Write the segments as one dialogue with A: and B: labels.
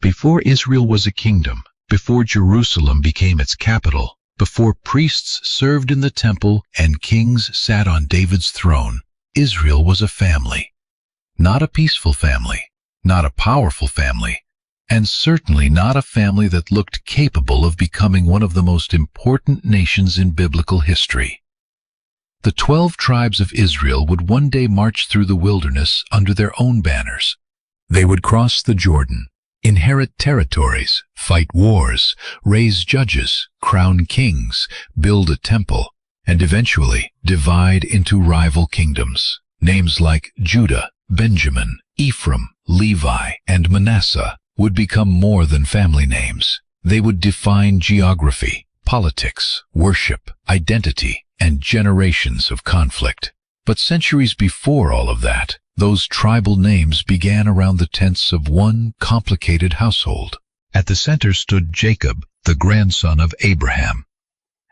A: Before Israel was a kingdom, before Jerusalem became its capital, before priests served in the temple and kings sat on David's throne, Israel was a family. Not a peaceful family, not a powerful family, and certainly not a family that looked capable of becoming one of the most important nations in biblical history. The 12 tribes of Israel would one day march through the wilderness under their own banners. They would cross the Jordan, inherit territories, fight wars, raise judges, crown kings, build a temple, and eventually divide into rival kingdoms. Names like Judah, Benjamin, Ephraim, Levi, and Manasseh would become more than family names. They would define geography, politics, worship, identity, and generations of conflict. But centuries before all of that, those tribal names began around the tents of one complicated household. At the center stood Jacob, the grandson of Abraham.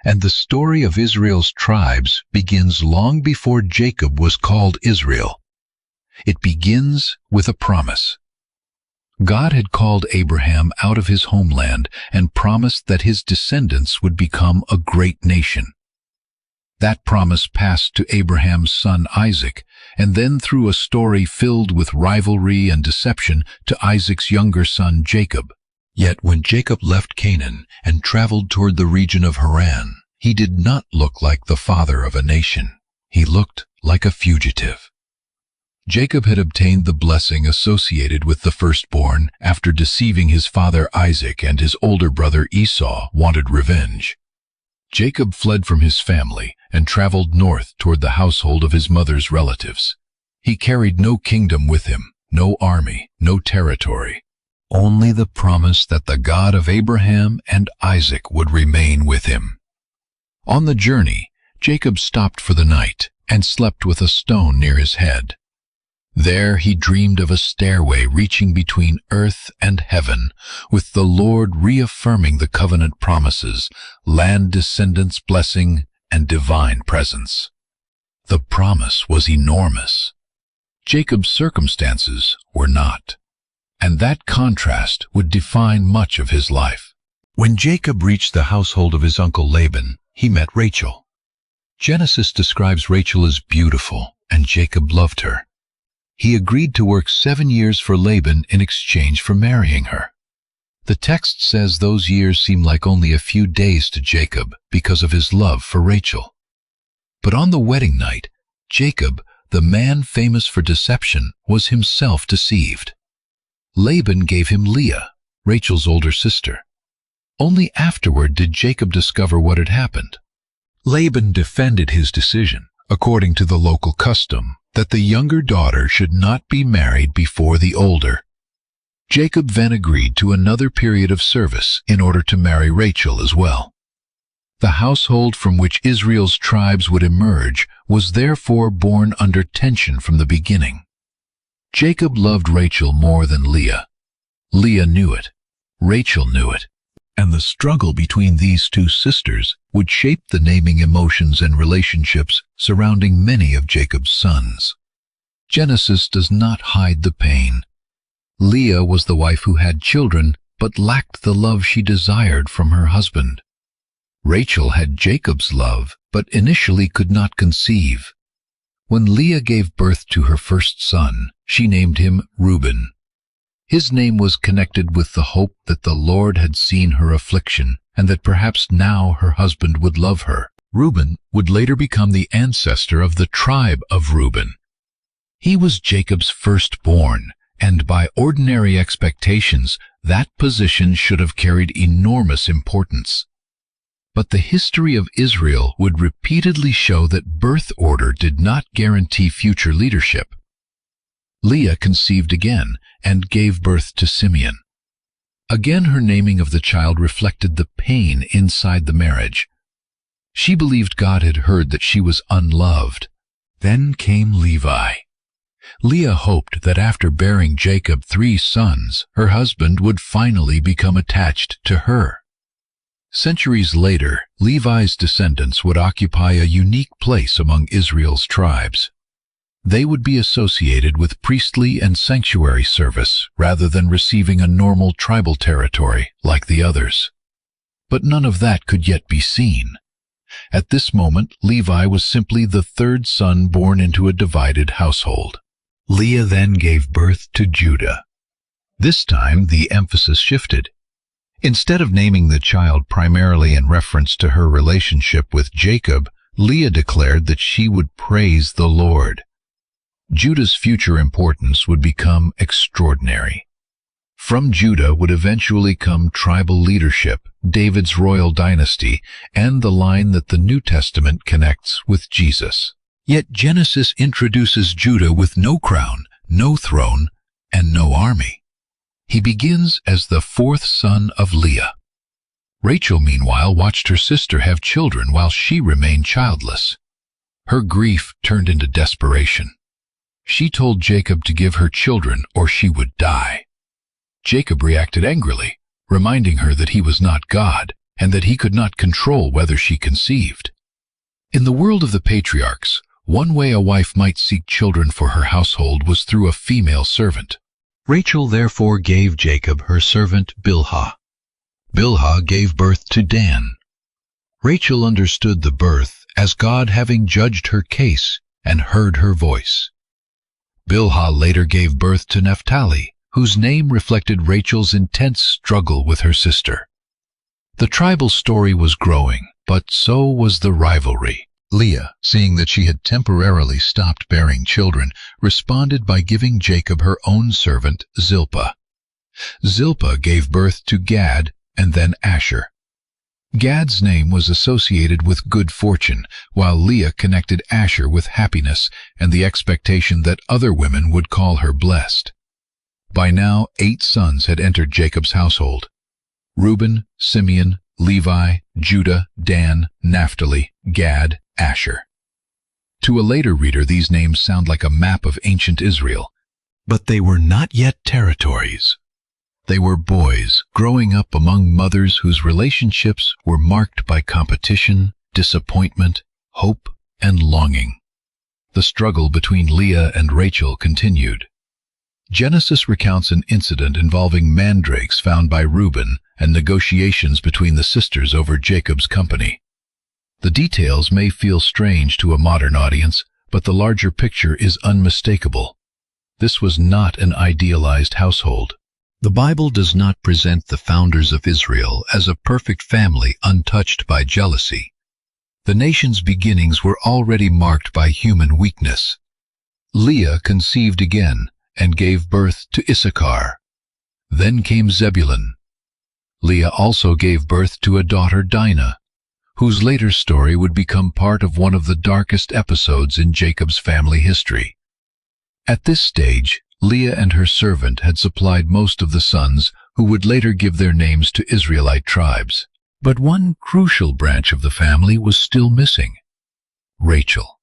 A: And the story of Israel's tribes begins long before Jacob was called Israel. It begins with a promise. God had called Abraham out of his homeland and promised that his descendants would become a great nation. That promise passed to Abraham's son Isaac, and then through a story filled with rivalry and deception to Isaac's younger son Jacob. Yet when Jacob left Canaan and traveled toward the region of Haran, he did not look like the father of a nation. He looked like a fugitive. Jacob had obtained the blessing associated with the firstborn after deceiving his father Isaac, and his older brother Esau wanted revenge. Jacob fled from his family and traveled north toward the household of his mother's relatives. He carried no kingdom with him, no army, no territory, only the promise that the God of Abraham and Isaac would remain with him. On the journey, Jacob stopped for the night and slept with a stone near his head. There he dreamed of a stairway reaching between earth and heaven, with the Lord reaffirming the covenant promises, land descendants blessing, and divine presence. The promise was enormous. Jacob's circumstances were not, and that contrast would define much of his life. When Jacob reached the household of his uncle Laban, he met Rachel. Genesis describes Rachel as beautiful, and Jacob loved her. He agreed to work 7 years for Laban in exchange for marrying her. The text says those years seem like only a few days to Jacob because of his love for Rachel. But on the wedding night, Jacob, the man famous for deception, was himself deceived. Laban gave him Leah, Rachel's older sister. Only afterward did Jacob discover what had happened. Laban defended his decision, according to the local custom, that the younger daughter should not be married before the older. Jacob then agreed to another period of service in order to marry Rachel as well. The household from which Israel's tribes would emerge was therefore born under tension from the beginning. Jacob loved Rachel more than Leah. Leah knew it. Rachel knew it. And the struggle between these two sisters would shape the naming emotions and relationships surrounding many of Jacob's sons. Genesis does not hide the pain. Leah was the wife who had children, but lacked the love she desired from her husband. Rachel had Jacob's love, but initially could not conceive. When Leah gave birth to her first son, she named him Reuben. His name was connected with the hope that the Lord had seen her affliction and that perhaps now her husband would love her. Reuben would later become the ancestor of the tribe of Reuben. He was Jacob's firstborn, and by ordinary expectations, that position should have carried enormous importance. But the history of Israel would repeatedly show that birth order did not guarantee future leadership. Leah conceived again and gave birth to Simeon. Again, her naming of the child reflected the pain inside the marriage. She believed God had heard that she was unloved. Then came Levi. Leah hoped that after bearing Jacob 3 sons, her husband would finally become attached to her. Centuries later, Levi's descendants would occupy a unique place among Israel's tribes. They would be associated with priestly and sanctuary service rather than receiving a normal tribal territory like the others. But none of that could yet be seen. At this moment, Levi was simply the third son born into a divided household. Leah then gave birth to Judah. This time, the emphasis shifted. Instead of naming the child primarily in reference to her relationship with Jacob, Leah declared that she would praise the Lord. Judah's future importance would become extraordinary. From Judah would eventually come tribal leadership, David's royal dynasty, and the line that the New Testament connects with Jesus. Yet Genesis introduces Judah with no crown, no throne, and no army. He begins as the fourth son of Leah. Rachel, meanwhile, watched her sister have children while she remained childless. Her grief turned into desperation. She told Jacob to give her children or she would die. Jacob reacted angrily, reminding her that he was not God and that he could not control whether she conceived. In the world of the patriarchs, one way a wife might seek children for her household was through a female servant. Rachel therefore gave Jacob her servant Bilhah. Bilhah gave birth to Dan. Rachel understood the birth as God having judged her case and heard her voice. Bilhah later gave birth to Naphtali, whose name reflected Rachel's intense struggle with her sister. The tribal story was growing, but so was the rivalry. Leah, seeing that she had temporarily stopped bearing children, responded by giving Jacob her own servant Zilpah. Zilpah gave birth to Gad and then Asher. Gad's name was associated with good fortune, while Leah connected Asher with happiness and the expectation that other women would call her blessed. By now, 8 sons had entered Jacob's household: Reuben, Simeon, Levi, Judah, Dan, Naphtali, Gad, Asher. To a later reader, these names sound like a map of ancient Israel, but they were not yet territories. They were boys growing up among mothers whose relationships were marked by competition, disappointment, hope, and longing. The struggle between Leah and Rachel continued. Genesis recounts an incident involving mandrakes found by Reuben and negotiations between the sisters over Jacob's company. The details may feel strange to a modern audience, but the larger picture is unmistakable. This was not an idealized household. The Bible does not present the founders of Israel as a perfect family untouched by jealousy. The nation's beginnings were already marked by human weakness. Leah conceived again and gave birth to Issachar. Then came Zebulun. Leah also gave birth to a daughter, Dinah, whose later story would become part of one of the darkest episodes in Jacob's family history. At this stage, Leah and her servant had supplied most of the sons who would later give their names to Israelite tribes. But one crucial branch of the family was still missing: Rachel.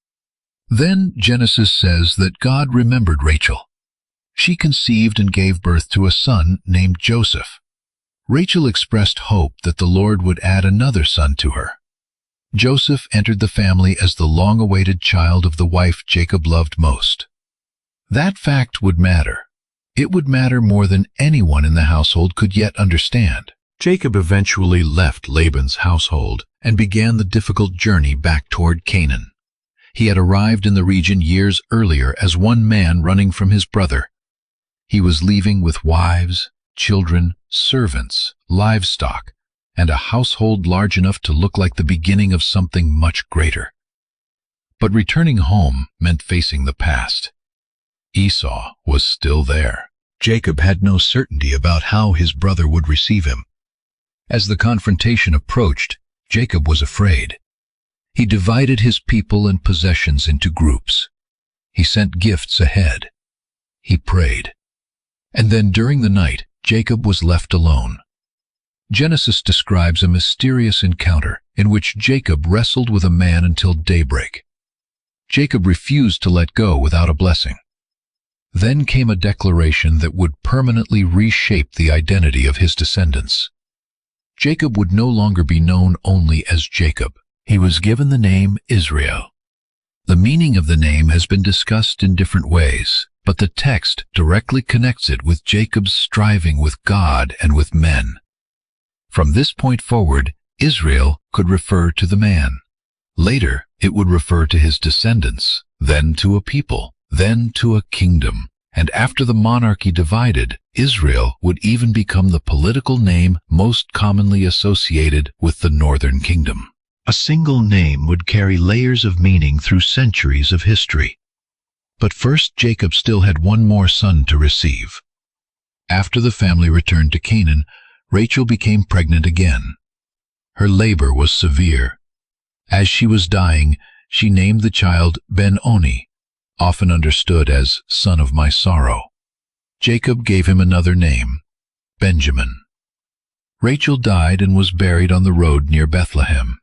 A: Then Genesis says that God remembered Rachel. She conceived and gave birth to a son named Joseph. Rachel expressed hope that the Lord would add another son to her. Joseph entered the family as the long-awaited child of the wife Jacob loved most. That fact would matter. It would matter more than anyone in the household could yet understand. Jacob eventually left Laban's household and began the difficult journey back toward Canaan. He had arrived in the region years earlier as one man running from his brother. He was leaving with wives, children, servants, livestock, and a household large enough to look like the beginning of something much greater. But returning home meant facing the past. Esau was still there. Jacob had no certainty about how his brother would receive him. As the confrontation approached, Jacob was afraid. He divided his people and possessions into groups. He sent gifts ahead. He prayed. And then during the night, Jacob was left alone. Genesis describes a mysterious encounter in which Jacob wrestled with a man until daybreak. Jacob refused to let go without a blessing. Then came a declaration that would permanently reshape the identity of his descendants. Jacob would no longer be known only as Jacob. He was given the name Israel. The meaning of the name has been discussed in different ways, but the text directly connects it with Jacob's striving with God and with men. From this point forward, Israel could refer to the man. Later, it would refer to his descendants, then to a people, then to a kingdom. And after the monarchy divided, Israel would even become the political name most commonly associated with the northern kingdom. A single name would carry layers of meaning through centuries of history. But first, Jacob still had one more son to receive. After the family returned to Canaan, Rachel became pregnant again. Her labor was severe. As she was dying, she named the child Ben-Oni, often understood as son of my sorrow. Jacob gave him another name, Benjamin. Rachel died and was buried on the road near Bethlehem.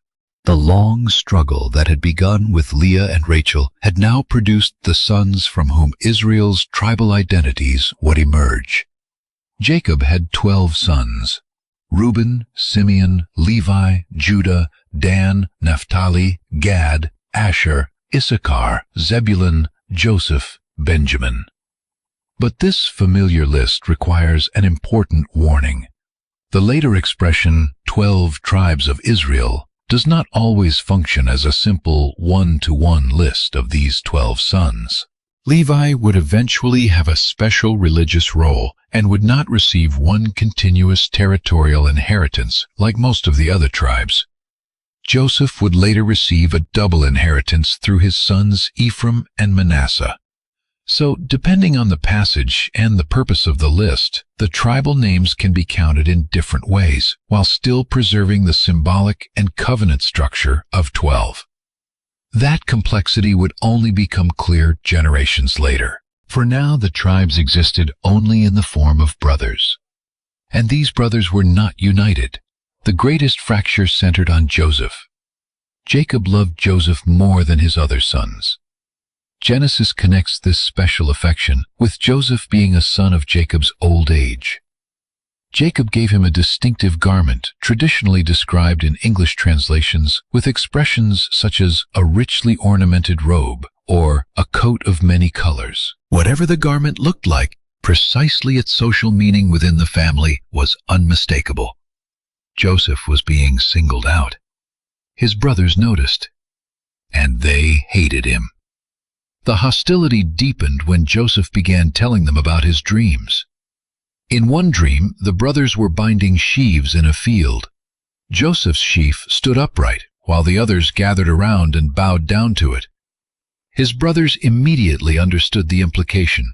A: The long struggle that had begun with Leah and Rachel had now produced the sons from whom Israel's tribal identities would emerge. Jacob had 12 sons: Reuben, Simeon, Levi, Judah, Dan, Naphtali, Gad, Asher, Issachar, Zebulun, Joseph, Benjamin. But this familiar list requires an important warning. The later expression, 12 tribes of Israel, does not always function as a simple one-to-one list of these 12 sons. Levi would eventually have a special religious role and would not receive one continuous territorial inheritance like most of the other tribes. Joseph would later receive a double inheritance through his sons Ephraim and Manasseh. So, depending on the passage and the purpose of the list, the tribal names can be counted in different ways, while still preserving the symbolic and covenant structure of 12. That complexity would only become clear generations later. For now, the tribes existed only in the form of brothers. And these brothers were not united. The greatest fracture centered on Joseph. Jacob loved Joseph more than his other sons. Genesis connects this special affection with Joseph being a son of Jacob's old age. Jacob gave him a distinctive garment, traditionally described in English translations with expressions such as a richly ornamented robe or a coat of many colors. Whatever the garment looked like, precisely its social meaning within the family was unmistakable. Joseph was being singled out. His brothers noticed, and they hated him. The hostility deepened when Joseph began telling them about his dreams. In one dream, the brothers were binding sheaves in a field. Joseph's sheaf stood upright, while the others gathered around and bowed down to it. His brothers immediately understood the implication.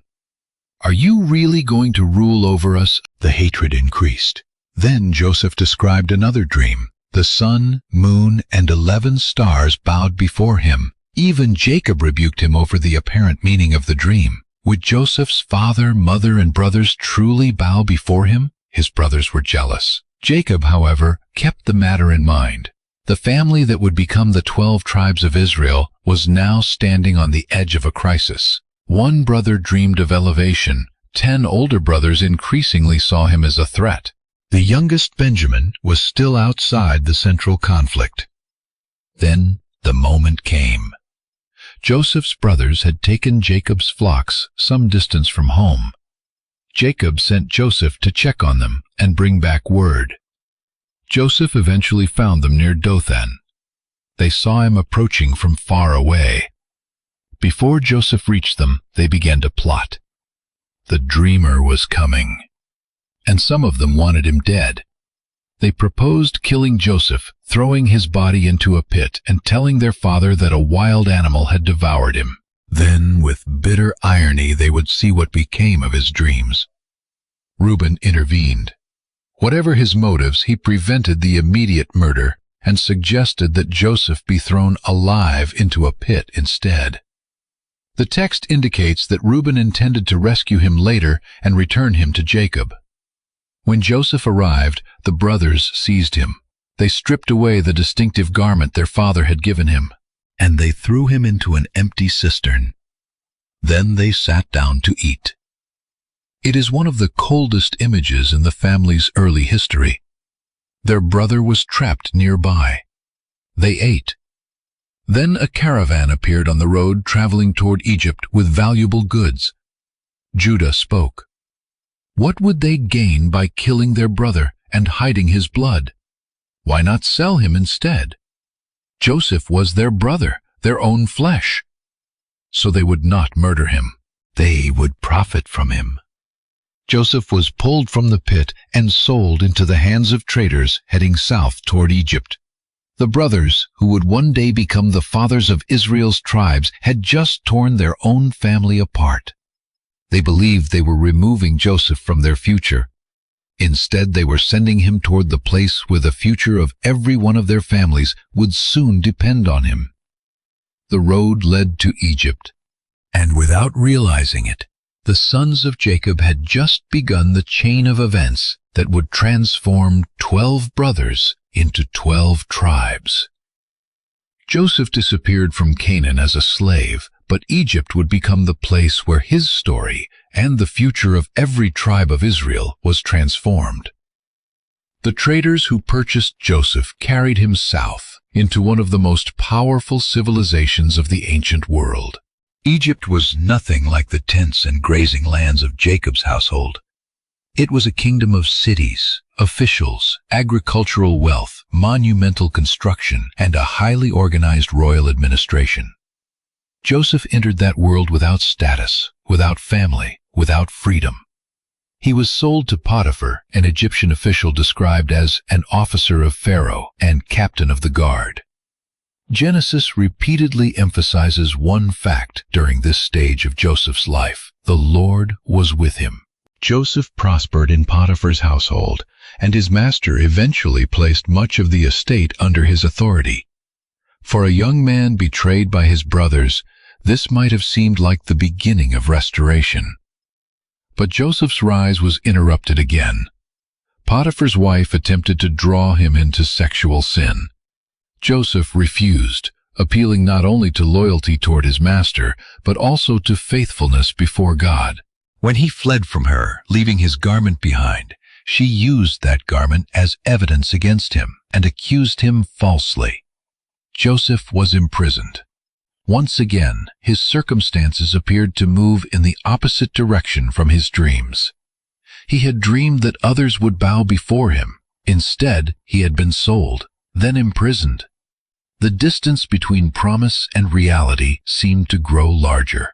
A: "Are you really going to rule over us?" The hatred increased. Then Joseph described another dream. The sun, moon, and 11 stars bowed before him. Even Jacob rebuked him over the apparent meaning of the dream. Would Joseph's father, mother, and brothers truly bow before him? His brothers were jealous. Jacob, however, kept the matter in mind. The family that would become the 12 tribes of Israel was now standing on the edge of a crisis. One brother dreamed of elevation. 10 older brothers increasingly saw him as a threat. The youngest, Benjamin, was still outside the central conflict. Then the moment came. Joseph's brothers had taken Jacob's flocks some distance from home. Jacob sent Joseph to check on them and bring back word. Joseph eventually found them near Dothan. They saw him approaching from far away. Before Joseph reached them, they began to plot. The dreamer was coming, and some of them wanted him dead. They proposed killing Joseph, throwing his body into a pit and telling their father that a wild animal had devoured him. Then, with bitter irony, they would see what became of his dreams. Reuben intervened. Whatever his motives, he prevented the immediate murder and suggested that Joseph be thrown alive into a pit instead. The text indicates that Reuben intended to rescue him later and return him to Jacob. When Joseph arrived, the brothers seized him. They stripped away the distinctive garment their father had given him, and they threw him into an empty cistern. Then they sat down to eat. It is one of the coldest images in the family's early history. Their brother was trapped nearby. They ate. Then a caravan appeared on the road traveling toward Egypt with valuable goods. Judah spoke. What would they gain by killing their brother and hiding his blood? Why not sell him instead? Joseph was their brother, their own flesh. So they would not murder him. They would profit from him. Joseph was pulled from the pit and sold into the hands of traders heading south toward Egypt. The brothers, who would one day become the fathers of Israel's tribes, had just torn their own family apart. They believed they were removing Joseph from their future. Instead, they were sending him toward the place where the future of every one of their families would soon depend on him. The road led to Egypt, and without realizing it, the sons of Jacob had just begun the chain of events that would transform 12 brothers into 12 tribes. Joseph disappeared from Canaan as a slave, but Egypt would become the place where his story and the future of every tribe of Israel was transformed. The traders who purchased Joseph carried him south into one of the most powerful civilizations of the ancient world. Egypt was nothing like the tents and grazing lands of Jacob's household. It was a kingdom of cities, officials, agricultural wealth, monumental construction, and a highly organized royal administration. Joseph entered that world without status, without family, without freedom. He was sold to Potiphar, an Egyptian official described as an officer of Pharaoh and captain of the guard. Genesis repeatedly emphasizes one fact during this stage of Joseph's life: the Lord was with him. Joseph prospered in Potiphar's household, and his master eventually placed much of the estate under his authority. For a young man betrayed by his brothers, this might have seemed like the beginning of restoration. But Joseph's rise was interrupted again. Potiphar's wife attempted to draw him into sexual sin. Joseph refused, appealing not only to loyalty toward his master, but also to faithfulness before God. When he fled from her, leaving his garment behind, she used that garment as evidence against him and accused him falsely. Joseph was imprisoned. Once again, his circumstances appeared to move in the opposite direction from his dreams. He had dreamed that others would bow before him. Instead, he had been sold, then imprisoned. The distance between promise and reality seemed to grow larger.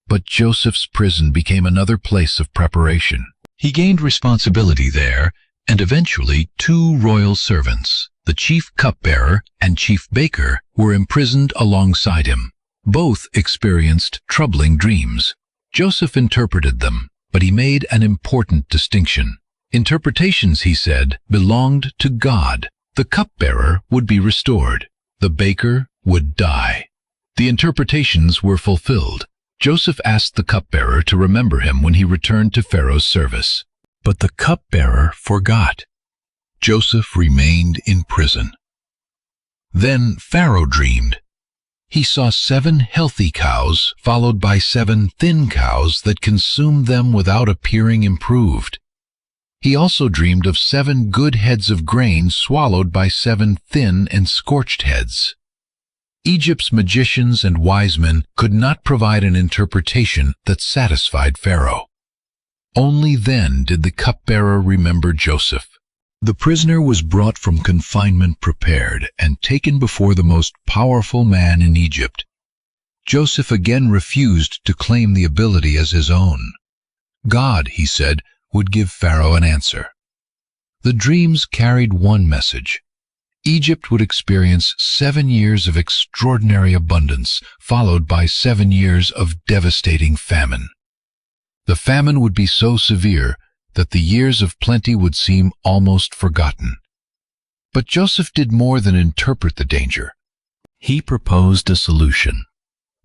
A: But Joseph's prison became another place of preparation. He gained responsibility there, and eventually 2 royal servants, the chief cupbearer and chief baker, were imprisoned alongside him. Both experienced troubling dreams. Joseph interpreted them, but he made an important distinction. Interpretations, he said, belonged to God. The cupbearer would be restored. The baker would die. The interpretations were fulfilled. Joseph asked the cupbearer to remember him when he returned to Pharaoh's service. But the cupbearer forgot. Joseph remained in prison. Then Pharaoh dreamed. He saw 7 healthy cows followed by 7 thin cows that consumed them without appearing improved. He also dreamed of 7 good heads of grain swallowed by 7 thin and scorched heads. Egypt's magicians and wise men could not provide an interpretation that satisfied Pharaoh. Only then did the cupbearer remember Joseph. The prisoner was brought from confinement prepared and taken before the most powerful man in Egypt. Joseph again refused to claim the ability as his own. God, he said, would give Pharaoh an answer. The dreams carried one message. Egypt would experience 7 years of extraordinary abundance, followed by 7 years of devastating famine. The famine would be so severe that the years of plenty would seem almost forgotten. But Joseph did more than interpret the danger. He proposed a solution.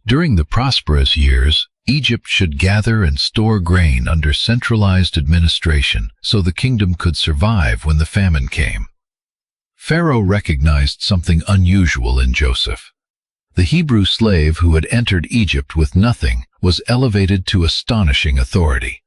A: During the prosperous years, Egypt should gather and store grain under centralized administration so the kingdom could survive when the famine came. Pharaoh recognized something unusual in Joseph. The Hebrew slave who had entered Egypt with nothing was elevated to astonishing authority.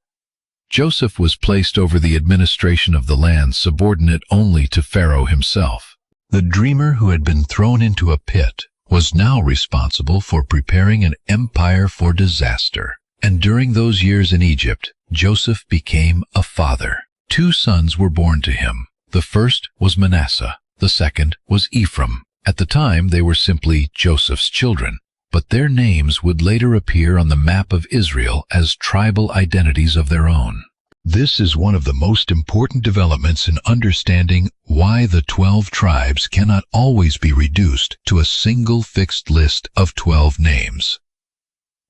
A: Joseph was placed over the administration of the land, subordinate only to Pharaoh himself. The dreamer who had been thrown into a pit was now responsible for preparing an empire for disaster. And during those years in Egypt, Joseph became a father. 2 sons were born to him. The first was Manasseh. The second was Ephraim. At the time, they were simply Joseph's children, but their names would later appear on the map of Israel as tribal identities of their own. This is one of the most important developments in understanding why the 12 tribes cannot always be reduced to a single fixed list of 12 names.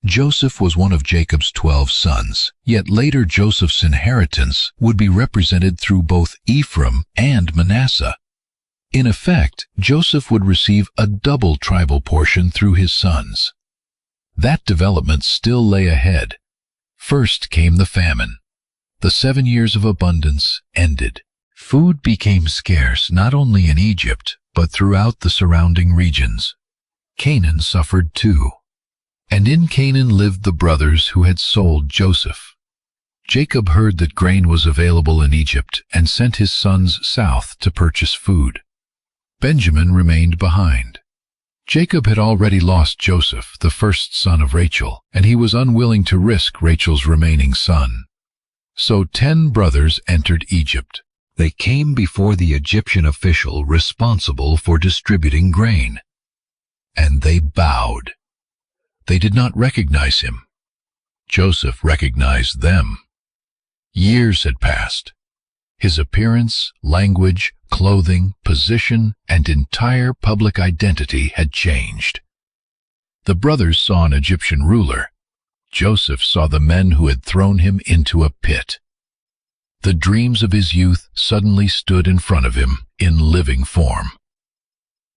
A: Joseph was one of Jacob's 12 sons, yet later Joseph's inheritance would be represented through both Ephraim and Manasseh. In effect, Joseph would receive a double tribal portion through his sons. That development still lay ahead. First came the famine. The 7 years of abundance ended. Food became scarce not only in Egypt, but throughout the surrounding regions. Canaan suffered too. And in Canaan lived the brothers who had sold Joseph. Jacob heard that grain was available in Egypt and sent his sons south to purchase food. Benjamin remained behind. Jacob had already lost Joseph, the first son of Rachel, and he was unwilling to risk Rachel's remaining son. So 10 brothers entered Egypt. They came before the Egyptian official responsible for distributing grain. And they bowed. They did not recognize him. Joseph recognized them. Years had passed. His appearance, language, clothing, position, and entire public identity had changed. The brothers saw an Egyptian ruler. Joseph saw the men who had thrown him into a pit. The dreams of his youth suddenly stood in front of him in living form.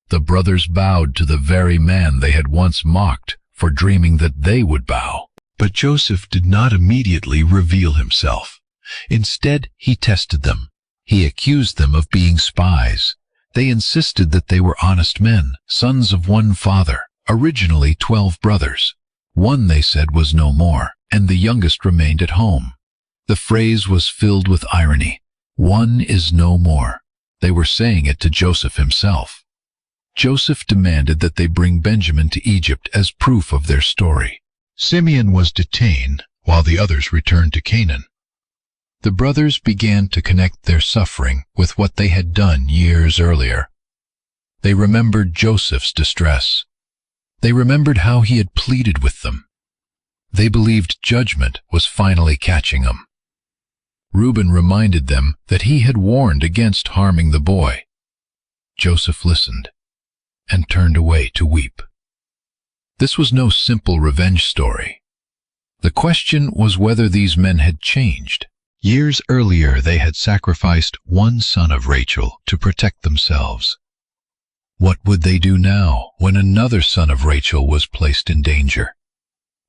A: The brothers bowed to the very man they had once mocked for dreaming that they would bow. But Joseph did not immediately reveal himself. Instead, he tested them. He accused them of being spies. They insisted that they were honest men, sons of one father, originally 12 brothers. One, they said, was no more, and the youngest remained at home. The phrase was filled with irony. One is no more. They were saying it to Joseph himself. Joseph demanded that they bring Benjamin to Egypt as proof of their story. Simeon was detained while the others returned to Canaan. The brothers began to connect their suffering with what they had done years earlier. They remembered Joseph's distress. They remembered how he had pleaded with them. They believed judgment was finally catching them. Reuben reminded them that he had warned against harming the boy. Joseph listened and turned away to weep. This was no simple revenge story. The question was whether these men had changed. Years earlier, they had sacrificed one son of Rachel to protect themselves. What would they do now when another son of Rachel was placed in danger?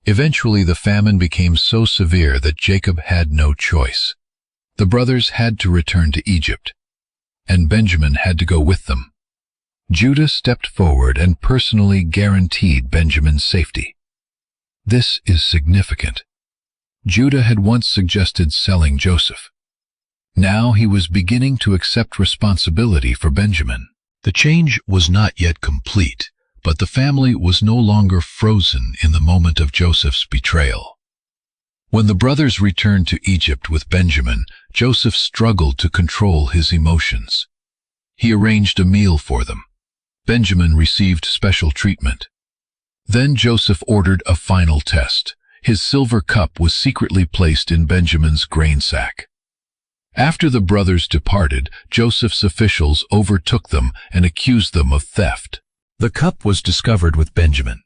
A: Eventually, the famine became so severe that Jacob had no choice. The brothers had to return to Egypt, and Benjamin had to go with them. Judah stepped forward and personally guaranteed Benjamin's safety. This is significant. Judah had once suggested selling Joseph. Now he was beginning to accept responsibility for Benjamin. The change was not yet complete, but the family was no longer frozen in the moment of Joseph's betrayal. When the brothers returned to Egypt with Benjamin, Joseph struggled to control his emotions. He arranged a meal for them. Benjamin received special treatment. Then Joseph ordered a final test. His silver cup was secretly placed in Benjamin's grain sack. After the brothers departed, Joseph's officials overtook them and accused them of theft. The cup was discovered with Benjamin.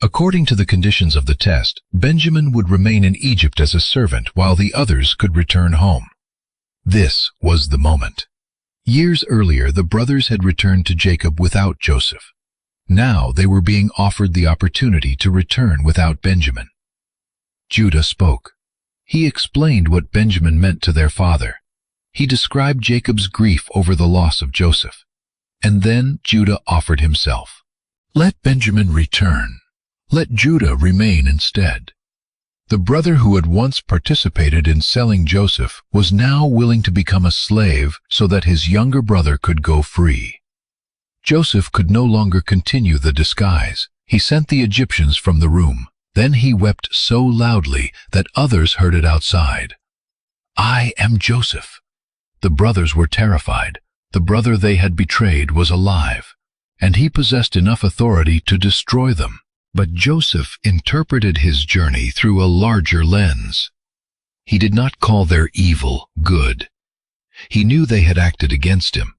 A: According to the conditions of the test, Benjamin would remain in Egypt as a servant while the others could return home. This was the moment. Years earlier, the brothers had returned to Jacob without Joseph. Now they were being offered the opportunity to return without Benjamin. Judah spoke. He explained what Benjamin meant to their father. He described Jacob's grief over the loss of Joseph. And then Judah offered himself. Let Benjamin return. Let Judah remain instead. The brother who had once participated in selling Joseph was now willing to become a slave so that his younger brother could go free. Joseph could no longer continue the disguise. He sent the Egyptians from the room. Then he wept so loudly that others heard it outside. "I am Joseph." The brothers were terrified. The brother they had betrayed was alive, and he possessed enough authority to destroy them. But Joseph interpreted his journey through a larger lens. He did not call their evil good. He knew they had acted against him.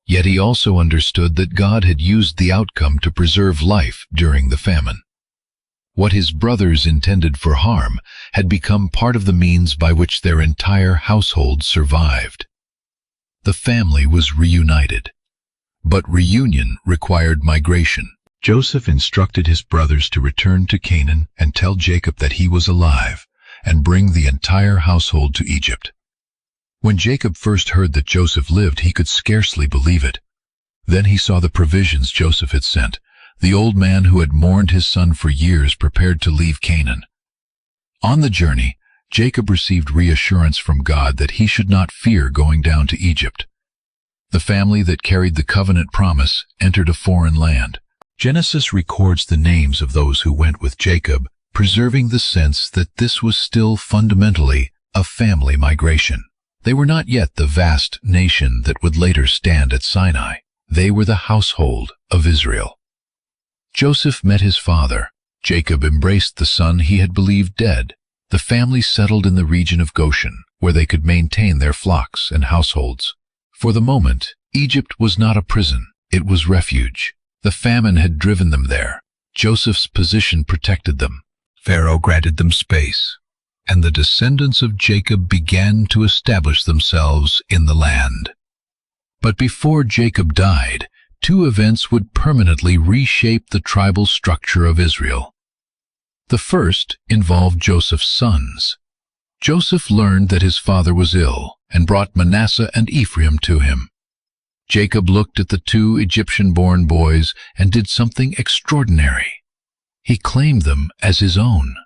A: Yet he also understood that God had used the outcome to preserve life during the famine. What his brothers intended for harm had become part of the means by which their entire household survived. The family was reunited, but reunion required migration. Joseph instructed his brothers to return to Canaan and tell Jacob that he was alive, and bring the entire household to Egypt. When Jacob first heard that Joseph lived, he could scarcely believe it. Then he saw the provisions Joseph had sent. The old man who had mourned his son for years prepared to leave Canaan. On the journey, Jacob received reassurance from God that he should not fear going down to Egypt. The family that carried the covenant promise entered a foreign land. Genesis records the names of those who went with Jacob, preserving the sense that this was still fundamentally a family migration. They were not yet the vast nation that would later stand at Sinai. They were the household of Israel. Joseph met his father. Jacob embraced the son he had believed dead. The family settled in the region of Goshen, where they could maintain their flocks and households. For the moment, Egypt was not a prison, it was refuge. The famine had driven them there. Joseph's position protected them. Pharaoh granted them space, and the descendants of Jacob began to establish themselves in the land. But before Jacob died, two events would permanently reshape the tribal structure of Israel. The first involved Joseph's sons. Joseph learned that his father was ill and brought Manasseh and Ephraim to him. Jacob looked at the two Egyptian-born boys and did something extraordinary. He claimed them as his own.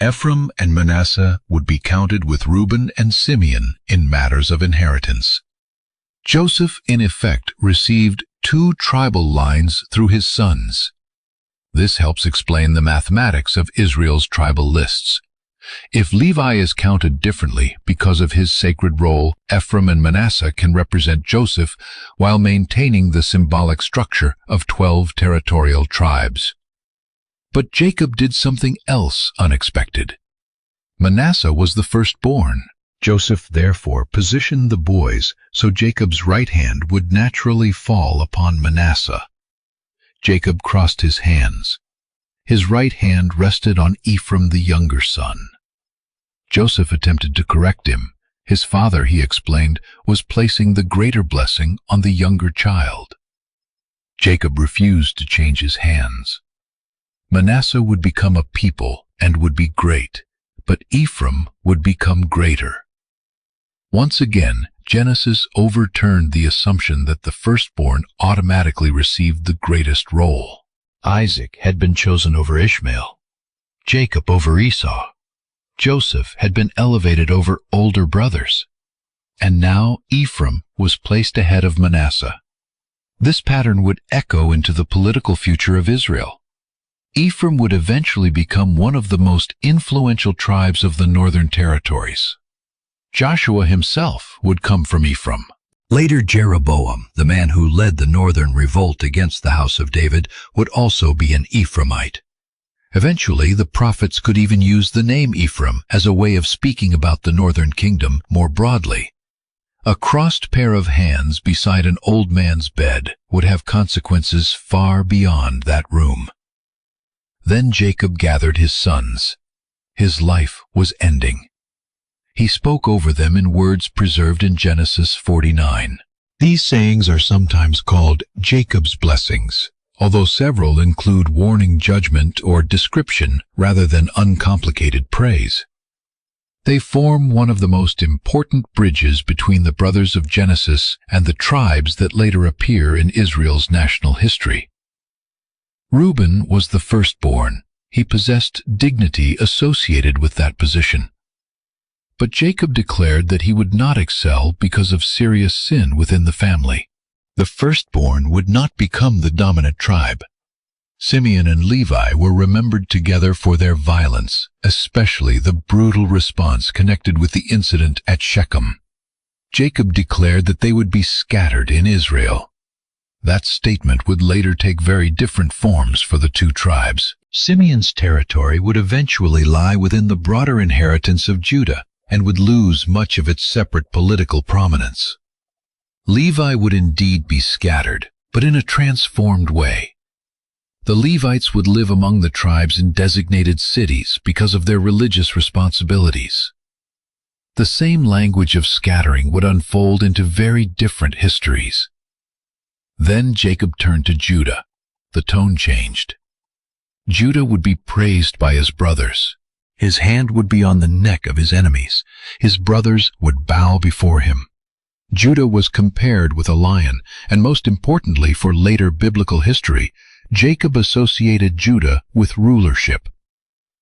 A: Ephraim and Manasseh would be counted with Reuben and Simeon in matters of inheritance. Joseph, in effect, received two tribal lines through his sons. This helps explain the mathematics of Israel's tribal lists. If Levi is counted differently because of his sacred role, Ephraim and Manasseh can represent Joseph while maintaining the symbolic structure of 12 territorial tribes. But Jacob did something else unexpected. Manasseh was the firstborn. Joseph therefore positioned the boys so Jacob's right hand would naturally fall upon Manasseh. Jacob crossed his hands. His right hand rested on Ephraim, the younger son. Joseph attempted to correct him. His father, he explained, was placing the greater blessing on the younger child. Jacob refused to change his hands. Manasseh would become a people and would be great, but Ephraim would become greater. Once again, Genesis overturned the assumption that the firstborn automatically received the greatest role. Isaac had been chosen over Ishmael, Jacob over Esau. Joseph had been elevated over older brothers, and now Ephraim was placed ahead of Manasseh. This pattern would echo into the political future of Israel. Ephraim would eventually become one of the most influential tribes of the northern territories. Joshua himself would come from Ephraim. Later, Jeroboam, the man who led the northern revolt against the house of David, would also be an Ephraimite. Eventually, the prophets could even use the name Ephraim as a way of speaking about the northern kingdom more broadly. A crossed pair of hands beside an old man's bed would have consequences far beyond that room. Then Jacob gathered his sons. His life was ending. He spoke over them in words preserved in Genesis 49. These sayings are sometimes called Jacob's blessings, although several include warning, judgment, or description rather than uncomplicated praise. They form one of the most important bridges between the brothers of Genesis and the tribes that later appear in Israel's national history. Reuben was the firstborn. He possessed dignity associated with that position. But Jacob declared that he would not excel because of serious sin within the family. The firstborn would not become the dominant tribe. Simeon and Levi were remembered together for their violence, especially the brutal response connected with the incident at Shechem. Jacob declared that they would be scattered in Israel. That statement would later take very different forms for the two tribes. Simeon's territory would eventually lie within the broader inheritance of Judah and would lose much of its separate political prominence. Levi would indeed be scattered, but in a transformed way. The Levites would live among the tribes in designated cities because of their religious responsibilities. The same language of scattering would unfold into very different histories. Then Jacob turned to Judah. The tone changed. Judah would be praised by his brothers. His hand would be on the neck of his enemies. His brothers would bow before him. Judah was compared with a lion, and most importantly for later biblical history, Jacob associated Judah with rulership.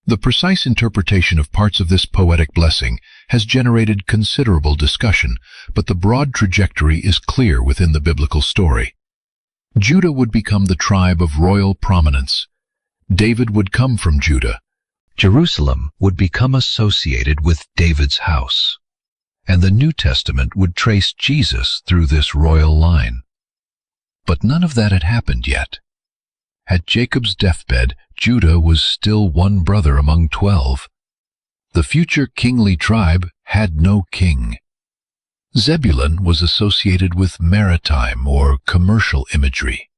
A: The precise interpretation of parts of this poetic blessing has generated considerable discussion, but the broad trajectory is clear within the biblical story. Judah would become the tribe of royal prominence. David would come from Judah. Jerusalem would become associated with David's house. And the New Testament would trace Jesus through this royal line. But none of that had happened yet. At Jacob's deathbed, Judah was still one brother among 12. The future kingly tribe had no king. Zebulun was associated with maritime or commercial imagery.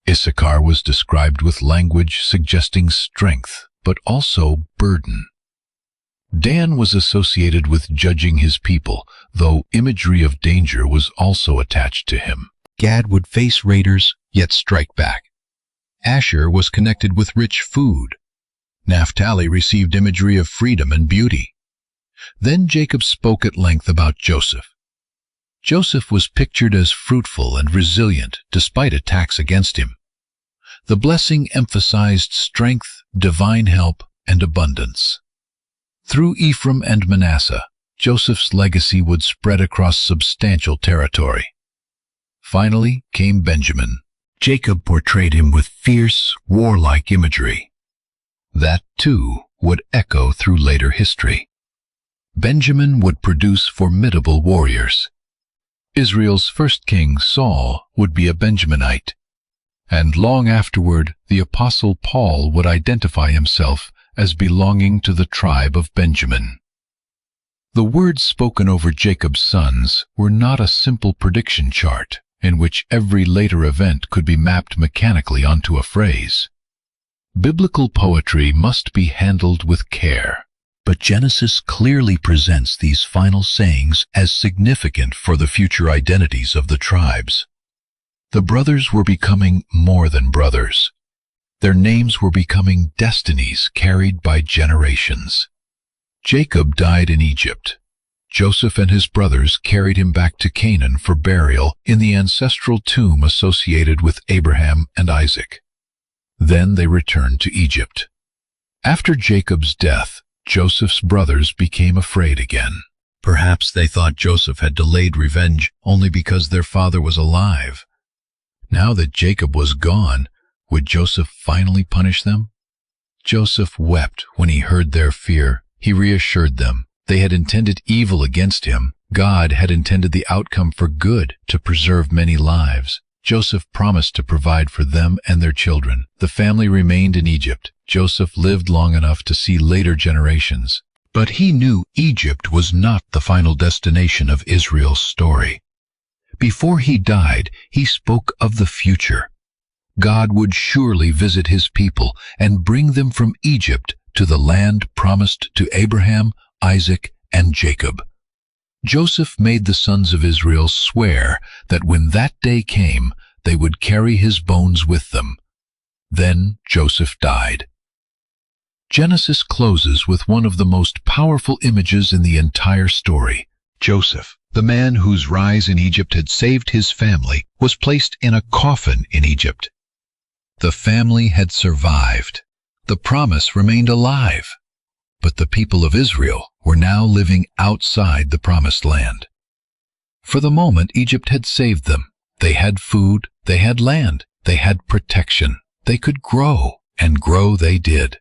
A: Issachar was described with language suggesting strength, but also burden. Dan was associated with judging his people, though imagery of danger was also attached to him. Gad would face raiders, yet strike back. Asher was connected with rich food. Naphtali received imagery of freedom and beauty. Then Jacob spoke at length about Joseph. Joseph was pictured as fruitful and resilient despite attacks against him. The blessing emphasized strength, divine help, and abundance. Through Ephraim and Manasseh, Joseph's legacy would spread across substantial territory. Finally came Benjamin. Jacob portrayed him with fierce, warlike imagery. That, too, would echo through later history. Benjamin would produce formidable warriors. Israel's first king, Saul, would be a Benjaminite. And long afterward, the Apostle Paul would identify himself as belonging to the tribe of Benjamin. The words spoken over Jacob's sons were not a simple prediction chart in which every later event could be mapped mechanically onto a phrase. Biblical poetry must be handled with care, but Genesis clearly presents these final sayings as significant for the future identities of the tribes. The brothers were becoming more than brothers. Their names were becoming destinies carried by generations. Jacob died in Egypt. Joseph and his brothers carried him back to Canaan for burial in the ancestral tomb associated with Abraham and Isaac. Then they returned to Egypt. After Jacob's death, Joseph's brothers became afraid again. Perhaps they thought Joseph had delayed revenge only because their father was alive. Now that Jacob was gone, would Joseph finally punish them? Joseph wept when he heard their fear. He reassured them. They had intended evil against him. God had intended the outcome for good, to preserve many lives. Joseph promised to provide for them and their children. The family remained in Egypt. Joseph lived long enough to see later generations. But he knew Egypt was not the final destination of Israel's story. Before he died, he spoke of the future. God would surely visit his people and bring them from Egypt to the land promised to Abraham, Isaac, and Jacob. Joseph made the sons of Israel swear that when that day came, they would carry his bones with them. Then Joseph died. Genesis closes with one of the most powerful images in the entire story. Joseph, the man whose rise in Egypt had saved his family, was placed in a coffin in Egypt. The family had survived. The promise remained alive. But the people of Israel were now living outside the promised land. For the moment, Egypt had saved them. They had food, they had land, they had protection. They could grow, and grow they did.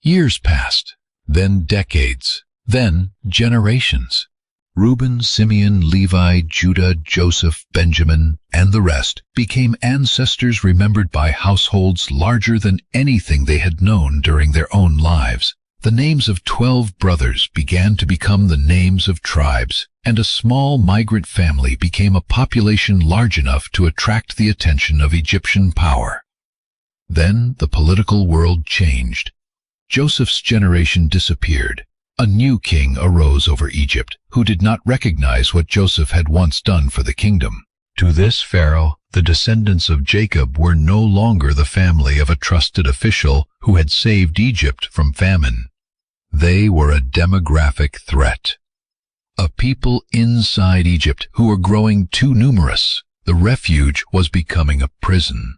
A: Years passed, then decades, then generations. Reuben, Simeon, Levi, Judah, Joseph, Benjamin, and the rest became ancestors remembered by households larger than anything they had known during their own lives. The names of 12 brothers began to become the names of tribes, and a small migrant family became a population large enough to attract the attention of Egyptian power. Then the political world changed. Joseph's generation disappeared. A new king arose over Egypt, who did not recognize what Joseph had once done for the kingdom. To this Pharaoh, the descendants of Jacob were no longer the family of a trusted official who had saved Egypt from famine. They were a demographic threat. A people inside Egypt who were growing too numerous. The refuge was becoming a prison.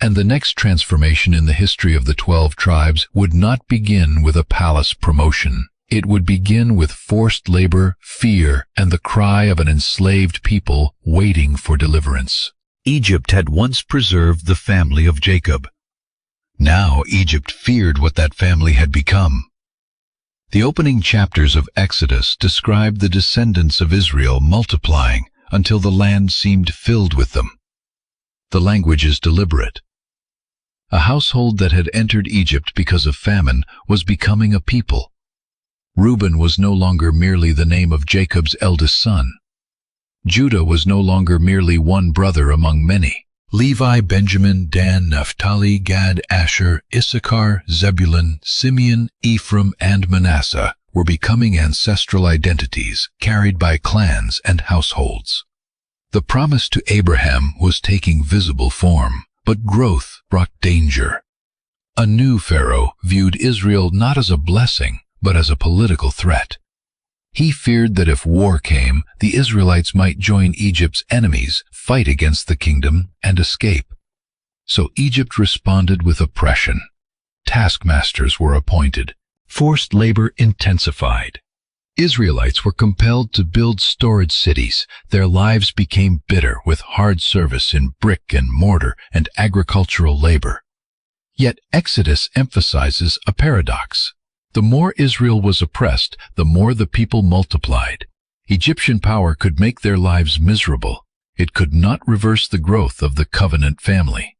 A: And the next transformation in the history of the 12 tribes would not begin with a palace promotion. It would begin with forced labor, fear, and the cry of an enslaved people waiting for deliverance. Egypt had once preserved the family of Jacob. Now Egypt feared what that family had become. The opening chapters of Exodus describe the descendants of Israel multiplying until the land seemed filled with them. The language is deliberate. A household that had entered Egypt because of famine was becoming a people. Reuben was no longer merely the name of Jacob's eldest son. Judah was no longer merely one brother among many. Levi, Benjamin, Dan, Naphtali, Gad, Asher, Issachar, Zebulun, Simeon, Ephraim, and Manasseh were becoming ancestral identities carried by clans and households. The promise to Abraham was taking visible form, but growth brought danger. A new Pharaoh viewed Israel not as a blessing, but as a political threat. He feared that if war came, the Israelites might join Egypt's enemies, fight against the kingdom, and escape. So Egypt responded with oppression. Taskmasters were appointed. Forced labor intensified. Israelites were compelled to build storage cities. Their lives became bitter with hard service in brick and mortar and agricultural labor. Yet Exodus emphasizes a paradox. The more Israel was oppressed, the more the people multiplied. Egyptian power could make their lives miserable. It could not reverse the growth of the covenant family.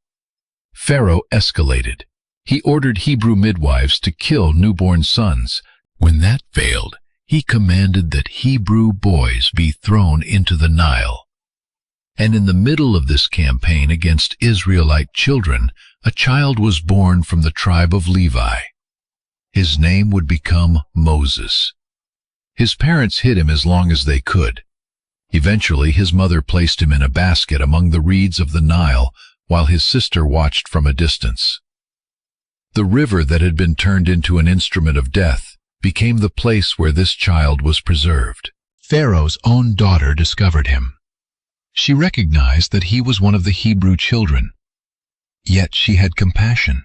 A: Pharaoh escalated. He ordered Hebrew midwives to kill newborn sons. When that failed, he commanded that Hebrew boys be thrown into the Nile. And in the middle of this campaign against Israelite children, a child was born from the tribe of Levi. His name would become Moses. His parents hid him as long as they could. Eventually, his mother placed him in a basket among the reeds of the Nile, while his sister watched from a distance. The river that had been turned into an instrument of death became the place where this child was preserved. Pharaoh's own daughter discovered him. She recognized that he was one of the Hebrew children. Yet she had compassion.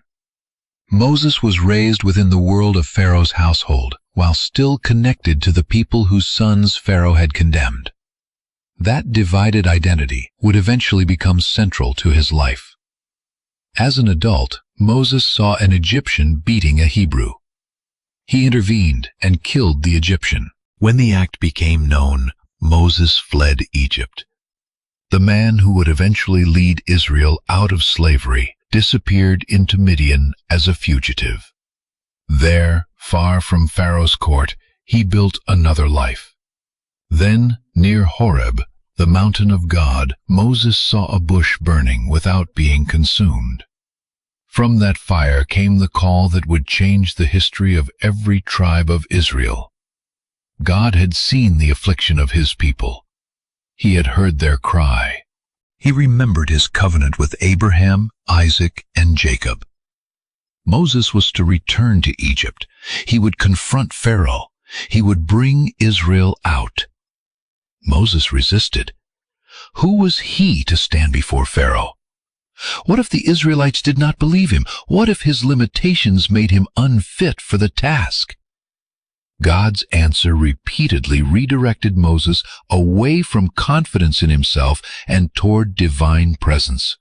A: Moses was raised within the world of Pharaoh's household, while still connected to the people whose sons Pharaoh had condemned. That divided identity would eventually become central to his life. As an adult, Moses saw an Egyptian beating a Hebrew. He intervened and killed the Egyptian. When the act became known, Moses fled Egypt. The man who would eventually lead Israel out of slavery disappeared into Midian as a fugitive. There, far from Pharaoh's court, he built another life. Then, near Horeb, the mountain of God, Moses saw a bush burning without being consumed. From that fire came the call that would change the history of every tribe of Israel. God had seen the affliction of his people. He had heard their cry. He remembered his covenant with Abraham, Isaac, and Jacob. Moses was to return to Egypt. He would confront Pharaoh. He would bring Israel out. Moses resisted. Who was he to stand before Pharaoh? What if the Israelites did not believe him? What if his limitations made him unfit for the task? God's answer repeatedly redirected Moses away from confidence in himself and toward divine presence.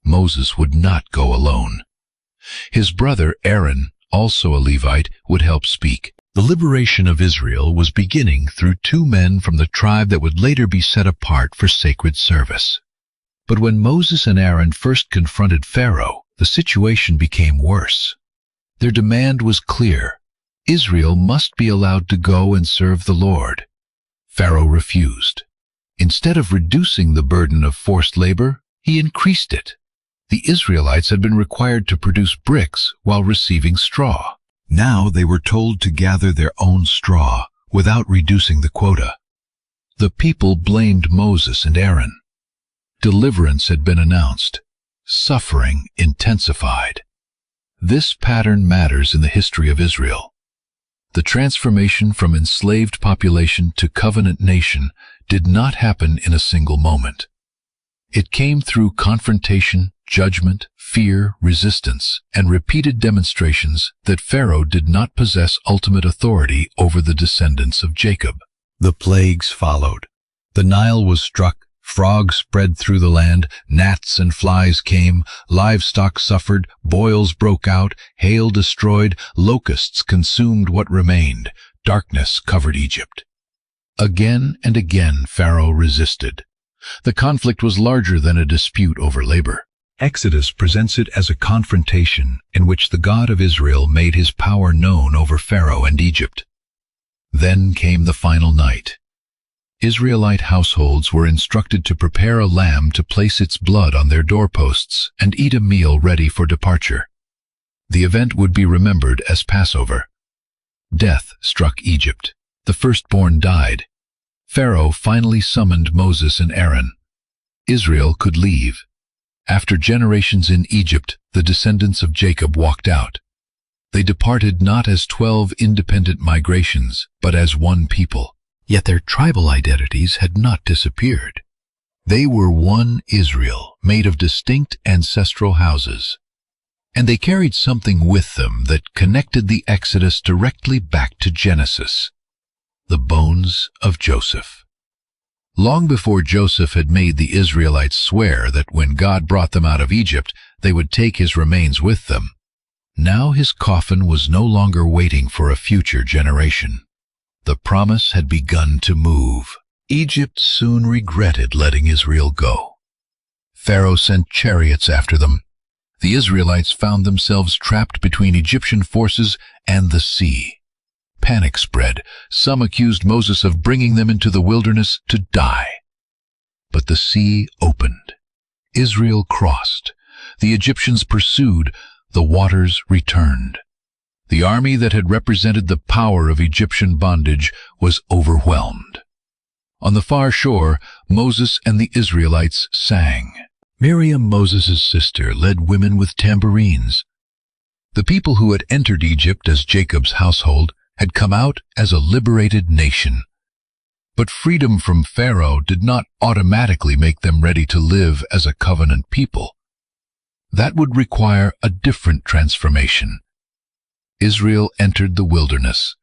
A: Moses would not go alone. His brother Aaron, also a Levite, would help speak. The liberation of Israel was beginning through two men from the tribe that would later be set apart for sacred service. But when Moses and Aaron first confronted Pharaoh, the situation became worse. Their demand was clear. Israel must be allowed to go and serve the Lord. Pharaoh refused. Instead of reducing the burden of forced labor, he increased it. The Israelites had been required to produce bricks while receiving straw. Now they were told to gather their own straw without reducing the quota. The people blamed Moses and Aaron. Deliverance had been announced. Suffering intensified. This pattern matters in the history of Israel. The transformation from enslaved population to covenant nation did not happen in a single moment. It came through confrontation, judgment, fear, resistance, and repeated demonstrations that Pharaoh did not possess ultimate authority over the descendants of Jacob. The plagues followed. The Nile was struck, frogs spread through the land, gnats and flies came, livestock suffered, boils broke out, hail destroyed, locusts consumed what remained, darkness covered Egypt. Again and again Pharaoh resisted. The conflict was larger than a dispute over labor. Exodus presents it as a confrontation in which the God of Israel made his power known over Pharaoh and Egypt. Then came the final night. Israelite households were instructed to prepare a lamb to place its blood on their doorposts and eat a meal ready for departure. The event would be remembered as Passover. Death struck Egypt. The firstborn died. Pharaoh finally summoned Moses and Aaron. Israel could leave. After generations in Egypt, the descendants of Jacob walked out. They departed not as 12 independent migrations, but as one people. Yet their tribal identities had not disappeared. They were one Israel, made of distinct ancestral houses. And they carried something with them that connected the Exodus directly back to Genesis: the bones of Joseph. Long before Joseph had made the Israelites swear that when God brought them out of Egypt, they would take his remains with them, now his coffin was no longer waiting for a future generation. The promise had begun to move. Egypt soon regretted letting Israel go. Pharaoh sent chariots after them. The Israelites found themselves trapped between Egyptian forces and the sea. Panic spread. Some accused Moses of bringing them into the wilderness to die. But the sea opened. Israel crossed. The Egyptians pursued. The waters returned. The army that had represented the power of Egyptian bondage was overwhelmed. On the far shore, Moses and the Israelites sang. Miriam, Moses' sister, led women with tambourines. The people who had entered Egypt as Jacob's household had come out as a liberated nation. But freedom from Pharaoh did not automatically make them ready to live as a covenant people. That would require a different transformation. Israel entered the wilderness.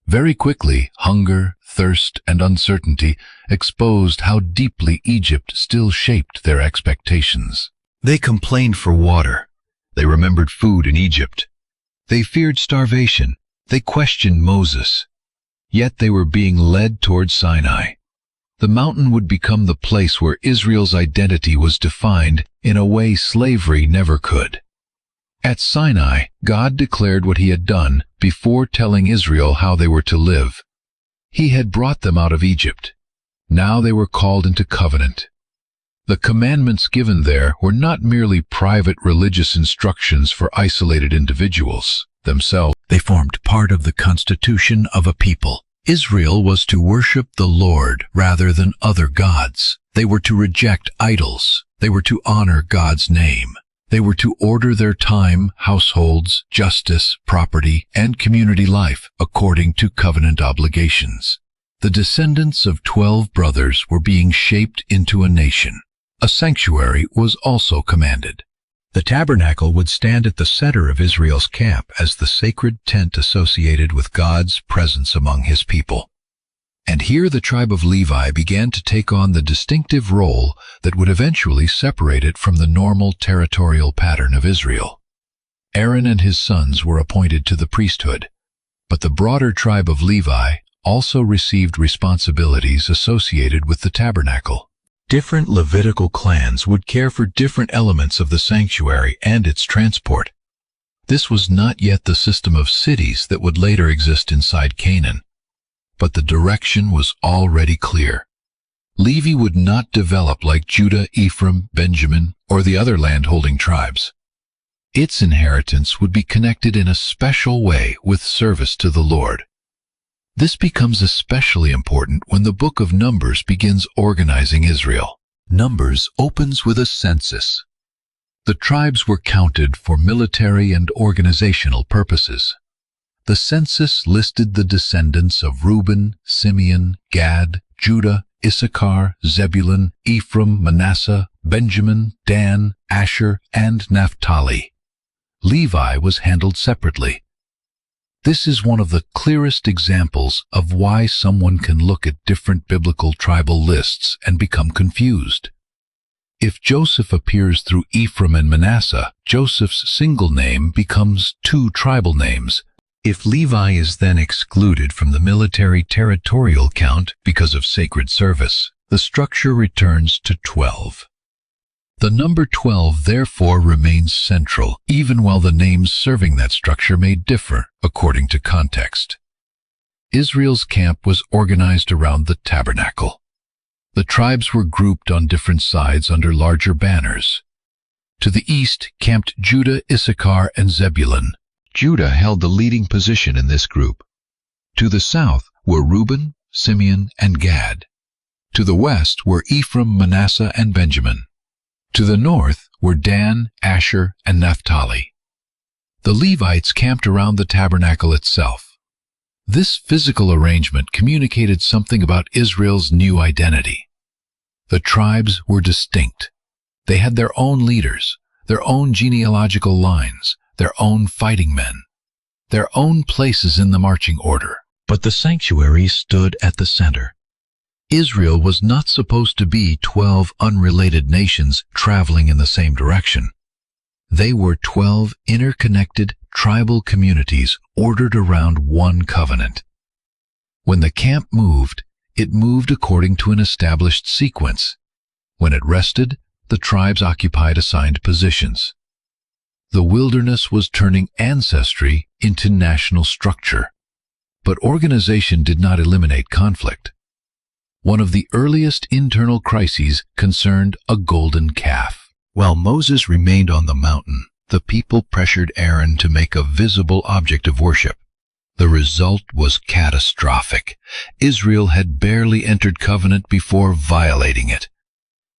A: Very quickly, hunger, thirst, and uncertainty exposed how deeply Egypt still shaped their expectations. They complained for water. They remembered food in Egypt. They feared starvation. They questioned Moses. Yet they were being led toward Sinai. The mountain would become the place where Israel's identity was defined in a way slavery never could. At Sinai, God declared what he had done before telling Israel how they were to live. He had brought them out of Egypt. Now they were called into covenant. The commandments given there were not merely private religious instructions for isolated individuals themselves. They formed part of the constitution of a people. Israel was to worship the Lord rather than other gods. They were to reject idols. They were to honor God's name. They were to order their time, households, justice, property, and community life according to covenant obligations. The descendants of 12 brothers were being shaped into a nation. A sanctuary was also commanded. The tabernacle would stand at the center of Israel's camp as the sacred tent associated with God's presence among his people. And here the tribe of Levi began to take on the distinctive role that would eventually separate it from the normal territorial pattern of Israel. Aaron and his sons were appointed to the priesthood, but the broader tribe of Levi also received responsibilities associated with the tabernacle. Different Levitical clans would care for different elements of the sanctuary and its transport. This was not yet the system of cities that would later exist inside Canaan, but the direction was already clear. Levi would not develop like Judah, Ephraim, Benjamin, or the other land-holding tribes. Its inheritance would be connected in a special way with service to the Lord. This becomes especially important when the book of Numbers begins organizing Israel. Numbers opens with a census. The tribes were counted for military and organizational purposes. The census listed the descendants of Reuben, Simeon, Gad, Judah, Issachar, Zebulun, Ephraim, Manasseh, Benjamin, Dan, Asher, and Naphtali. Levi was handled separately. This is one of the clearest examples of why someone can look at different biblical tribal lists and become confused. If Joseph appears through Ephraim and Manasseh, Joseph's single name becomes two tribal names. If Levi is then excluded from the military territorial count because of sacred service, the structure returns to 12. The number 12 therefore remains central, even while the names serving that structure may differ according to context. Israel's camp was organized around the tabernacle. The tribes were grouped on different sides under larger banners. To the east camped Judah, Issachar, and Zebulun. Judah held the leading position in this group. To the south were Reuben, Simeon, and Gad. To the west were Ephraim, Manasseh, and Benjamin. To the north were Dan, Asher, and Naphtali. The Levites camped around the tabernacle itself. This physical arrangement communicated something about Israel's new identity. The tribes were distinct. They had their own leaders, their own genealogical lines, their own fighting men, their own places in the marching order. But the sanctuary stood at the center. Israel was not supposed to be 12 unrelated nations traveling in the same direction. They were 12 interconnected tribal communities ordered around one covenant. When the camp moved, it moved according to an established sequence. When it rested, the tribes occupied assigned positions. The wilderness was turning ancestry into national structure. But organization did not eliminate conflict. One of the earliest internal crises concerned a golden calf. While Moses remained on the mountain, the people pressured Aaron to make a visible object of worship. The result was catastrophic. Israel had barely entered covenant before violating it.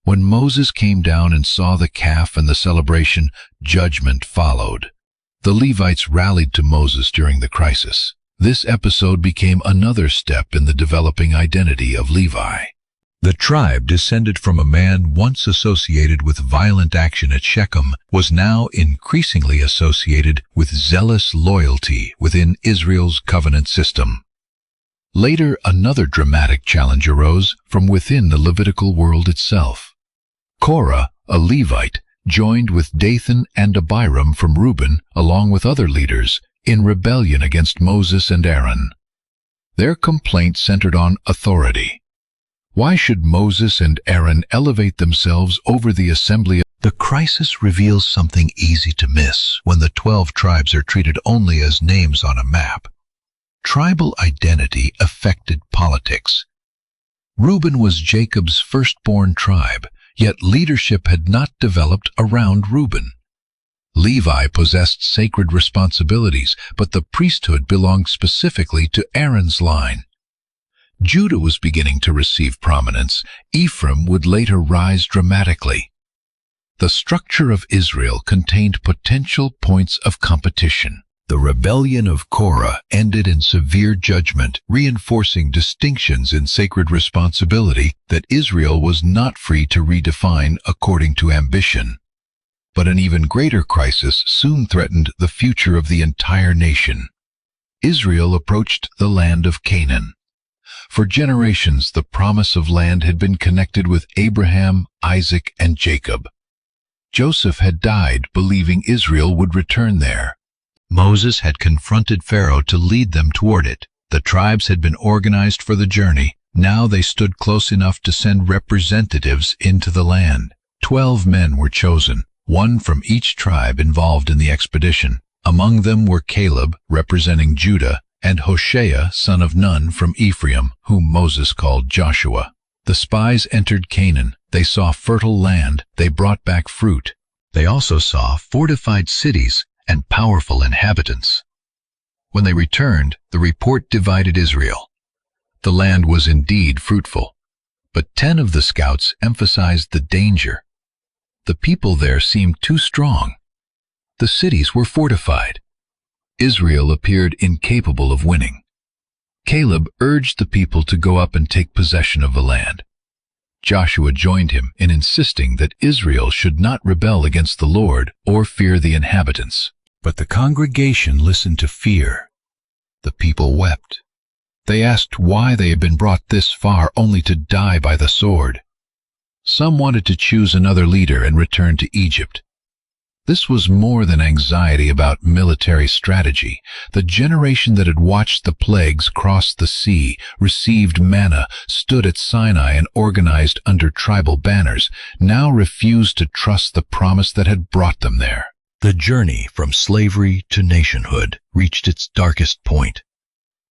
A: When Moses came down and saw the calf and the celebration, judgment followed. The Levites rallied to Moses during the crisis. This episode became another step in the developing identity of Levi. The tribe descended from a man once associated with violent action at Shechem was now increasingly associated with zealous loyalty within Israel's covenant system. Later, another dramatic challenge arose from within the Levitical world itself. Korah, a Levite, joined with Dathan and Abiram from Reuben, along with other leaders, in rebellion against Moses and Aaron. Their complaint centered on authority. Why should Moses and Aaron elevate themselves over the assembly? The crisis reveals something easy to miss when the 12 tribes are treated only as names on a map. Tribal identity affected politics. Reuben was Jacob's firstborn tribe, yet leadership had not developed around Reuben. Levi possessed sacred responsibilities, but the priesthood belonged specifically to Aaron's line. Judah was beginning to receive prominence. Ephraim would later rise dramatically. The structure of Israel contained potential points of competition. The rebellion of Korah ended in severe judgment, reinforcing distinctions in sacred responsibility that Israel was not free to redefine according to ambition. But an even greater crisis soon threatened the future of the entire nation. Israel approached the land of Canaan. For generations, the promise of land had been connected with Abraham, Isaac, and Jacob. Joseph had died believing Israel would return there. Moses had confronted Pharaoh to lead them toward it. The tribes had been organized for the journey. Now they stood close enough to send representatives into the land. 12 men were chosen, one from each tribe involved in the expedition. Among them were Caleb, representing Judah, and Hoshea, son of Nun, from Ephraim, whom Moses called Joshua. The spies entered Canaan. They saw fertile land. They brought back fruit. They also saw fortified cities and powerful inhabitants. When they returned, the report divided Israel. The land was indeed fruitful, but 10 of the scouts emphasized the danger. The people there seemed too strong. The cities were fortified. Israel appeared incapable of winning. Caleb urged the people to go up and take possession of the land. Joshua joined him in insisting that Israel should not rebel against the Lord or fear the inhabitants. But the congregation listened to fear. The people wept. They asked why they had been brought this far only to die by the sword. Some wanted to choose another leader and return to Egypt. This was more than anxiety about military strategy. The generation that had watched the plagues cross the sea, received manna, stood at Sinai and organized under tribal banners, now refused to trust the promise that had brought them there. The journey from slavery to nationhood reached its darkest point.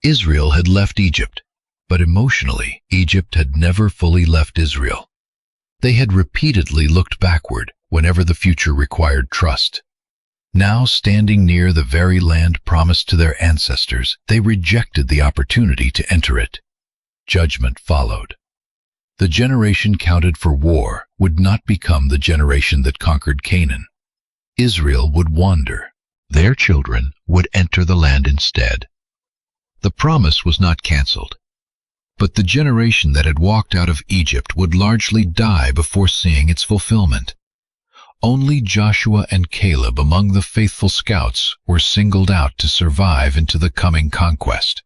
A: Israel had left Egypt, but emotionally, Egypt had never fully left Israel. They had repeatedly looked backward whenever the future required trust. Now, standing near the very land promised to their ancestors, they rejected the opportunity to enter it. Judgment followed. The generation counted for war would not become the generation that conquered Canaan. Israel would wander. Their children would enter the land instead. The promise was not canceled, but the generation that had walked out of Egypt would largely die before seeing its fulfillment. Only Joshua and Caleb among the faithful scouts were singled out to survive into the coming conquest.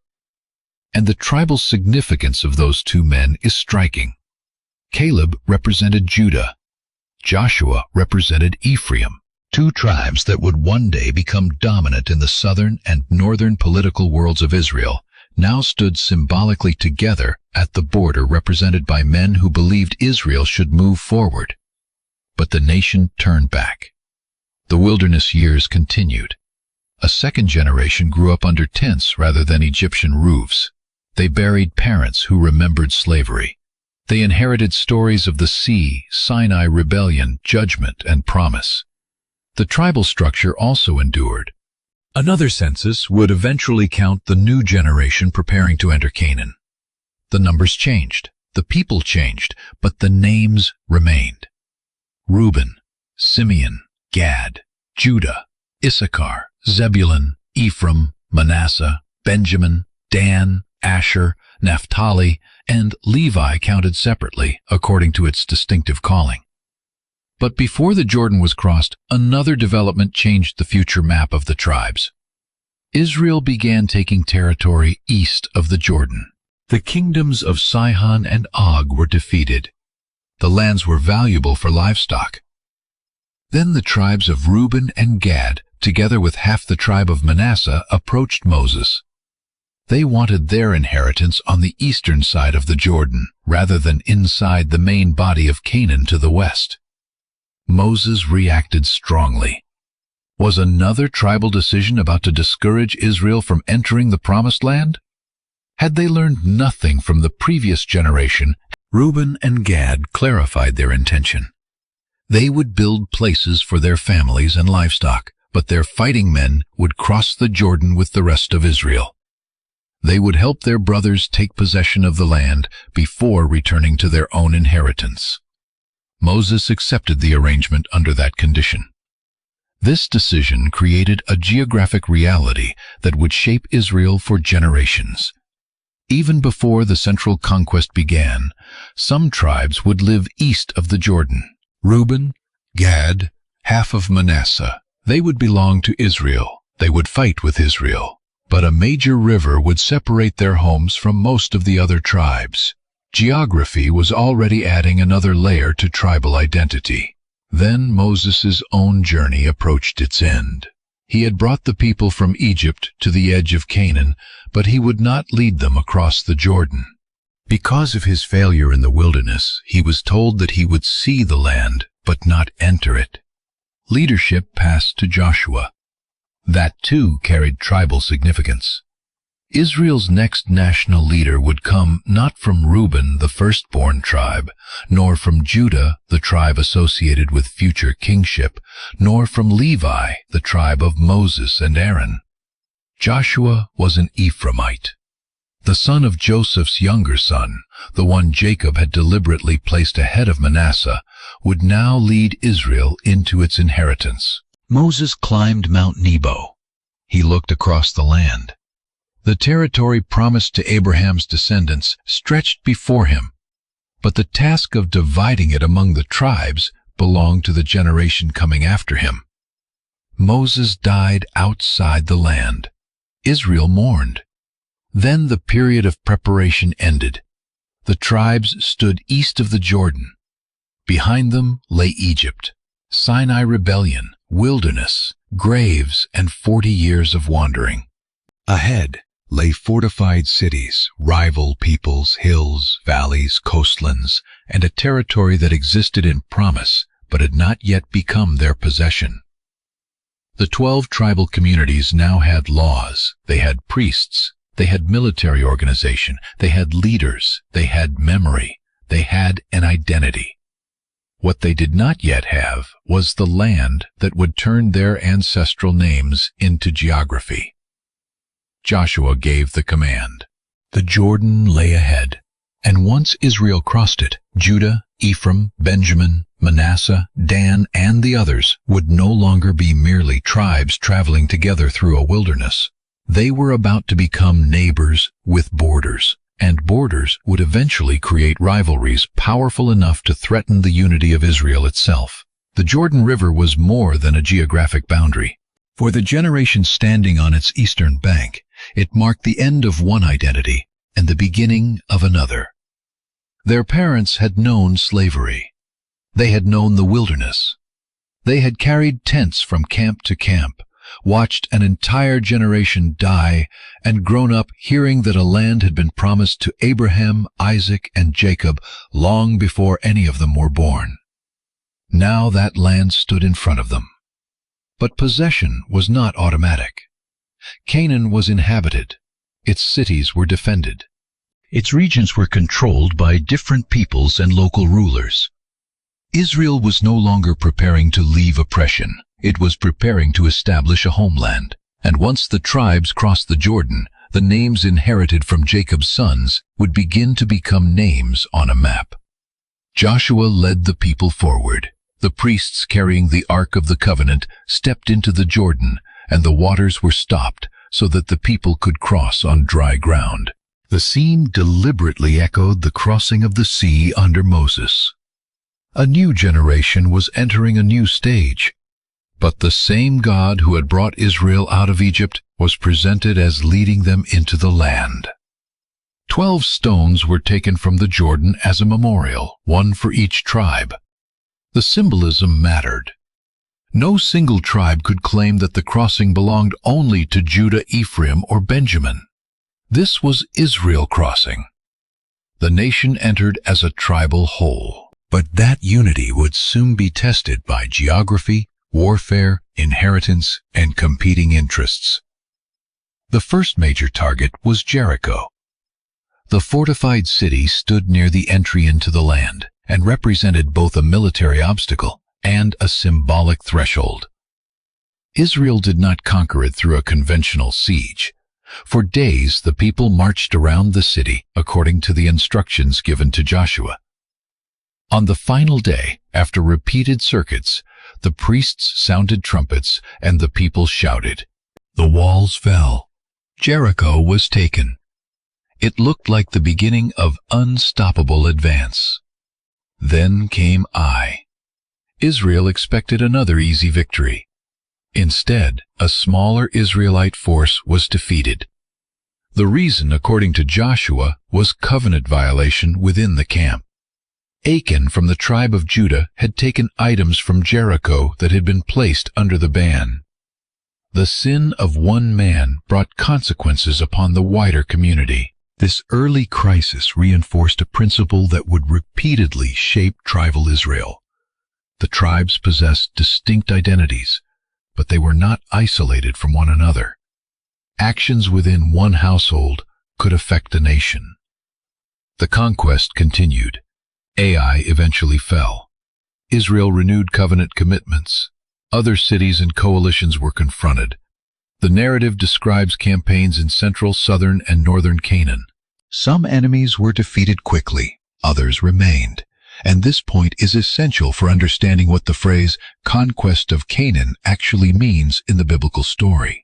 A: And the tribal significance of those 2 men is striking. Caleb represented Judah. Joshua represented Ephraim, 2 tribes that would one day become dominant in the southern and northern political worlds of Israel, now stood symbolically together at the border, represented by men who believed Israel should move forward. But the nation turned back. The wilderness years continued. A second generation grew up under tents rather than Egyptian roofs. They buried parents who remembered slavery. They inherited stories of the sea, Sinai rebellion, judgment, and promise. The tribal structure also endured. Another census would eventually count the new generation preparing to enter Canaan. The numbers changed, the people changed, but the names remained. Reuben, Simeon, Gad, Judah, Issachar, Zebulun, Ephraim, Manasseh, Benjamin, Dan, Asher, Naphtali, and Levi counted separately according to its distinctive calling. But before the Jordan was crossed, another development changed the future map of the tribes. Israel began taking territory east of the Jordan. The kingdoms of Sihon and Og were defeated. The lands were valuable for livestock. Then the tribes of Reuben and Gad, together with half the tribe of Manasseh, approached Moses. They wanted their inheritance on the eastern side of the Jordan, rather than inside the main body of Canaan to the west. Moses reacted strongly. Was another tribal decision about to discourage Israel from entering the Promised Land? Had they learned nothing from the previous generation? Reuben and Gad clarified their intention. They would build places for their families and livestock, but their fighting men would cross the Jordan with the rest of Israel. They would help their brothers take possession of the land before returning to their own inheritance. Moses accepted the arrangement under that condition. This decision created a geographic reality that would shape Israel for generations. Even before the central conquest began, some tribes would live east of the Jordan. Reuben, Gad, half of Manasseh. They would belong to Israel. They would fight with Israel. But a major river would separate their homes from most of the other tribes. Geography was already adding another layer to tribal identity. Then Moses' own journey approached its end. He had brought the people from Egypt to the edge of Canaan, but he would not lead them across the Jordan. Because of his failure in the wilderness, he was told that he would see the land, but not enter it. Leadership passed to Joshua. That too carried tribal significance. Israel's next national leader would come not from Reuben, the firstborn tribe, nor from Judah, the tribe associated with future kingship, nor from Levi, the tribe of Moses and Aaron. Joshua was an Ephraimite, the son of Joseph's younger son, the one Jacob had deliberately placed ahead of Manasseh, would now lead Israel into its inheritance. Moses climbed Mount Nebo. He looked across the land. The territory promised to Abraham's descendants stretched before him, but the task of dividing it among the tribes belonged to the generation coming after him. Moses died outside the land. Israel mourned. Then the period of preparation ended. The tribes stood east of the Jordan. Behind them lay Egypt, Sinai rebellion, wilderness, graves, and 40 years of wandering. Ahead lay fortified cities, rival peoples, hills, valleys, coastlands, and a territory that existed in promise but had not yet become their possession. The 12 tribal communities now had laws, they had priests, they had military organization, they had leaders, they had memory, they had an identity. What they did not yet have was the land that would turn their ancestral names into geography. Joshua gave the command. The Jordan lay ahead, and once Israel crossed it, Judah, Ephraim, Benjamin, Manasseh, Dan, and the others would no longer be merely tribes traveling together through a wilderness. They were about to become neighbors with borders, and borders would eventually create rivalries powerful enough to threaten the unity of Israel itself. The Jordan River was more than a geographic boundary. For the generation standing on its eastern bank, it marked the end of one identity and the beginning of another. Their parents had known slavery. They had known the wilderness. They had carried tents from camp to camp, watched an entire generation die, and grown up hearing that a land had been promised to Abraham, Isaac, and Jacob long before any of them were born. Now that land stood in front of them. But possession was not automatic. Canaan was inhabited. Its cities were defended. Its regions were controlled by different peoples and local rulers. Israel was no longer preparing to leave oppression. It was preparing to establish a homeland. And once the tribes crossed the Jordan, the names inherited from Jacob's sons would begin to become names on a map. Joshua led the people forward. The priests carrying the Ark of the Covenant stepped into the Jordan, and the waters were stopped so that the people could cross on dry ground. The scene deliberately echoed the crossing of the sea under Moses. A new generation was entering a new stage. But the same God who had brought Israel out of Egypt was presented as leading them into the land. 12 stones were taken from the Jordan as a memorial, one for each tribe. The symbolism mattered. No single tribe could claim that the crossing belonged only to Judah, Ephraim, or Benjamin. This was Israel crossing. The nation entered as a tribal whole. But that unity would soon be tested by geography, warfare, inheritance, and competing interests. The first major target was Jericho. The fortified city stood near the entry into the land and represented both a military obstacle and a symbolic threshold. Israel did not conquer it through a conventional siege. For days the people marched around the city according to the instructions given to Joshua. On the final day, after repeated circuits, the priests sounded trumpets and the people shouted. The walls fell. Jericho was taken. It looked like the beginning of unstoppable advance. Then came Ai. Israel expected another easy victory. Instead, a smaller Israelite force was defeated. The reason, according to Joshua, was covenant violation within the camp. Achan from the tribe of Judah had taken items from Jericho that had been placed under the ban. The sin of one man brought consequences upon the wider community. This early crisis reinforced a principle that would repeatedly shape tribal Israel. The tribes possessed distinct identities, but they were not isolated from one another. Actions within one household could affect a nation. The conquest continued. Ai eventually fell. Israel renewed covenant commitments. Other cities and coalitions were confronted. The narrative describes campaigns in central, southern, and northern Canaan. Some enemies were defeated quickly, others remained, and this point is essential for understanding what the phrase "conquest of Canaan" actually means in the biblical story.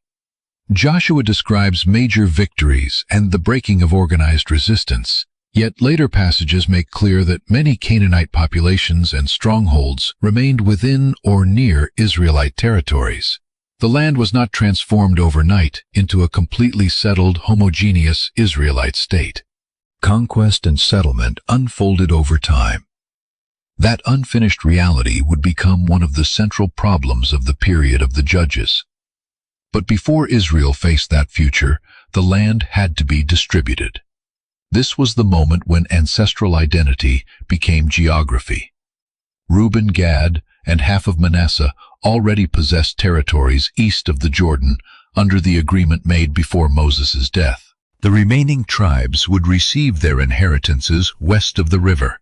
A: Joshua describes major victories and the breaking of organized resistance, yet later passages make clear that many Canaanite populations and strongholds remained within or near Israelite territories. The land was not transformed overnight into a completely settled, homogeneous Israelite state. Conquest and settlement unfolded over time. That unfinished reality would become one of the central problems of the period of the Judges. But before Israel faced that future, the land had to be distributed. This was the moment when ancestral identity became geography. Reuben, Gad, and half of Manasseh already possessed territories east of the Jordan under the agreement made before Moses' death. The remaining tribes would receive their inheritances west of the river.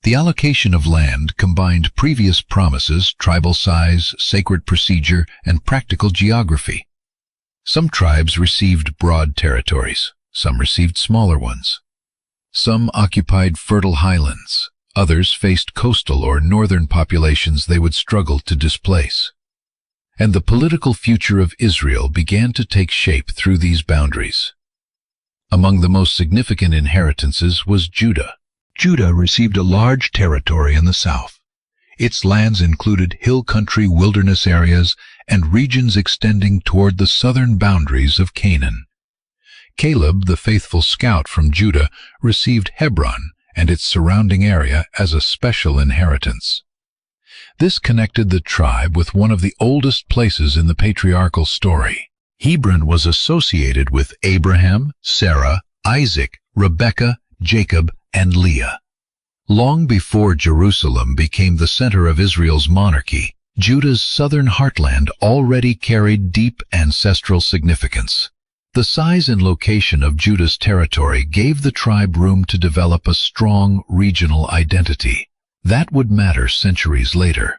A: The allocation of land combined previous promises, tribal size, sacred procedure, and practical geography. Some tribes received broad territories, some received smaller ones. Some occupied fertile highlands, others faced coastal or northern populations they would struggle to displace. And the political future of Israel began to take shape through these boundaries. Among the most significant inheritances was Judah. Judah received a large territory in the south. Its lands included hill country, wilderness areas, and regions extending toward the southern boundaries of Canaan. Caleb, the faithful scout from Judah, received Hebron and its surrounding area as a special inheritance. This connected the tribe with one of the oldest places in the patriarchal story. Hebron was associated with Abraham, Sarah, Isaac, Rebekah, Jacob, and Leah. Long before Jerusalem became the center of Israel's monarchy, Judah's southern heartland already carried deep ancestral significance. The size and location of Judah's territory gave the tribe room to develop a strong regional identity. That would matter centuries later.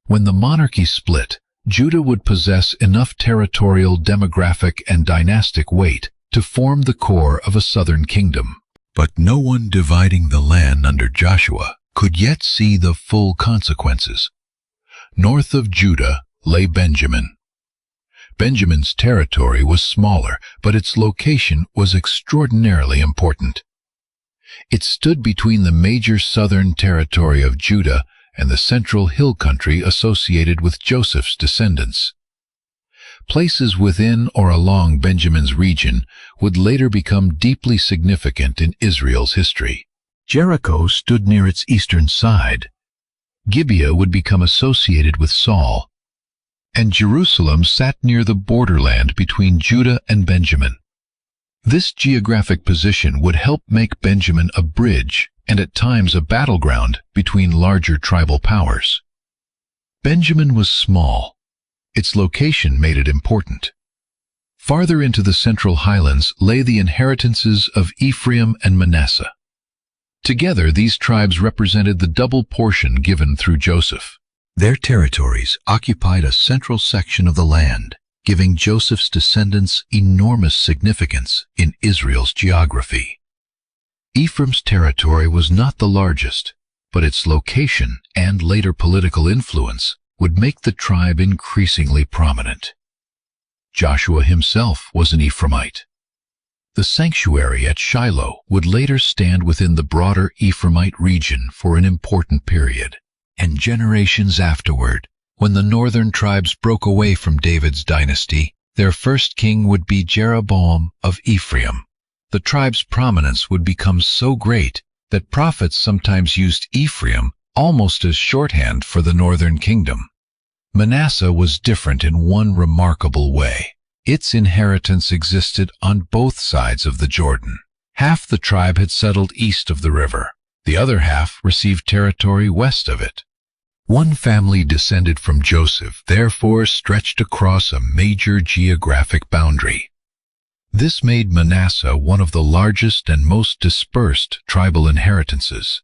A: When the monarchy split, Judah would possess enough territorial, demographic, and dynastic weight to form the core of a southern kingdom. But no one dividing the land under Joshua could yet see the full consequences. North of Judah lay Benjamin. Benjamin's territory was smaller, but its location was extraordinarily important. It stood between the major southern territory of Judah and the central hill country associated with Joseph's descendants. Places within or along Benjamin's region would later become deeply significant in Israel's history. Jericho stood near its eastern side. Gibeah would become associated with Saul, and Jerusalem sat near the borderland between Judah and Benjamin. This geographic position would help make Benjamin a bridge and at times a battleground between larger tribal powers. Benjamin was small. Its location made it important. Farther into the central highlands lay the inheritances of Ephraim and Manasseh. Together, these tribes represented the double portion given through Joseph. Their territories occupied a central section of the land, giving Joseph's descendants enormous significance in Israel's geography. Ephraim's territory was not the largest, but its location and later political influence would make the tribe increasingly prominent. Joshua himself was an Ephraimite. The sanctuary at Shiloh would later stand within the broader Ephraimite region for an important period. and generations afterward, when the northern tribes broke away from David's dynasty, their first king would be Jeroboam of Ephraim. The tribe's prominence would become so great that prophets sometimes used Ephraim almost as shorthand for the northern kingdom. Manasseh was different in one remarkable way. Its inheritance existed on both sides of the Jordan. Half the tribe had settled east of the river. The other half received territory west of it. One family descended from Joseph, therefore stretched across a major geographic boundary. This made Manasseh one of the largest and most dispersed tribal inheritances.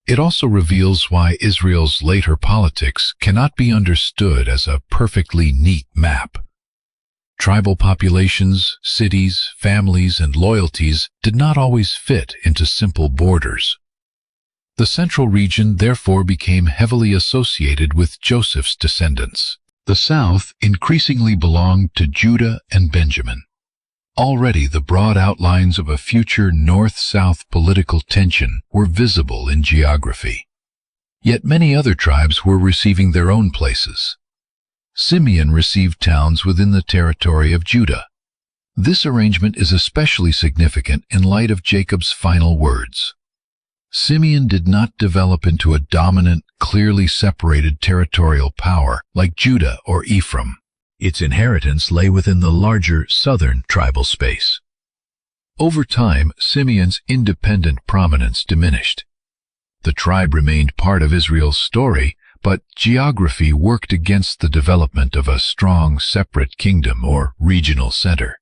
A: It also reveals why Israel's later politics cannot be understood as a perfectly neat map. Tribal populations, cities, families, and loyalties did not always fit into simple borders. The central region therefore became heavily associated with Joseph's descendants. The south increasingly belonged to Judah and Benjamin. Already the broad outlines of a future north-south political tension were visible in geography. Yet many other tribes were receiving their own places. Simeon received towns within the territory of Judah. This arrangement is especially significant in light of Jacob's final words. Simeon did not develop into a dominant, clearly separated territorial power like Judah or Ephraim. Its inheritance lay within the larger southern tribal space. Over time, Simeon's independent prominence diminished. The tribe remained part of Israel's story, but geography worked against the development of a strong, separate kingdom or regional center.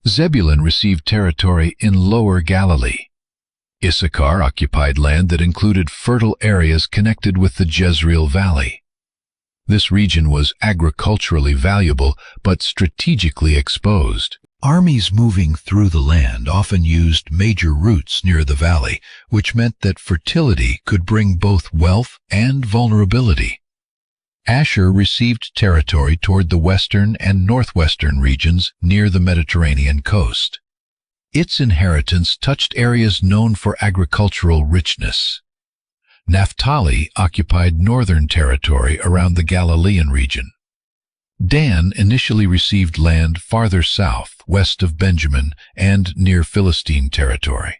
A: Zebulun received territory in Lower Galilee. Issachar occupied land that included fertile areas connected with the Jezreel Valley. This region was agriculturally valuable but strategically exposed. Armies moving through the land often used major routes near the valley, which meant that fertility could bring both wealth and vulnerability. Asher received territory toward the western and northwestern regions near the Mediterranean coast. Its inheritance touched areas known for agricultural richness. Naphtali occupied northern territory around the Galilean region. Dan initially received land farther south, west of Benjamin, and near Philistine territory.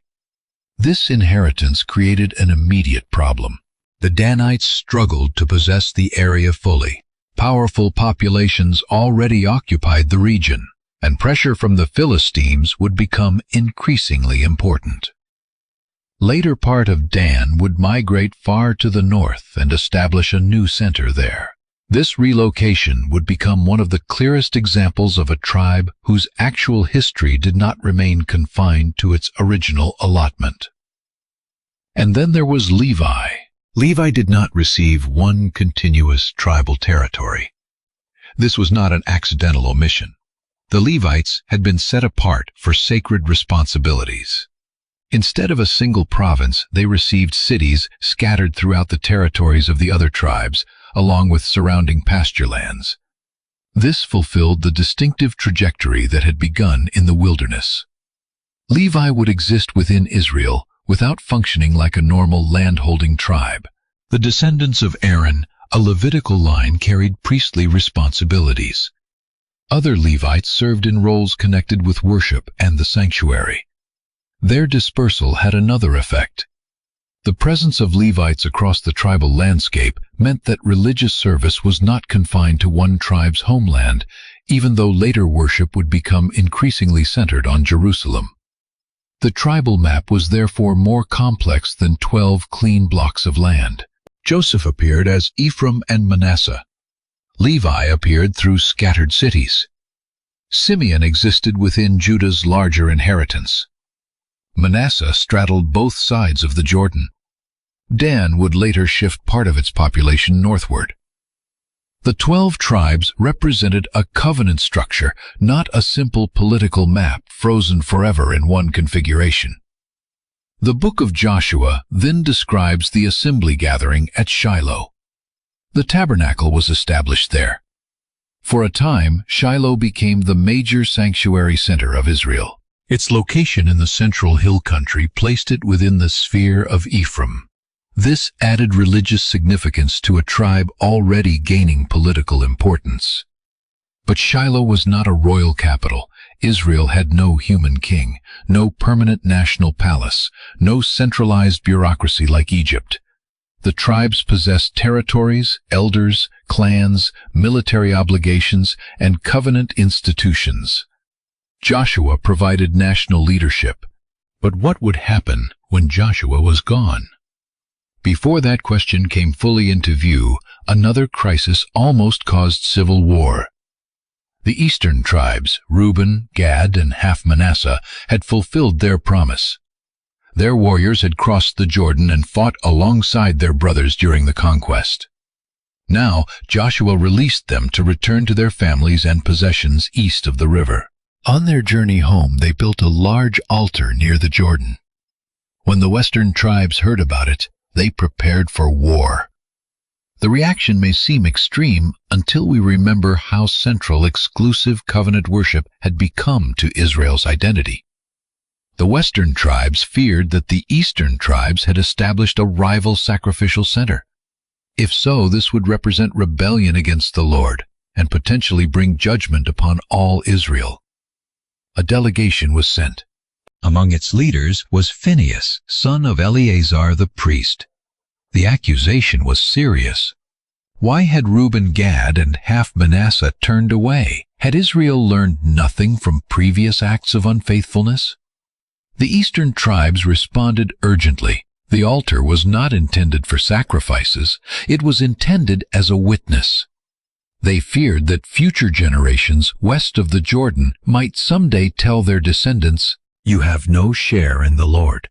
A: This inheritance created an immediate problem. The Danites struggled to possess the area fully. Powerful populations already occupied the region, and pressure from the Philistines would become increasingly important. Later part of Dan would migrate far to the north and establish a new center there. This relocation would become one of the clearest examples of a tribe whose actual history did not remain confined to its original allotment. And then there was Levi. Levi did not receive one continuous tribal territory. This was not an accidental omission. The Levites had been set apart for sacred responsibilities. Instead of a single province, they received cities scattered throughout the territories of the other tribes, along with surrounding pasture lands. This fulfilled the distinctive trajectory that had begun in the wilderness. Levi would exist within Israel without functioning like a normal land-holding tribe. The descendants of Aaron, a Levitical line, carried priestly responsibilities. Other Levites served in roles connected with worship and the sanctuary. Their dispersal had another effect. The presence of Levites across the tribal landscape meant that religious service was not confined to one tribe's homeland, even though later worship would become increasingly centered on Jerusalem. The tribal map was therefore more complex than 12 clean blocks of land. Joseph appeared as Ephraim and Manasseh. Levi appeared through scattered cities. Simeon existed within Judah's larger inheritance. Manasseh straddled both sides of the Jordan. Dan would later shift part of its population northward. The 12 tribes represented a covenant structure, not a simple political map frozen forever in one configuration. The book of Joshua then describes the assembly gathering at Shiloh. The tabernacle was established there. For a time, Shiloh became the major sanctuary center of Israel. Its location in the central hill country placed it within the sphere of Ephraim. This added religious significance to a tribe already gaining political importance. But Shiloh was not a royal capital. Israel had no human king, no permanent national palace, no centralized bureaucracy like Egypt. The tribes possessed territories, elders, clans, military obligations, and covenant institutions. Joshua provided national leadership. But what would happen when Joshua was gone? Before that question came fully into view, another crisis almost caused civil war. The eastern tribes, Reuben, Gad, and half Manasseh, had fulfilled their promise. Their warriors had crossed the Jordan and fought alongside their brothers during the conquest. Now Joshua released them to return to their families and possessions east of the river. On their journey home, they built a large altar near the Jordan. When the western tribes heard about it, they prepared for war. The reaction may seem extreme until we remember how central exclusive covenant worship had become to Israel's identity. The western tribes feared that the eastern tribes had established a rival sacrificial center. If so, this would represent rebellion against the Lord and potentially bring judgment upon all Israel. A delegation was sent. Among its leaders was Phinehas, son of Eleazar the priest. The accusation was serious. Why had Reuben, Gad, and half Manasseh turned away? Had Israel learned nothing from previous acts of unfaithfulness? The eastern tribes responded urgently. The altar was not intended for sacrifices. It was intended as a witness. They feared that future generations west of the Jordan might someday tell their descendants, "You have no share in the Lord."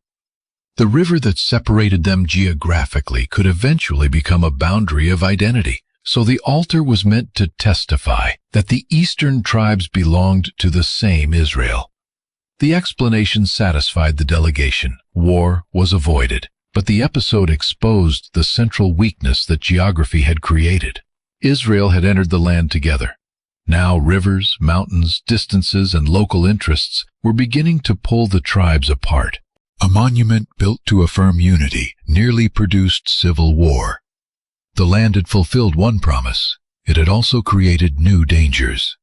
A: The river that separated them geographically could eventually become a boundary of identity, so the altar was meant to testify that the eastern tribes belonged to the same Israel. The explanation satisfied the delegation. War was avoided, but the episode exposed the central weakness that geography had created. Israel had entered the land together. Now rivers, mountains, distances, and local interests were beginning to pull the tribes apart. A monument built to affirm unity nearly produced civil war. The land had fulfilled one promise. It had also created new dangers.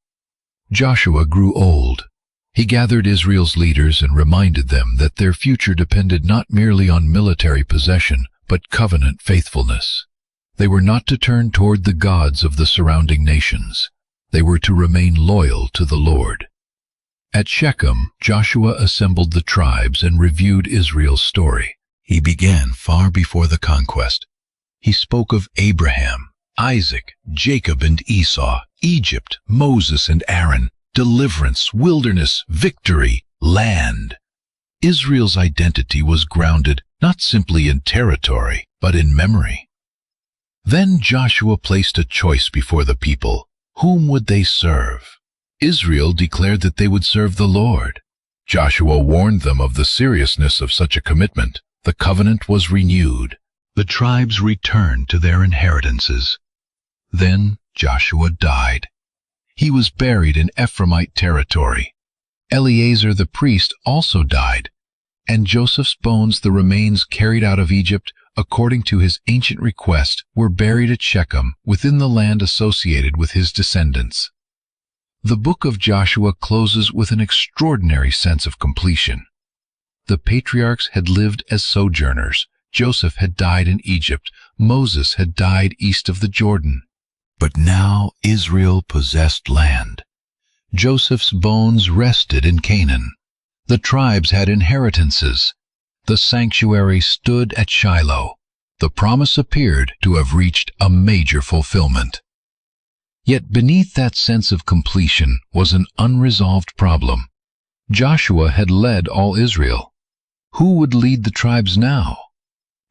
A: Joshua grew old. He gathered Israel's leaders and reminded them that their future depended not merely on military possession, but covenant faithfulness. They were not to turn toward the gods of the surrounding nations. They were to remain loyal to the Lord. At Shechem, Joshua assembled the tribes and reviewed Israel's story. He began far before the conquest. He spoke of Abraham, Isaac, Jacob and Esau, Egypt, Moses and Aaron, deliverance, wilderness, victory, land. Israel's identity was grounded not simply in territory, but in memory. Then Joshua placed a choice before the people. Whom would they serve? Israel declared that they would serve the Lord. Joshua warned them of the seriousness of such a commitment. The covenant was renewed. The tribes returned to their inheritances. Then Joshua died. He was buried in Ephraimite territory. Eleazar the priest also died, and Joseph's bones, the remains carried out of Egypt according to his ancient request, were buried at Shechem within the land associated with his descendants. The book of Joshua closes with an extraordinary sense of completion. The patriarchs had lived as sojourners. Joseph had died in Egypt. Moses had died east of the Jordan. But now Israel possessed land. Joseph's bones rested in Canaan. The tribes had inheritances. The sanctuary stood at Shiloh. The promise appeared to have reached a major fulfillment. Yet beneath that sense of completion was an unresolved problem. Joshua had led all Israel. Who would lead the tribes now?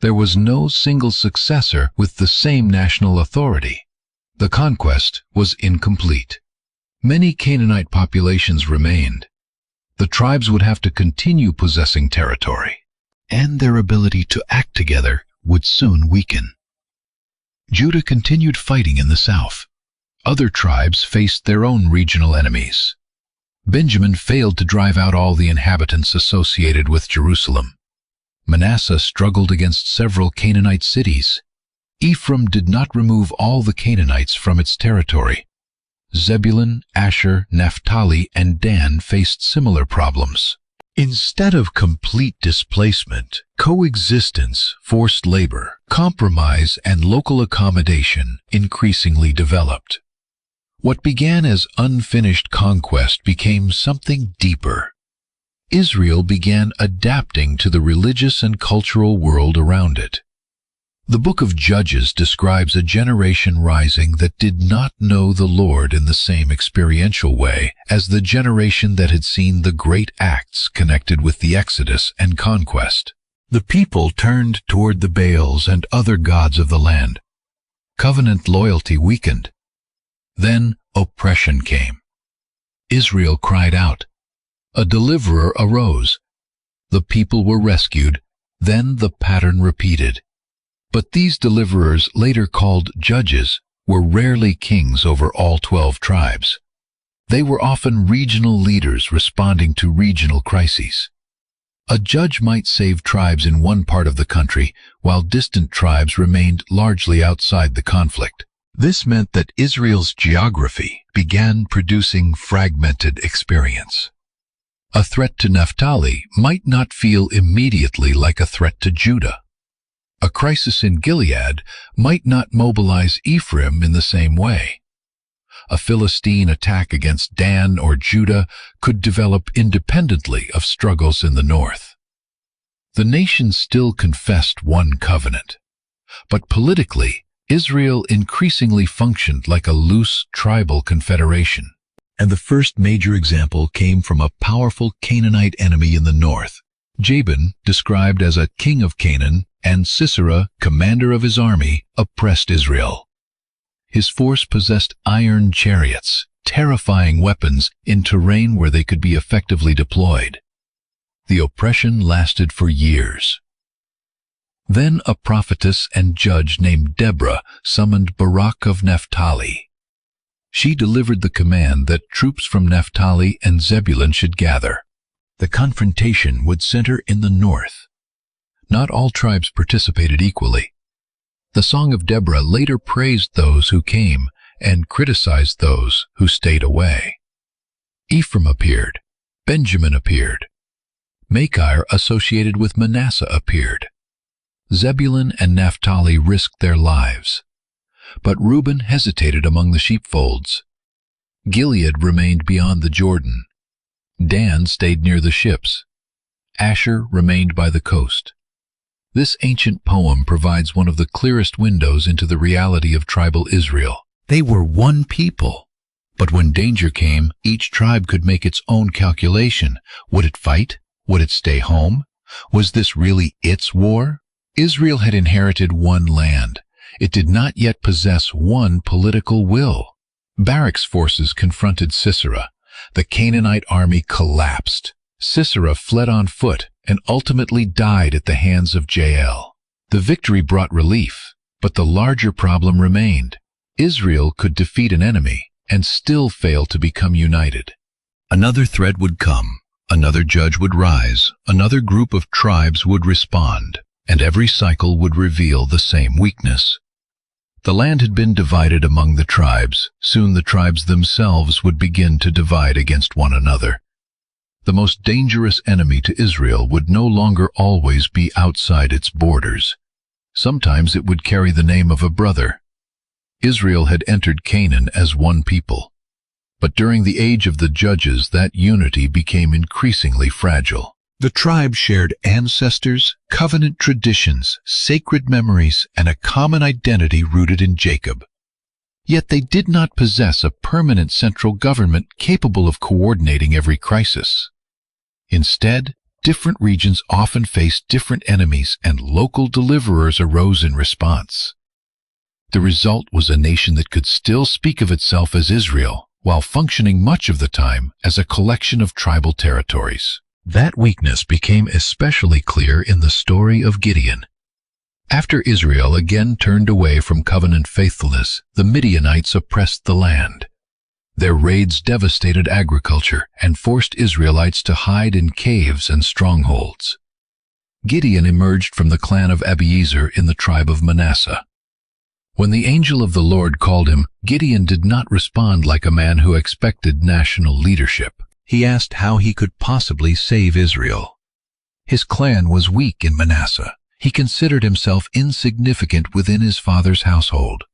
A: There was no single successor with the same national authority. The conquest was incomplete. Many Canaanite populations remained. The tribes would have to continue possessing territory, and their ability to act together would soon weaken. Judah continued fighting in the south. Other tribes faced their own regional enemies. Benjamin failed to drive out all the inhabitants associated with Jerusalem. Manasseh struggled against several Canaanite cities. Ephraim did not remove all the Canaanites from its territory. Zebulun, Asher, Naphtali, and Dan faced similar problems. Instead of complete displacement, coexistence, forced labor, compromise, and local accommodation increasingly developed. What began as unfinished conquest became something deeper. Israel began adapting to the religious and cultural world around it. The book of Judges describes a generation rising that did not know the Lord in the same experiential way as the generation that had seen the great acts connected with the Exodus and conquest. The people turned toward the Baals and other gods of the land. Covenant loyalty weakened. Then oppression came. Israel cried out. A deliverer arose. The people were rescued. Then the pattern repeated. But these deliverers, later called judges, were rarely kings over all 12 tribes. They were often regional leaders responding to regional crises. A judge might save tribes in one part of the country, while distant tribes remained largely outside the conflict. This meant that Israel's geography began producing fragmented experience. A threat to Naphtali might not feel immediately like a threat to Judah. A crisis in Gilead might not mobilize Ephraim in the same way. A Philistine attack against Dan or Judah could develop independently of struggles in the north. The nation still confessed one covenant, but politically, Israel increasingly functioned like a loose tribal confederation. And the first major example came from a powerful Canaanite enemy in the north. Jabin, described as a king of Canaan, and Sisera, commander of his army, oppressed Israel. His force possessed iron chariots, terrifying weapons in terrain where they could be effectively deployed. The oppression lasted for years. Then a prophetess and judge named Deborah summoned Barak of Naphtali. She delivered the command that troops from Naphtali and Zebulun should gather. The confrontation would center in the north. Not all tribes participated equally. The Song of Deborah later praised those who came and criticized those who stayed away. Ephraim appeared. Benjamin appeared. Machir, associated with Manasseh, appeared. Zebulun and Naphtali risked their lives. But Reuben hesitated among the sheepfolds. Gilead remained beyond the Jordan. Dan stayed near the ships. Asher remained by the coast. This ancient poem provides one of the clearest windows into the reality of tribal Israel. They were one people. But when danger came, each tribe could make its own calculation. Would it fight? Would it stay home? Was this really its war? Israel had inherited one land. It did not yet possess one political will. Barak's forces confronted Sisera. The Canaanite army collapsed. Sisera fled on foot and ultimately died at the hands of Jael. The victory brought relief, but the larger problem remained. Israel could defeat an enemy and still fail to become united. Another threat would come, another judge would rise, another group of tribes would respond, and every cycle would reveal the same weakness. The land had been divided among the tribes. Soon the tribes themselves would begin to divide against one another. The most dangerous enemy to Israel would no longer always be outside its borders. Sometimes it would carry the name of a brother. Israel had entered Canaan as one people. But during the age of the judges, that unity became increasingly fragile. The tribes shared ancestors, covenant traditions, sacred memories, and a common identity rooted in Jacob. Yet they did not possess a permanent central government capable of coordinating every crisis. Instead, different regions often faced different enemies, and local deliverers arose in response. The result was a nation that could still speak of itself as Israel, while functioning much of the time as a collection of tribal territories. That weakness became especially clear in the story of Gideon. After Israel again turned away from covenant faithfulness, the Midianites oppressed the land. Their raids devastated agriculture and forced Israelites to hide in caves and strongholds. Gideon emerged from the clan of Abiezer in the tribe of Manasseh. When the angel of the Lord called him, Gideon did not respond like a man who expected national leadership. He asked how he could possibly save Israel. His clan was weak in Manasseh. He considered himself insignificant within his father's household.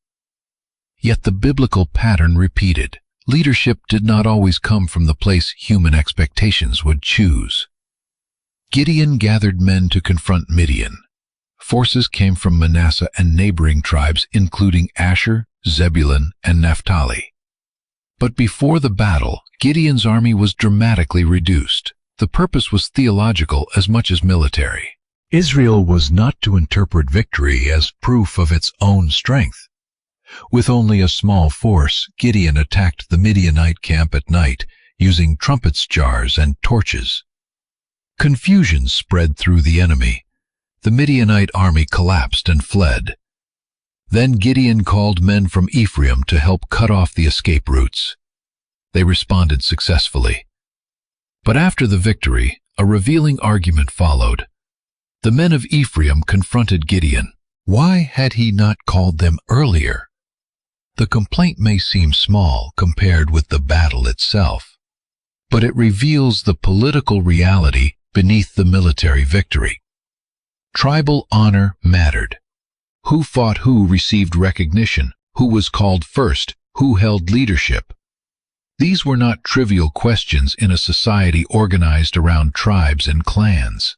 A: Yet the biblical pattern repeated. Leadership did not always come from the place human expectations would choose. Gideon gathered men to confront Midian. Forces came from Manasseh and neighboring tribes, including Asher, Zebulun, and Naphtali. But before the battle, Gideon's army was dramatically reduced. The purpose was theological as much as military. Israel was not to interpret victory as proof of its own strength. With only a small force, Gideon attacked the Midianite camp at night, using trumpets, jars, and torches. Confusion spread through the enemy. The Midianite army collapsed and fled. Then Gideon called men from Ephraim to help cut off the escape routes. They responded successfully. But after the victory, a revealing argument followed. The men of Ephraim confronted Gideon. Why had he not called them earlier? The complaint may seem small compared with the battle itself, but it reveals the political reality beneath the military victory. Tribal honor mattered. Who fought who received recognition, who was called first, who held leadership. These were not trivial questions in a society organized around tribes and clans.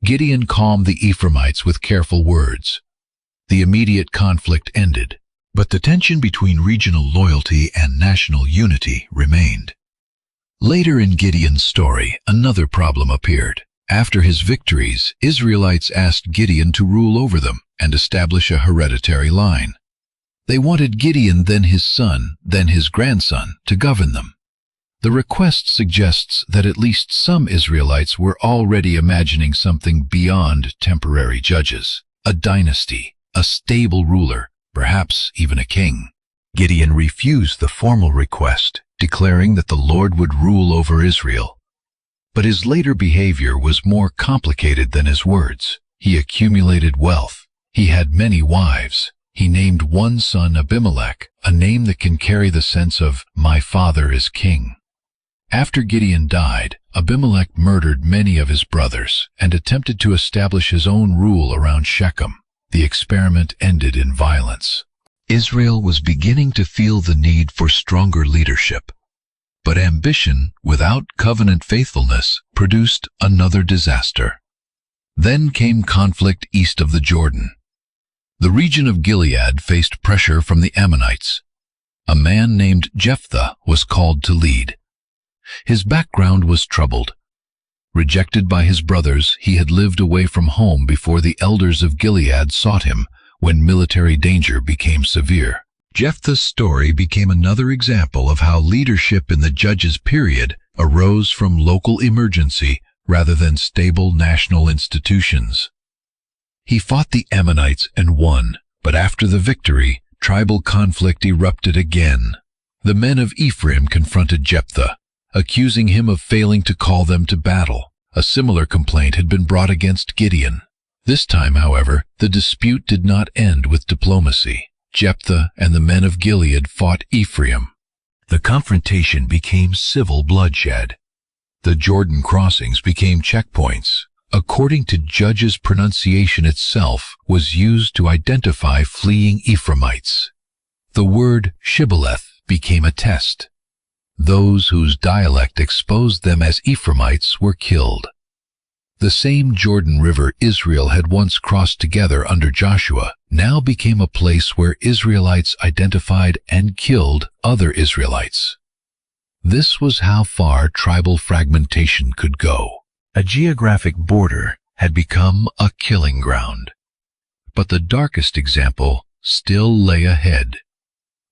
A: Gideon calmed the Ephraimites with careful words. The immediate conflict ended, but the tension between regional loyalty and national unity remained. Later in Gideon's story, another problem appeared. After his victories, Israelites asked Gideon to rule over them and establish a hereditary line. They wanted Gideon, then his son, then his grandson, to govern them. The request suggests that at least some Israelites were already imagining something beyond temporary judges, a dynasty, a stable ruler, perhaps even a king. Gideon refused the formal request, declaring that the Lord would rule over Israel. But his later behavior was more complicated than his words. He accumulated wealth. He had many wives. He named one son Abimelech, a name that can carry the sense of, "My father is king." After Gideon died, Abimelech murdered many of his brothers and attempted to establish his own rule around Shechem. The experiment ended in violence. Israel was beginning to feel the need for stronger leadership. But ambition without covenant faithfulness produced another disaster. Then came conflict east of the Jordan. The region of Gilead faced pressure from the Ammonites. A man named Jephthah was called to lead. His background was troubled. Rejected by his brothers, he had lived away from home before the elders of Gilead sought him when military danger became severe. Jephthah's story became another example of how leadership in the Judges period arose from local emergency rather than stable national institutions. He fought the Ammonites and won, but after the victory, tribal conflict erupted again. The men of Ephraim confronted Jephthah, accusing him of failing to call them to battle. A similar complaint had been brought against Gideon. This time, however, the dispute did not end with diplomacy. Jephthah and the men of Gilead fought Ephraim. The confrontation became civil bloodshed. The Jordan crossings became checkpoints. According to Judges, pronunciation itself was used to identify fleeing Ephraimites. The word shibboleth became a test. Those whose dialect exposed them as Ephraimites were killed. The same Jordan River Israel had once crossed together under Joshua now became a place where Israelites identified and killed other Israelites. This was how far tribal fragmentation could go. A geographic border had become a killing ground. But the darkest example still lay ahead.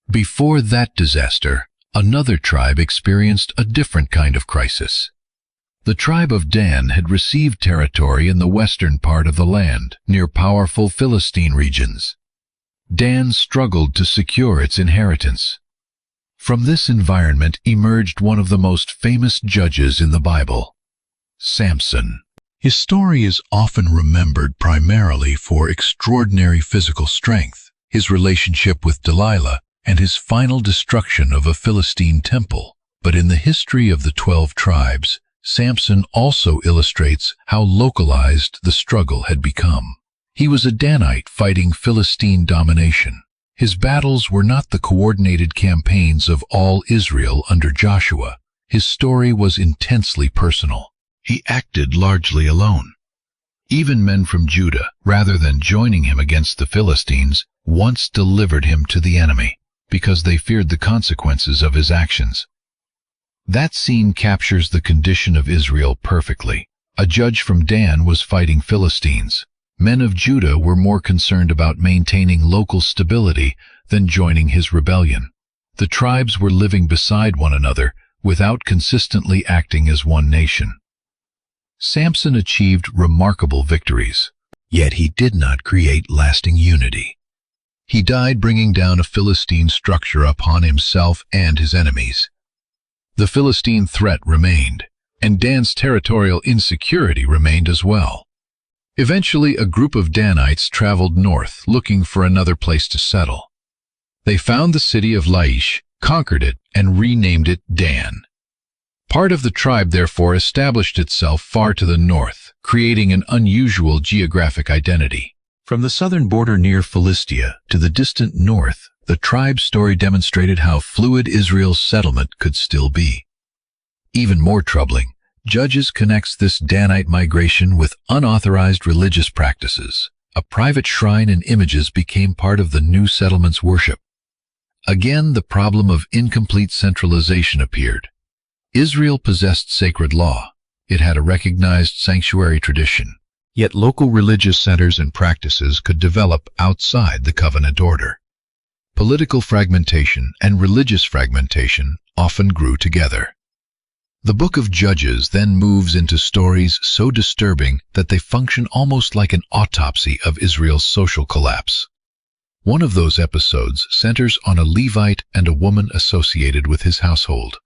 A: Before that disaster, another tribe experienced a different kind of crisis. The tribe of Dan had received territory in the western part of the land, near powerful Philistine regions. Dan struggled to secure its inheritance. From this environment emerged one of the most famous judges in the Bible, Samson. His story is often remembered primarily for extraordinary physical strength, his relationship with Delilah, and his final destruction of a Philistine temple. But in the history of the 12 tribes, Samson also illustrates how localized the struggle had become. He was a Danite fighting Philistine domination. His battles were not the coordinated campaigns of all Israel under Joshua. His story was intensely personal. He acted largely alone. Even men from Judah, rather than joining him against the Philistines, once delivered him to the enemy, because they feared the consequences of his actions. That scene captures the condition of Israel perfectly. A judge from Dan was fighting Philistines. Men of Judah were more concerned about maintaining local stability than joining his rebellion. The tribes were living beside one another without consistently acting as one nation. Samson achieved remarkable victories, yet he did not create lasting unity. He died bringing down a Philistine structure upon himself and his enemies. The Philistine threat remained, and Dan's territorial insecurity remained as well. Eventually, a group of Danites traveled north, looking for another place to settle. They found the city of Laish, conquered it, and renamed it Dan. Part of the tribe therefore established itself far to the north, creating an unusual geographic identity. From the southern border near Philistia to the distant north, the tribe's story demonstrated how fluid Israel's settlement could still be. Even more troubling, Judges connects this Danite migration with unauthorized religious practices. A private shrine and images became part of the new settlement's worship. Again, the problem of incomplete centralization appeared. Israel possessed sacred law. It had a recognized sanctuary tradition. Yet local religious centers and practices could develop outside the covenant order. Political fragmentation and religious fragmentation often grew together. The book of Judges then moves into stories so disturbing that they function almost like an autopsy of Israel's social collapse. One of those episodes centers on a Levite and a woman associated with his household.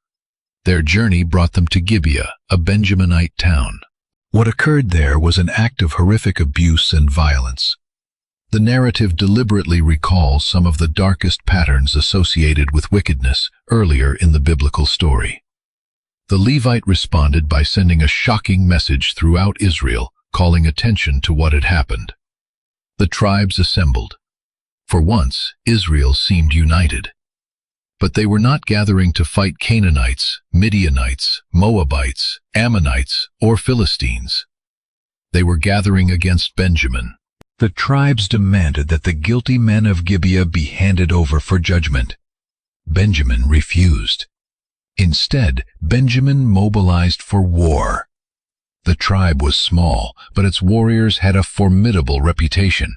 A: Their journey brought them to Gibeah, a Benjaminite town. What occurred there was an act of horrific abuse and violence. The narrative deliberately recalls some of the darkest patterns associated with wickedness earlier in the biblical story. The Levite responded by sending a shocking message throughout Israel, calling attention to what had happened. The tribes assembled. For once, Israel seemed united. But they were not gathering to fight Canaanites, Midianites, Moabites, Ammonites, or Philistines. They were gathering against Benjamin. The tribes demanded that the guilty men of Gibeah be handed over for judgment. Benjamin refused. Instead, Benjamin mobilized for war. The tribe was small, but its warriors had a formidable reputation.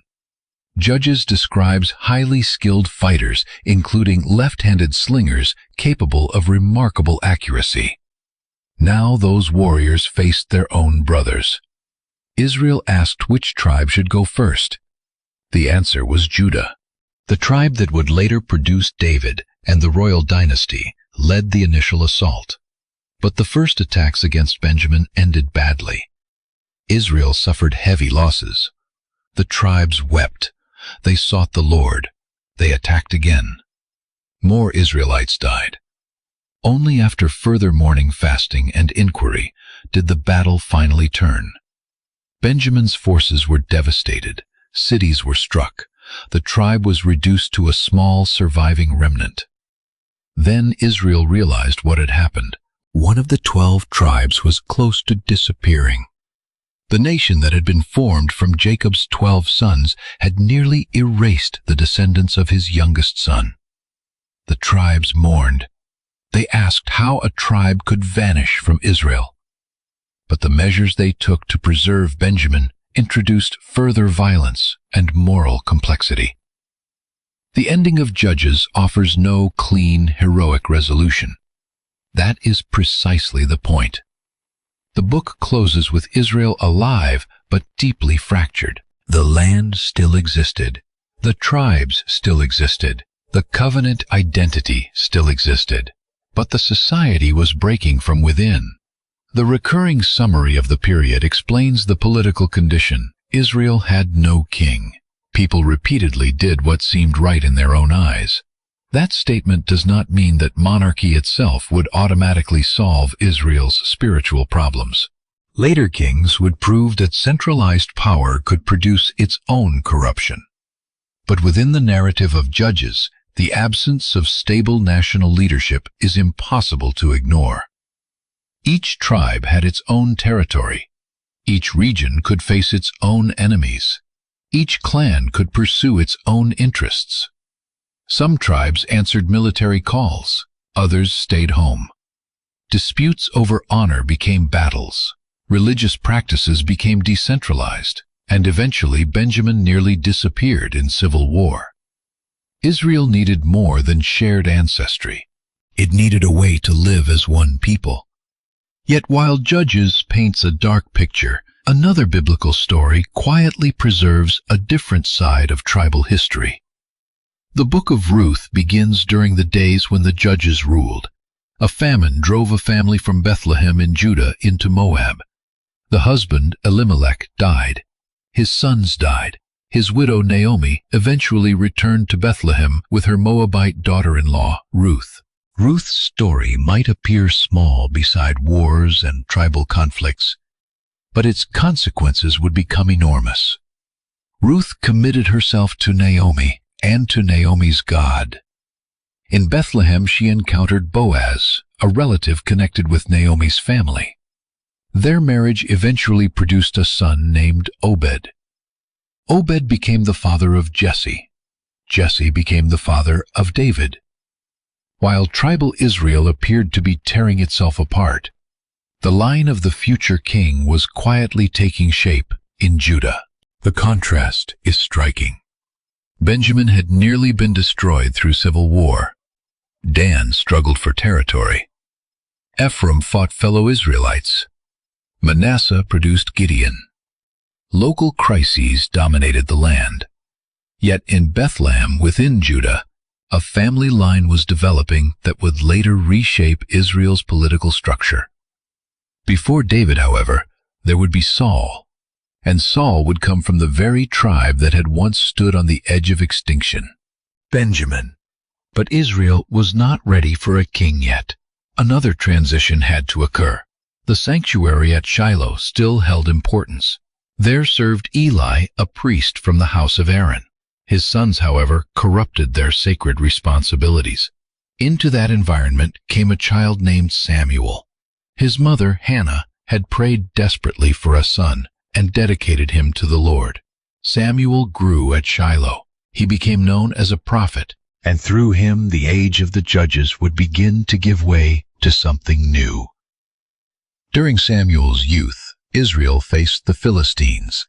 A: Judges describes highly skilled fighters, including left-handed slingers capable of remarkable accuracy. Now those warriors faced their own brothers. Israel asked which tribe should go first. The answer was Judah. The tribe that would later produce David and the royal dynasty led the initial assault. But the first attacks against Benjamin ended badly. Israel suffered heavy losses. The tribes wept. They sought the Lord. They attacked again. More Israelites died. Only after further mourning, fasting, and inquiry did the battle finally turn. Benjamin's forces were devastated. Cities were struck. The tribe was reduced to a small surviving remnant. Then Israel realized what had happened. One of the 12 tribes was close to disappearing. The nation that had been formed from Jacob's 12 sons had nearly erased the descendants of his youngest son. The tribes mourned. They asked how a tribe could vanish from Israel. But the measures they took to preserve Benjamin introduced further violence and moral complexity. The ending of Judges offers no clean, heroic resolution. That is precisely the point. The book closes with Israel alive but deeply fractured. The land still existed. The tribes still existed. The covenant identity still existed. But the society was breaking from within. The recurring summary of the period explains the political condition. Israel had no king. People repeatedly did what seemed right in their own eyes. That statement does not mean that monarchy itself would automatically solve Israel's spiritual problems. Later kings would prove that centralized power could produce its own corruption. But within the narrative of Judges, the absence of stable national leadership is impossible to ignore. Each tribe had its own territory. Each region could face its own enemies. Each clan could pursue its own interests. Some tribes answered military calls, others stayed home. Disputes over honor became battles. Religious practices became decentralized, and eventually Benjamin nearly disappeared in civil war. Israel needed more than shared ancestry. It needed a way to live as one people. Yet while Judges paints a dark picture, another biblical story quietly preserves a different side of tribal history. The book of Ruth begins during the days when the Judges ruled. A famine drove a family from Bethlehem in Judah into Moab. The husband, Elimelech, died. His sons died. His widow, Naomi, eventually returned to Bethlehem with her Moabite daughter-in-law, Ruth. Ruth's story might appear small beside wars and tribal conflicts, but its consequences would become enormous. Ruth committed herself to Naomi and to Naomi's God. In Bethlehem, she encountered Boaz, a relative connected with Naomi's family. Their marriage eventually produced a son named Obed. Obed became the father of Jesse. Jesse became the father of David. While tribal Israel appeared to be tearing itself apart, the line of the future king was quietly taking shape in Judah. The contrast is striking. Benjamin had nearly been destroyed through civil war. Dan struggled for territory. Ephraim fought fellow Israelites. Manasseh produced Gideon. Local crises dominated the land. Yet in Bethlehem within Judah, a family line was developing that would later reshape Israel's political structure. Before David, however, there would be Saul, and Saul would come from the very tribe that had once stood on the edge of extinction, Benjamin. But Israel was not ready for a king yet. Another transition had to occur. The sanctuary at Shiloh still held importance. There served Eli, a priest from the house of Aaron. His sons, however, corrupted their sacred responsibilities. Into that environment came a child named Samuel. His mother, Hannah, had prayed desperately for a son and dedicated him to the Lord. Samuel grew at Shiloh. He became known as a prophet, and through him the age of the Judges would begin to give way to something new. During Samuel's youth, Israel faced the Philistines.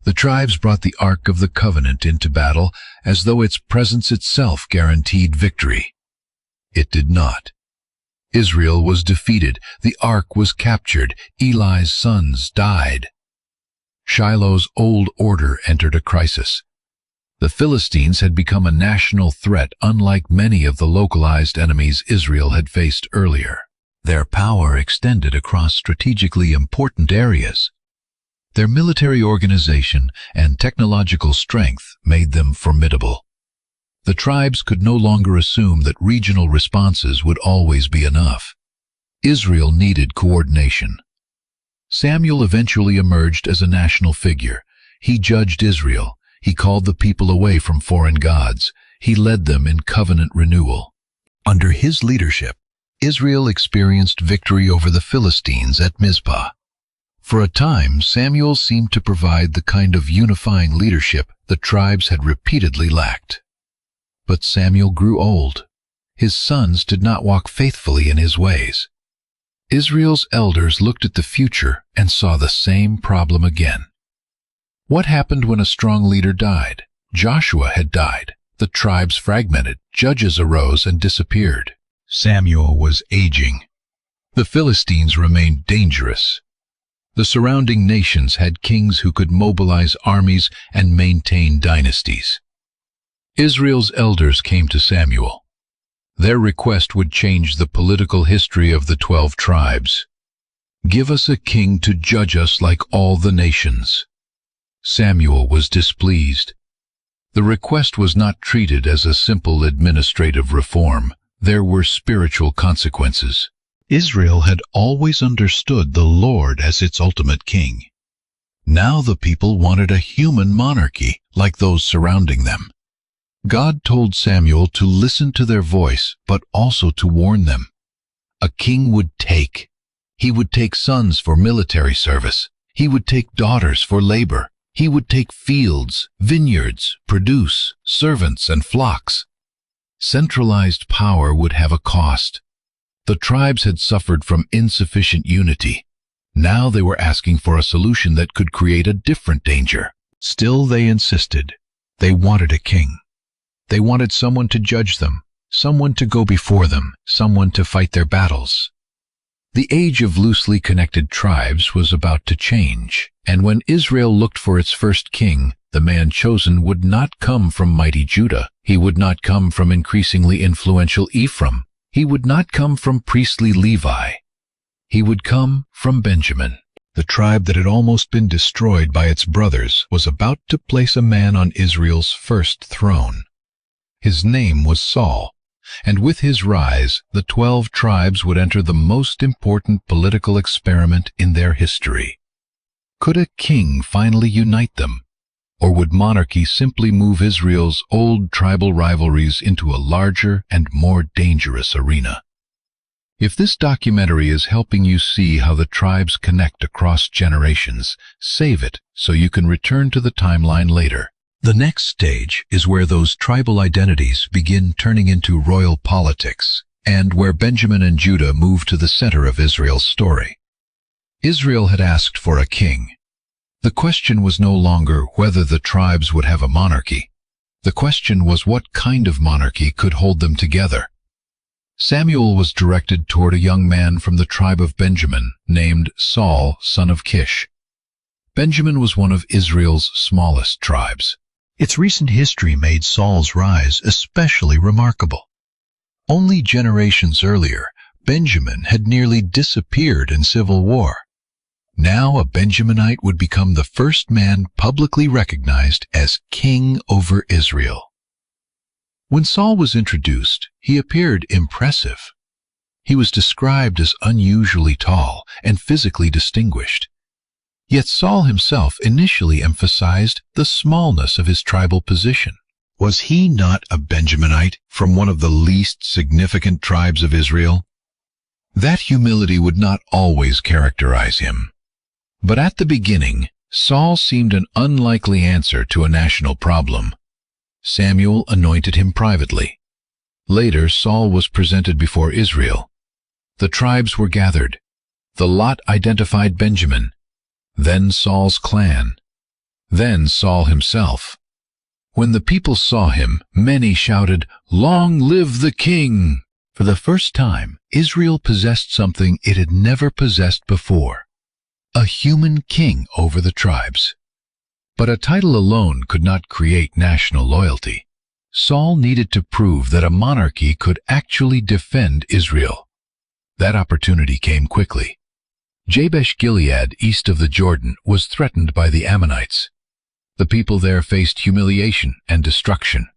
A: The tribes brought the Ark of the Covenant into battle as though its presence itself guaranteed victory. It did not. Israel was defeated, the Ark was captured, Eli's sons died. Shiloh's old order entered a crisis. The Philistines had become a national threat unlike many of the localized enemies Israel had faced earlier. Their power extended across strategically important areas. Their military organization and technological strength made them formidable. The tribes could no longer assume that regional responses would always be enough. Israel needed coordination. Samuel eventually emerged as a national figure. He judged Israel. He called the people away from foreign gods. He led them in covenant renewal. Under his leadership, Israel experienced victory over the Philistines at Mizpah. For a time, Samuel seemed to provide the kind of unifying leadership the tribes had repeatedly lacked. But Samuel grew old. His sons did not walk faithfully in his ways. Israel's elders looked at the future and saw the same problem again. What happened when a strong leader died? Joshua had died. The tribes fragmented. Judges arose and disappeared. Samuel was aging. The Philistines remained dangerous. The surrounding nations had kings who could mobilize armies and maintain dynasties. Israel's elders came to Samuel. Their request would change the political history of the 12 tribes. "Give us a king to judge us like all the nations." Samuel was displeased. The request was not treated as a simple administrative reform. There were spiritual consequences. Israel had always understood the Lord as its ultimate king. Now the people wanted a human monarchy like those surrounding them. God told Samuel to listen to their voice, but also to warn them. A king would take. He would take sons for military service. He would take daughters for labor. He would take fields, vineyards, produce, servants, and flocks. Centralized power would have a cost. The tribes had suffered from insufficient unity. Now they were asking for a solution that could create a different danger. Still they insisted. They wanted a king. They wanted someone to judge them, someone to go before them, someone to fight their battles. The age of loosely connected tribes was about to change, and when Israel looked for its first king, the man chosen would not come from mighty Judah. He would not come from increasingly influential Ephraim. He would not come from priestly Levi. He would come from Benjamin. The tribe that had almost been destroyed by its brothers was about to place a man on Israel's first throne. His name was Saul, and with his rise, the 12 tribes would enter the most important political experiment in their history. Could a king finally unite them? Or would monarchy simply move Israel's old tribal rivalries into a larger and more dangerous arena? If this documentary is helping you see how the tribes connect across generations, save it so you can return to the timeline later. The next stage is where those tribal identities begin turning into royal politics, and where Benjamin and Judah move to the center of Israel's story. Israel had asked for a king. The question was no longer whether the tribes would have a monarchy. The question was what kind of monarchy could hold them together. Samuel was directed toward a young man from the tribe of Benjamin named Saul, son of Kish. Benjamin was one of Israel's smallest tribes. Its recent history made Saul's rise especially remarkable. Only generations earlier, Benjamin had nearly disappeared in civil war. Now a Benjaminite would become the first man publicly recognized as king over Israel. When Saul was introduced, he appeared impressive. He was described as unusually tall and physically distinguished. Yet Saul himself initially emphasized the smallness of his tribal position. Was he not a Benjaminite from one of the least significant tribes of Israel? That humility would not always characterize him. But at the beginning, Saul seemed an unlikely answer to a national problem. Samuel anointed him privately. Later, Saul was presented before Israel. The tribes were gathered. The lot identified Benjamin. Then Saul's clan. Then Saul himself. When the people saw him, many shouted, "Long live the king!" For the first time, Israel possessed something it had never possessed before: a human king over the tribes. But a title alone could not create national loyalty. Saul needed to prove that a monarchy could actually defend Israel. That opportunity came quickly. Jabesh-Gilead, east of the Jordan, was threatened by the Ammonites. The people there faced humiliation and destruction.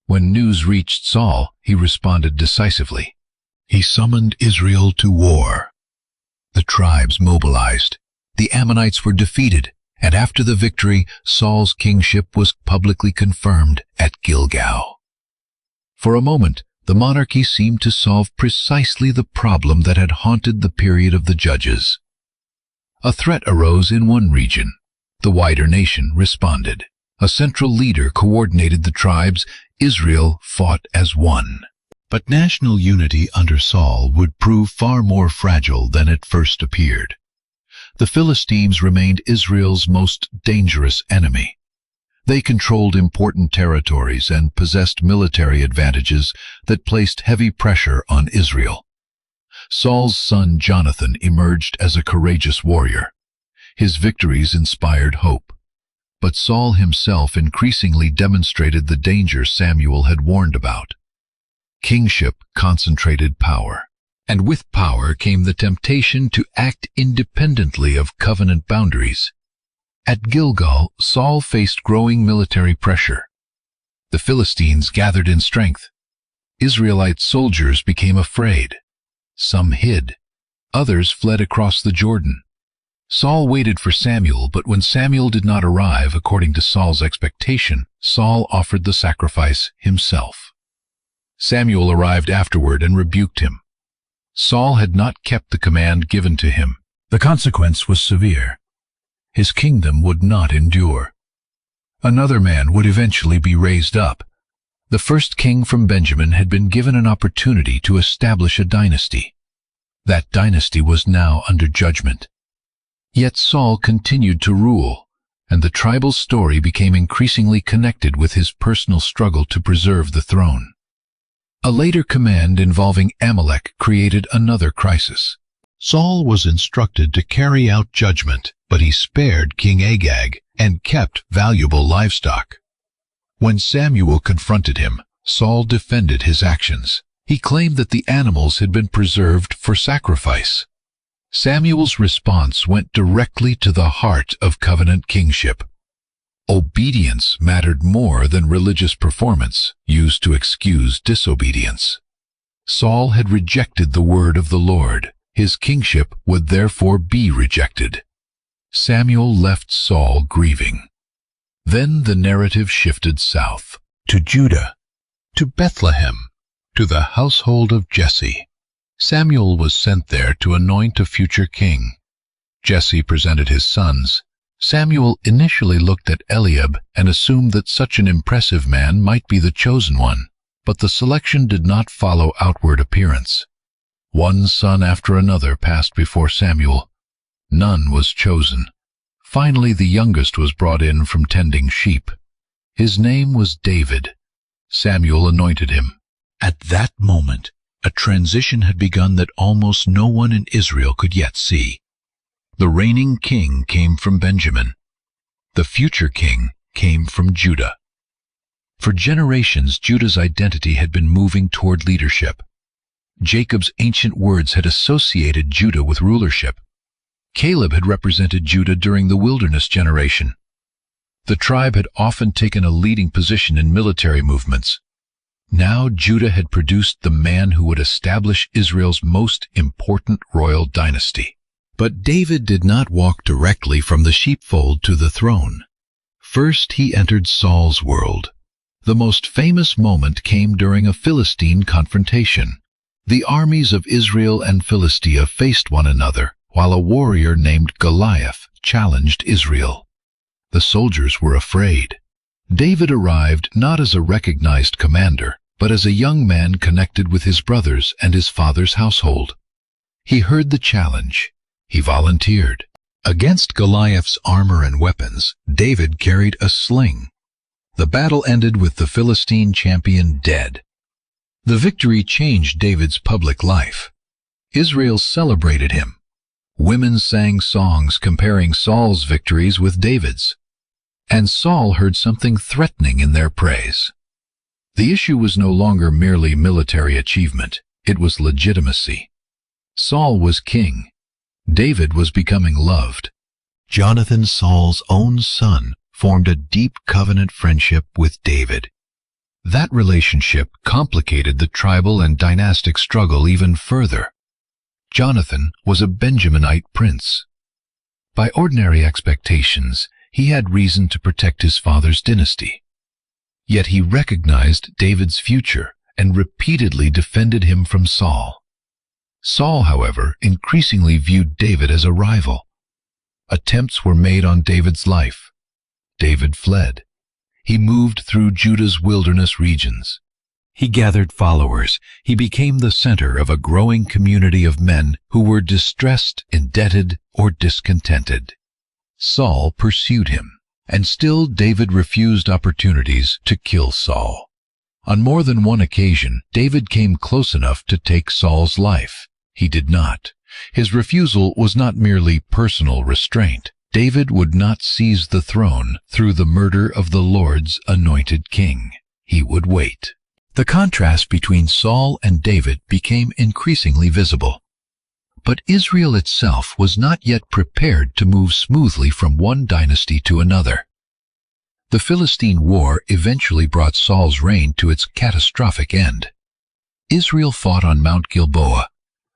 A: When news reached Saul, he responded decisively. He summoned Israel to war. The tribes mobilized. The Ammonites were defeated, and after the victory, Saul's kingship was publicly confirmed at Gilgal. For a moment, the monarchy seemed to solve precisely the problem that had haunted the period of the judges. A threat arose in one region. The wider nation responded. A central leader coordinated the tribes. Israel fought as one. But national unity under Saul would prove far more fragile than it first appeared. The Philistines remained Israel's most dangerous enemy. They controlled important territories and possessed military advantages that placed heavy pressure on Israel. Saul's son Jonathan emerged as a courageous warrior. His victories inspired hope. But Saul himself increasingly demonstrated the danger Samuel had warned about. Kingship concentrated power. And with power came the temptation to act independently of covenant boundaries. At Gilgal, Saul faced growing military pressure. The Philistines gathered in strength. Israelite soldiers became afraid. Some hid. Others fled across the Jordan. Saul waited for Samuel, but when Samuel did not arrive according to Saul's expectation, Saul offered the sacrifice himself. Samuel arrived afterward and rebuked him. Saul had not kept the command given to him. The consequence was severe. His kingdom would not endure. Another man would eventually be raised up. The first king from Benjamin had been given an opportunity to establish a dynasty. That dynasty was now under judgment. Yet Saul continued to rule, and the tribal story became increasingly connected with his personal struggle to preserve the throne. A later command involving Amalek created another crisis. Saul was instructed to carry out judgment, but he spared King Agag and kept valuable livestock. When Samuel confronted him, Saul defended his actions. He claimed that the animals had been preserved for sacrifice. Samuel's response went directly to the heart of covenant kingship. Obedience mattered more than religious performance used to excuse disobedience. Saul had rejected the word of the Lord. His kingship would therefore be rejected. Samuel left Saul grieving. Then the narrative shifted south, to Judah, to Bethlehem, to the household of Jesse. Samuel was sent there to anoint a future king. Jesse presented his sons. Samuel initially looked at Eliab and assumed that such an impressive man might be the chosen one, but the selection did not follow outward appearance. One son after another passed before Samuel. None was chosen. Finally, the youngest was brought in from tending sheep. His name was David. Samuel anointed him. At that moment, a transition had begun that almost no one in Israel could yet see. The reigning king came from Benjamin. The future king came from Judah. For generations, Judah's identity had been moving toward leadership. Jacob's ancient words had associated Judah with rulership. Caleb had represented Judah during the wilderness generation. The tribe had often taken a leading position in military movements. Now Judah had produced the man who would establish Israel's most important royal dynasty. But David did not walk directly from the sheepfold to the throne. First he entered Saul's world. The most famous moment came during a Philistine confrontation. The armies of Israel and Philistia faced one another, while a warrior named Goliath challenged Israel. The soldiers were afraid. David arrived not as a recognized commander, but as a young man connected with his brothers and his father's household. He heard the challenge. He volunteered. Against Goliath's armor and weapons, David carried a sling. The battle ended with the Philistine champion dead. The victory changed David's public life. Israel celebrated him. Women sang songs comparing Saul's victories with David's. And Saul heard something threatening in their praise. The issue was no longer merely military achievement, it was legitimacy. Saul was king. David was becoming loved. Jonathan, Saul's own son, formed a deep covenant friendship with David. That relationship complicated the tribal and dynastic struggle even further. Jonathan was a Benjaminite prince. By ordinary expectations, he had reason to protect his father's dynasty. Yet he recognized David's future and repeatedly defended him from Saul. Saul, however, increasingly viewed David as a rival. Attempts were made on David's life. David fled. He moved through Judah's wilderness regions. He gathered followers. He became the center of a growing community of men who were distressed, indebted, or discontented. Saul pursued him, and still David refused opportunities to kill Saul. On more than one occasion, David came close enough to take Saul's life. He did not. His refusal was not merely personal restraint. David would not seize the throne through the murder of the Lord's anointed king. He would wait. The contrast between Saul and David became increasingly visible. But Israel itself was not yet prepared to move smoothly from one dynasty to another. The Philistine War eventually brought Saul's reign to its catastrophic end. Israel fought on Mount Gilboa.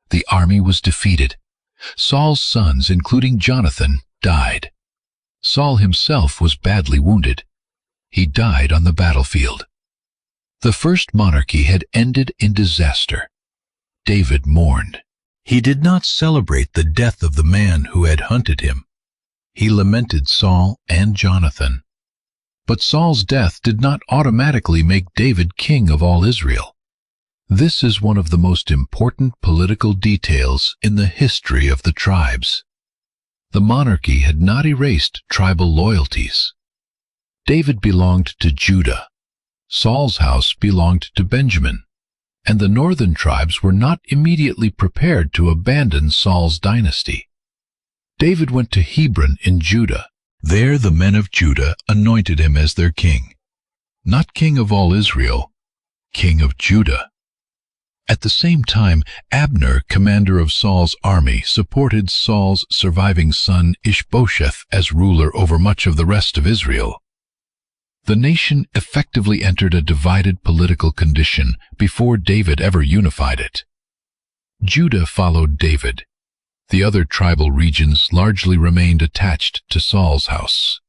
A: The army was defeated. Saul's sons, including Jonathan, died. Saul himself was badly wounded. He died on the battlefield. The first monarchy had ended in disaster. David mourned. He did not celebrate the death of the man who had hunted him. He lamented Saul and Jonathan. But Saul's death did not automatically make David king of all Israel. This is one of the most important political details in the history of the tribes. The monarchy had not erased tribal loyalties. David belonged to Judah. Saul's house belonged to Benjamin, and the northern tribes were not immediately prepared to abandon Saul's dynasty. David went to Hebron in Judah. There the men of Judah anointed him as their king. Not king of all Israel, king of Judah. At the same time, Abner, commander of Saul's army, supported Saul's surviving son Ishbosheth as ruler over much of the rest of Israel. The nation effectively entered a divided political condition before David ever unified it. Judah followed David. The other tribal regions largely remained attached to Saul's house.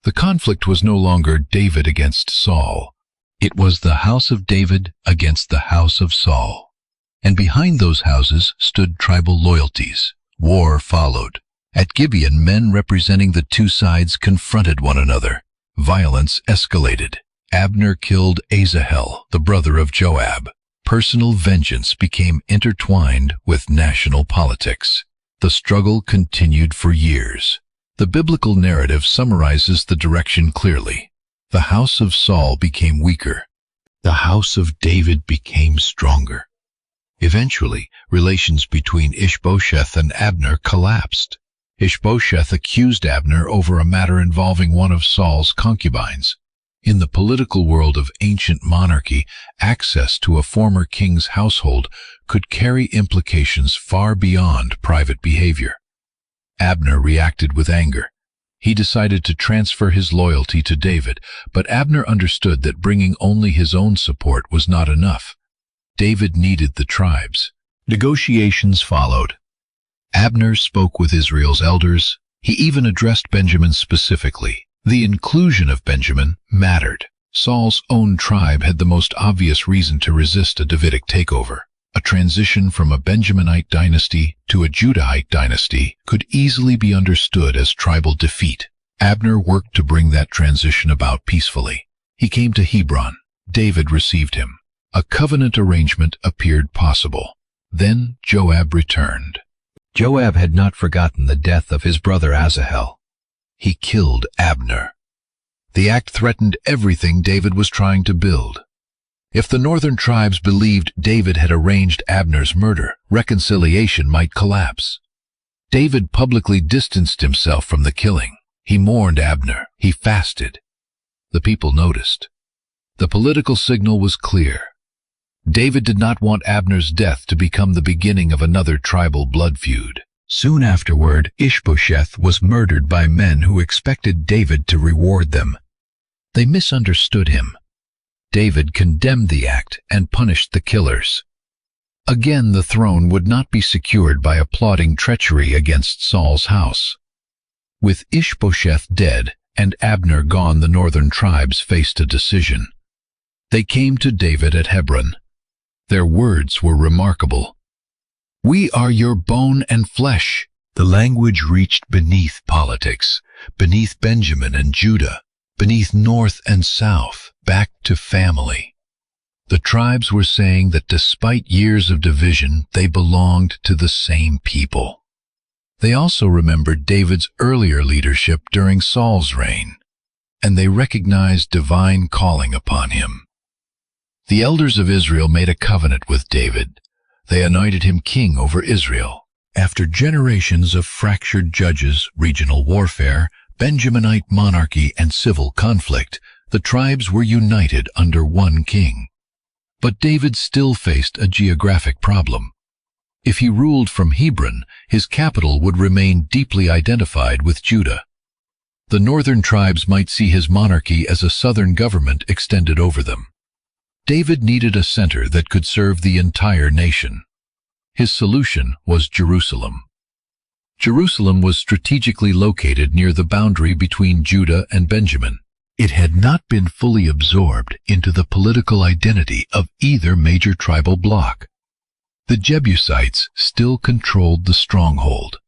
A: The conflict was no longer David against Saul. It was the house of David against the house of Saul. And behind those houses stood tribal loyalties. War followed. At Gibeon, men representing the two sides confronted one another. Violence escalated. Abner killed Asahel, the brother of Joab. Personal vengeance became intertwined with national politics. The struggle continued for years. The biblical narrative summarizes the direction clearly. The house of Saul became weaker. The house of David became stronger. Eventually, relations between Ishbosheth and Abner collapsed. Ishbosheth accused Abner over a matter involving one of Saul's concubines. In the political world of ancient monarchy, access to a former king's household could carry implications far beyond private behavior. Abner reacted with anger. He decided to transfer his loyalty to David, but Abner understood that bringing only his own support was not enough. David needed the tribes. Negotiations followed. Abner spoke with Israel's elders. He even addressed Benjamin specifically. The inclusion of Benjamin mattered. Saul's own tribe had the most obvious reason to resist a Davidic takeover. A transition from a Benjaminite dynasty to a Judahite dynasty could easily be understood as tribal defeat. Abner worked to bring that transition about peacefully. He came to Hebron. David received him. A covenant arrangement appeared possible. Then Joab returned. Joab had not forgotten the death of his brother Asahel. He killed Abner. The act threatened everything David was trying to build. If the northern tribes believed David had arranged Abner's murder, reconciliation might collapse. David publicly distanced himself from the killing. He mourned Abner. He fasted. The people noticed. The political signal was clear. David did not want Abner's death to become the beginning of another tribal blood feud. Soon afterward, Ishbosheth was murdered by men who expected David to reward them. They misunderstood him. David condemned the act and punished the killers. Again, the throne would not be secured by applauding treachery against Saul's house. With Ishbosheth dead and Abner gone, the northern tribes faced a decision. They came to David at Hebron. Their words were remarkable. "We are your bone and flesh." The language reached beneath politics, beneath Benjamin and Judah, beneath north and south, back to family. The tribes were saying that despite years of division, they belonged to the same people. They also remembered David's earlier leadership during Saul's reign, and they recognized divine calling upon him. The elders of Israel made a covenant with David. They anointed him king over Israel. After generations of fractured judges, regional warfare, Benjaminite monarchy, and civil conflict, the tribes were united under one king. But David still faced a geographic problem. If he ruled from Hebron, his capital would remain deeply identified with Judah. The northern tribes might see his monarchy as a southern government extended over them. David needed a center that could serve the entire nation. His solution was Jerusalem. Jerusalem was strategically located near the boundary between Judah and Benjamin. It had not been fully absorbed into the political identity of either major tribal bloc. The Jebusites still controlled the stronghold.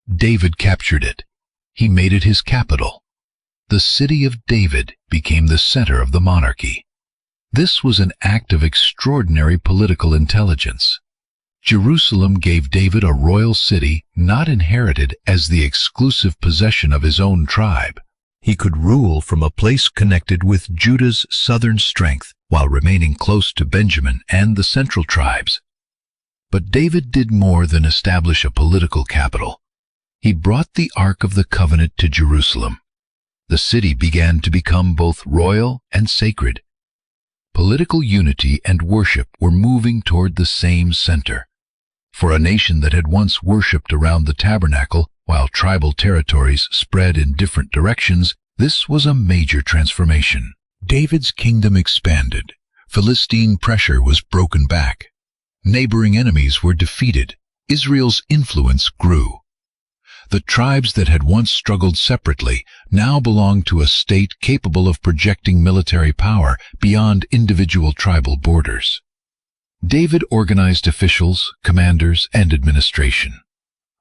A: David captured it. He made it his capital. The city of David became the center of the monarchy. This was an act of extraordinary political intelligence. Jerusalem gave David a royal city not inherited as the exclusive possession of his own tribe. He could rule from a place connected with Judah's southern strength while remaining close to Benjamin and the central tribes. But David did more than establish a political capital. He brought the Ark of the Covenant to Jerusalem. The city began to become both royal and sacred. Political unity and worship were moving toward the same center. For a nation that had once worshipped around the tabernacle while tribal territories spread in different directions, this was a major transformation. David's kingdom expanded. Philistine pressure was broken back. Neighboring enemies were defeated. Israel's influence grew. The tribes that had once struggled separately now belonged to a state capable of projecting military power beyond individual tribal borders. David organized officials, commanders, and administration.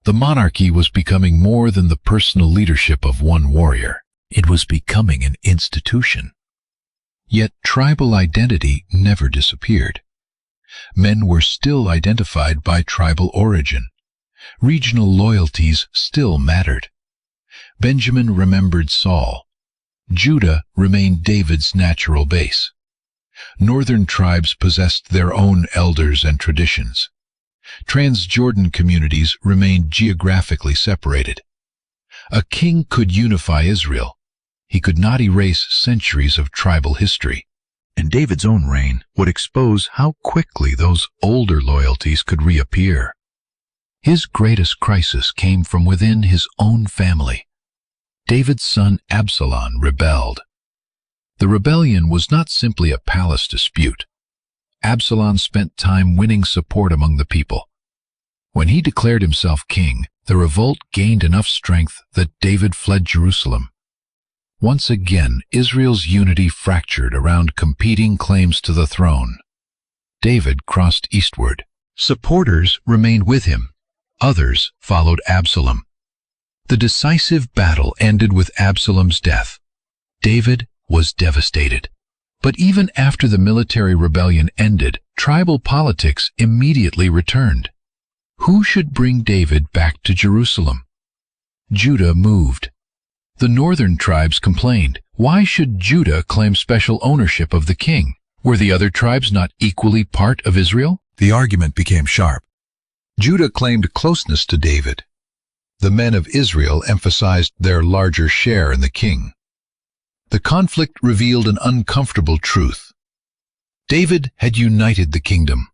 A: The monarchy was becoming more than the personal leadership of one warrior. It was becoming an institution. Yet tribal identity never disappeared. Men were still identified by tribal origin. Regional loyalties still mattered. Benjamin remembered Saul. Judah remained David's natural base. Northern tribes possessed their own elders and traditions. Transjordan communities remained geographically separated. A king could unify Israel. He could not erase centuries of tribal history. And David's own reign would expose how quickly those older loyalties could reappear. His greatest crisis came from within his own family. David's son Absalom rebelled. The rebellion was not simply a palace dispute. Absalom spent time winning support among the people. When he declared himself king, the revolt gained enough strength that David fled Jerusalem. Once again, Israel's unity fractured around competing claims to the throne. David crossed eastward. Supporters remained with him. Others followed Absalom. The decisive battle ended with Absalom's death. David was devastated. But even after the military rebellion ended, tribal politics immediately returned. Who should bring David back to Jerusalem? Judah moved. The northern tribes complained. Why should Judah claim special ownership of the king? Were the other tribes not equally part of Israel? The argument became sharp. Judah claimed closeness to David. The men of Israel emphasized their larger share in the king. The conflict revealed an uncomfortable truth. David had united the kingdom,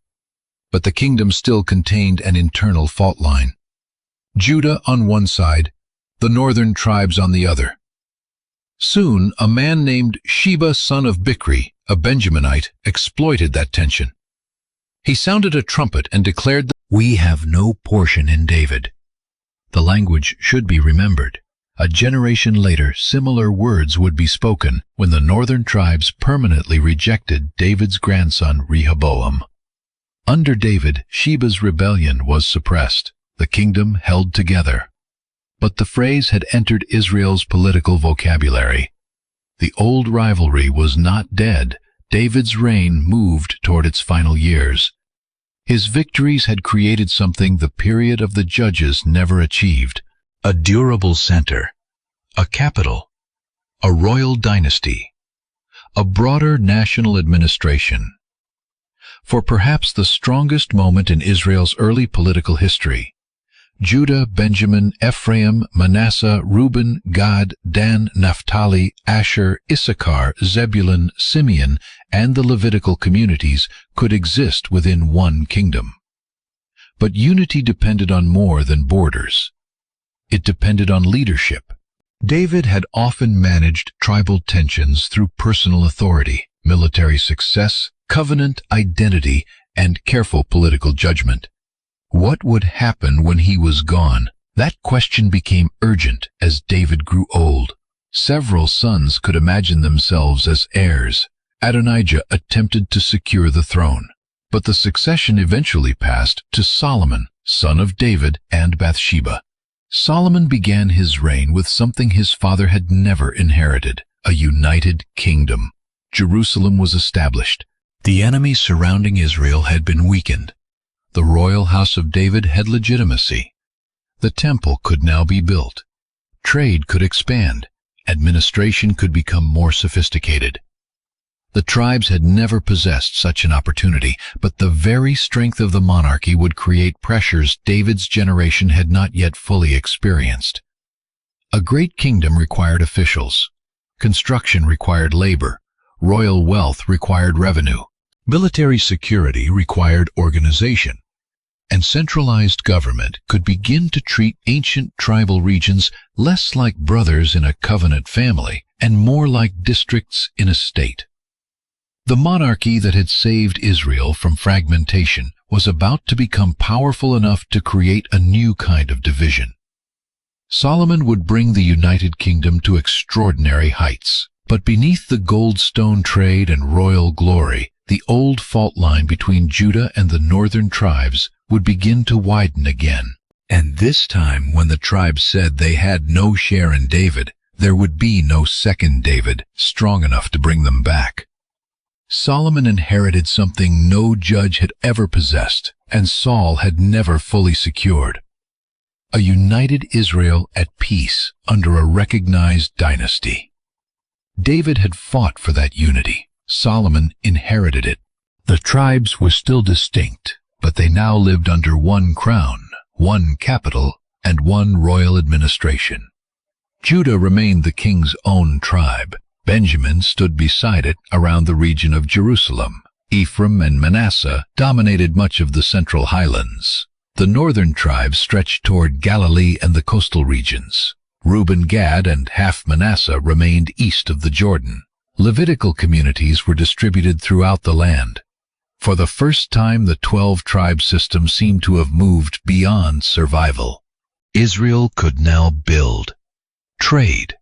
A: but the kingdom still contained an internal fault line. Judah on one side, the northern tribes on the other. Soon, a man named Sheba, son of Bichri, a Benjaminite, exploited that tension. He sounded a trumpet and declared that we have no portion in David. The language should be remembered. A generation later, similar words would be spoken when the northern tribes permanently rejected David's grandson Rehoboam. Under David, Sheba's rebellion was suppressed. The kingdom held together. But the phrase had entered Israel's political vocabulary. The old rivalry was not dead. David's reign moved toward its final years. His victories had created something the period of the judges never achieved: a durable center, a capital, a royal dynasty, a broader national administration. For perhaps the strongest moment in Israel's early political history, Judah, Benjamin, Ephraim, Manasseh, Reuben, Gad, Dan, Naphtali, Asher, Issachar, Zebulun, Simeon, and the Levitical communities could exist within one kingdom. But unity depended on more than borders. It depended on leadership. David had often managed tribal tensions through personal authority, military success, covenant identity, and careful political judgment. What would happen when he was gone? That question became urgent as David grew old. Several sons could imagine themselves as heirs. Adonijah attempted to secure the throne, but the succession eventually passed to Solomon, son of David and Bathsheba. Solomon began his reign with something his father had never inherited, a united kingdom. Jerusalem was established. The enemies surrounding Israel had been weakened. The royal house of David had legitimacy. The temple could now be built. Trade could expand. Administration could become more sophisticated. The tribes had never possessed such an opportunity, but the very strength of the monarchy would create pressures David's generation had not yet fully experienced. A great kingdom required officials. Construction required labor. Royal wealth required revenue. Military security required organization. And centralized government could begin to treat ancient tribal regions less like brothers in a covenant family and more like districts in a state. The monarchy that had saved Israel from fragmentation was about to become powerful enough to create a new kind of division. Solomon would bring the United Kingdom to extraordinary heights, but beneath the gold-stone trade and royal glory, the old fault line between Judah and the northern tribes would begin to widen again. And this time, when the tribes said they had no share in David, there would be no second David strong enough to bring them back. Solomon inherited something no judge had ever possessed, and Saul had never fully secured: a united Israel at peace under a recognized dynasty. David had fought for that unity. Solomon inherited it. The tribes were still distinct, but they now lived under one crown, one capital, and one royal administration. Judah remained the king's own tribe. Benjamin stood beside it around the region of Jerusalem. Ephraim and Manasseh dominated much of the central highlands. The northern tribes stretched toward Galilee and the coastal regions. Reuben, Gad, and half Manasseh remained east of the Jordan. Levitical communities were distributed throughout the land. For the first time, the 12-tribe system seemed to have moved beyond survival. Israel could now build, trade,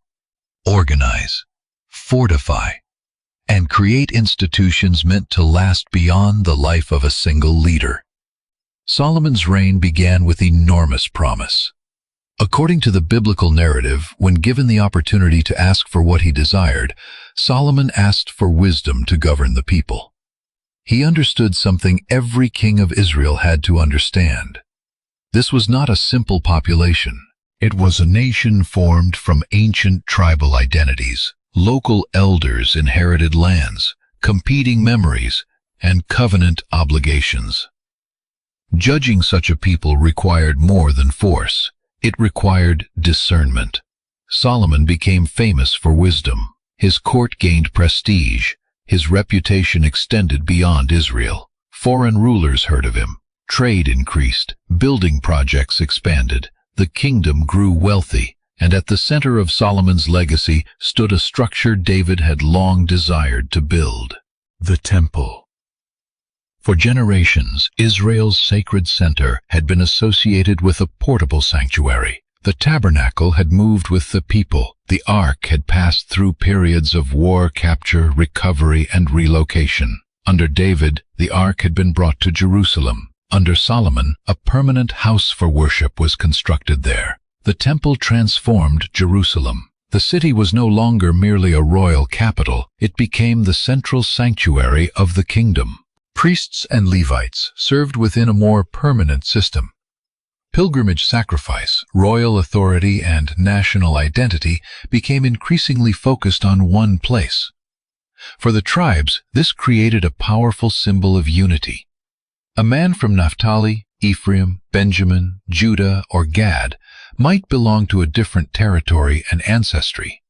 A: organize, fortify, and create institutions meant to last beyond the life of a single leader. Solomon's reign began with enormous promise. According to the biblical narrative, when given the opportunity to ask for what he desired, Solomon asked for wisdom to govern the people. He understood something every king of Israel had to understand. This was not a simple population. It was a nation formed from ancient tribal identities. Local elders inherited lands, competing memories, and covenant obligations. Judging such a people required more than force. It required discernment. Solomon became famous for wisdom. His court gained prestige. His reputation extended beyond Israel. Foreign rulers heard of him. Trade increased. Building projects expanded. The kingdom grew wealthy. And at the center of Solomon's legacy stood a structure David had long desired to build: the temple. For generations, Israel's sacred center had been associated with a portable sanctuary. The tabernacle had moved with the people. The ark had passed through periods of war, capture, recovery, and relocation. Under David, the ark had been brought to Jerusalem. Under Solomon, a permanent house for worship was constructed there. The temple transformed Jerusalem. The city was no longer merely a royal capital. It became the central sanctuary of the kingdom. Priests and Levites served within a more permanent system. Pilgrimage sacrifice, royal authority, and national identity became increasingly focused on one place. For the tribes, this created a powerful symbol of unity. A man from Naphtali, Ephraim, Benjamin, Judah, or Gad, might belong to a different territory and ancestry.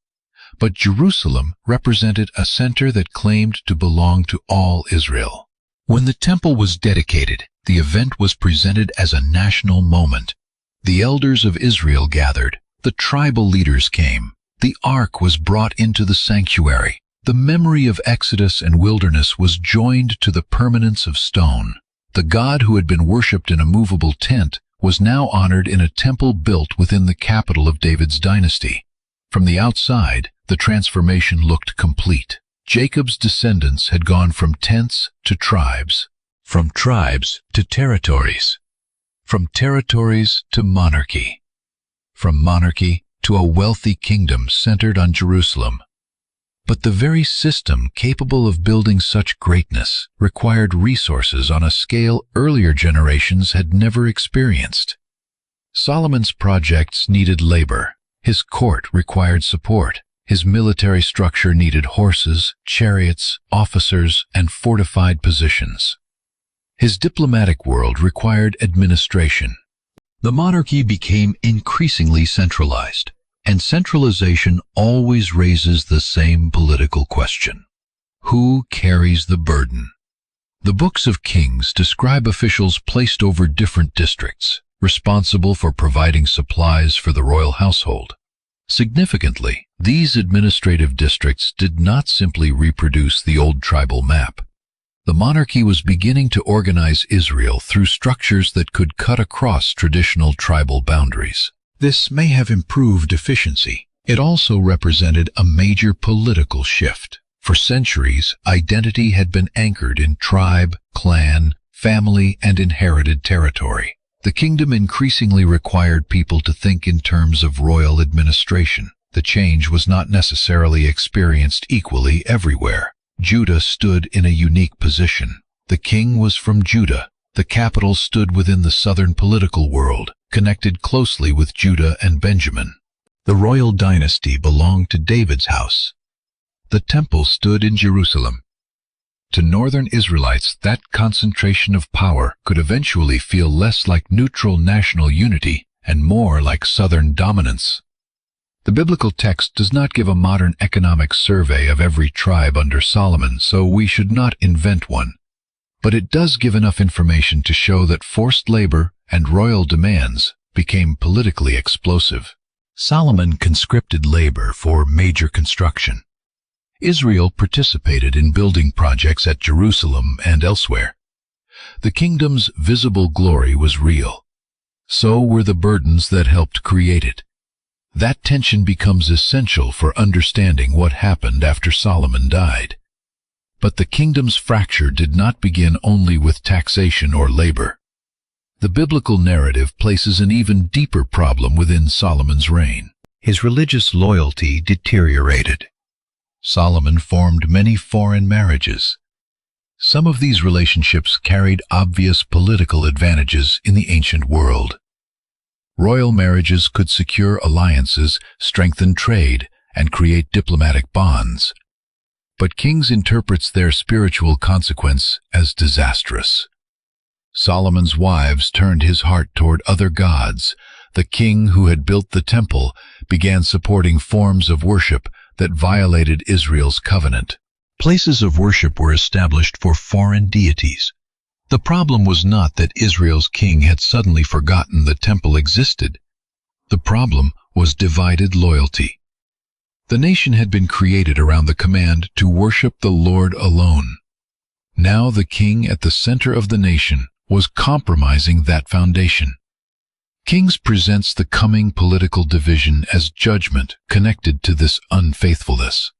A: But Jerusalem represented a center that claimed to belong to all Israel. When the temple was dedicated, the event was presented as a national moment. The elders of Israel gathered, the tribal leaders came, the ark was brought into the sanctuary. The memory of Exodus and wilderness was joined to the permanence of stone. The God who had been worshipped in a movable tent was now honored in a temple built within the capital of David's dynasty. From the outside, the transformation looked complete. Jacob's descendants had gone from tents to tribes, from tribes to territories, from territories to monarchy, from monarchy to a wealthy kingdom centered on Jerusalem. But the very system capable of building such greatness required resources on a scale earlier generations had never experienced. Solomon's projects needed labor. His court required support. His military structure needed horses, chariots, officers, and fortified positions. His diplomatic world required administration. The monarchy became increasingly centralized, and centralization always raises the same political question. Who carries the burden? The books of Kings describe officials placed over different districts, responsible for providing supplies for the royal household. Significantly, these administrative districts did not simply reproduce the old tribal map. The monarchy was beginning to organize Israel through structures that could cut across traditional tribal boundaries. This may have improved efficiency. It also represented a major political shift. For centuries, identity had been anchored in tribe, clan, family, and inherited territory. The kingdom increasingly required people to think in terms of royal administration. The change was not necessarily experienced equally everywhere. Judah stood in a unique position. The king was from Judah. The capital stood within the southern political world, connected closely with Judah and Benjamin. The royal dynasty belonged to David's house. The temple stood in Jerusalem. To northern Israelites, that concentration of power could eventually feel less like neutral national unity and more like southern dominance. The biblical text does not give a modern economic survey of every tribe under Solomon, so we should not invent one. But it does give enough information to show that forced labor and royal demands became politically explosive. Solomon conscripted labor for major construction. Israel participated in building projects at Jerusalem and elsewhere. The kingdom's visible glory was real. So were the burdens that helped create it. That tension becomes essential for understanding what happened after Solomon died. But the kingdom's fracture did not begin only with taxation or labor. The biblical narrative places an even deeper problem within Solomon's reign. His religious loyalty deteriorated. Solomon formed many foreign marriages. Some of these relationships carried obvious political advantages in the ancient world. Royal marriages could secure alliances, strengthen trade, and create diplomatic bonds. But kings interprets their spiritual consequence as disastrous. Solomon's wives turned his heart toward other gods. The king who had built the temple began supporting forms of worship that violated Israel's covenant. Places of worship were established for foreign deities. The problem was not that Israel's king had suddenly forgotten the temple existed. The problem was divided loyalty. The nation had been created around the command to worship the Lord alone. Now the king at the center of the nation was compromising that foundation. Kings presents the coming political division as judgment connected to this unfaithfulness.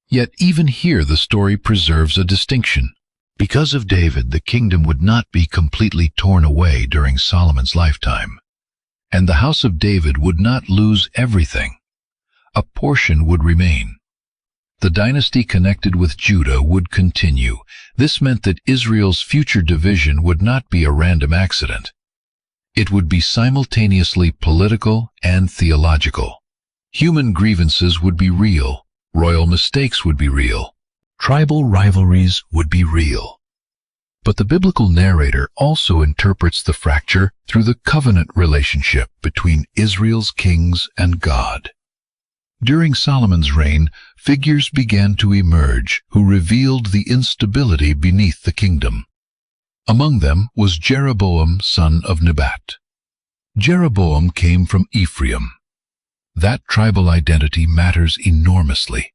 A: Yet even here the story preserves a distinction. Because of David, the kingdom would not be completely torn away during Solomon's lifetime, and the house of David would not lose everything. A portion would remain. The dynasty connected with Judah would continue. This meant that Israel's future division would not be a random accident. It would be simultaneously political and theological. Human grievances would be real. Royal mistakes would be real. Tribal rivalries would be real. But the biblical narrator also interprets the fracture through the covenant relationship between Israel's kings and God. During Solomon's reign, figures began to emerge who revealed the instability beneath the kingdom. Among them was Jeroboam, son of Nebat. Jeroboam came from Ephraim. That tribal identity matters enormously.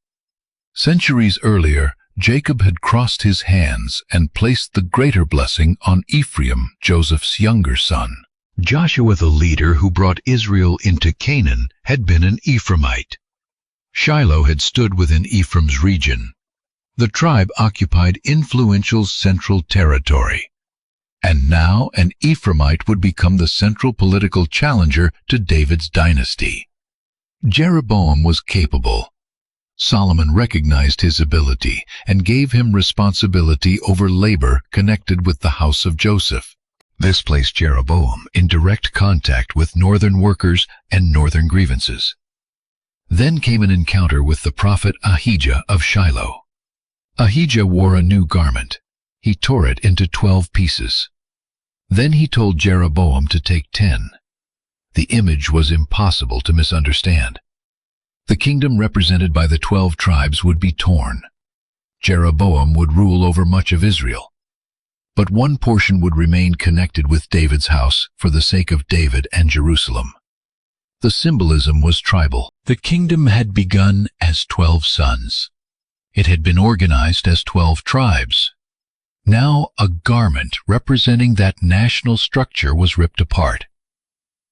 A: Centuries earlier, Jacob had crossed his hands and placed the greater blessing on Ephraim, Joseph's younger son. Joshua, the leader who brought Israel into Canaan, had been an Ephraimite. Shiloh had stood within Ephraim's region. The tribe occupied influential central territory. And now an Ephraimite would become the central political challenger to David's dynasty. Jeroboam was capable. Solomon recognized his ability and gave him responsibility over labor connected with the house of Joseph. This placed Jeroboam in direct contact with northern workers and northern grievances. Then came an encounter with the prophet Ahijah of Shiloh. Ahijah wore a new garment. He tore it into 12 pieces. Then he told Jeroboam to take 10. The image was impossible to misunderstand. The kingdom represented by the 12 tribes would be torn. Jeroboam would rule over much of Israel. But one portion would remain connected with David's house for the sake of David and Jerusalem. The symbolism was tribal. The kingdom had begun as 12 sons. It had been organized as 12 tribes. Now a garment representing that national structure was ripped apart.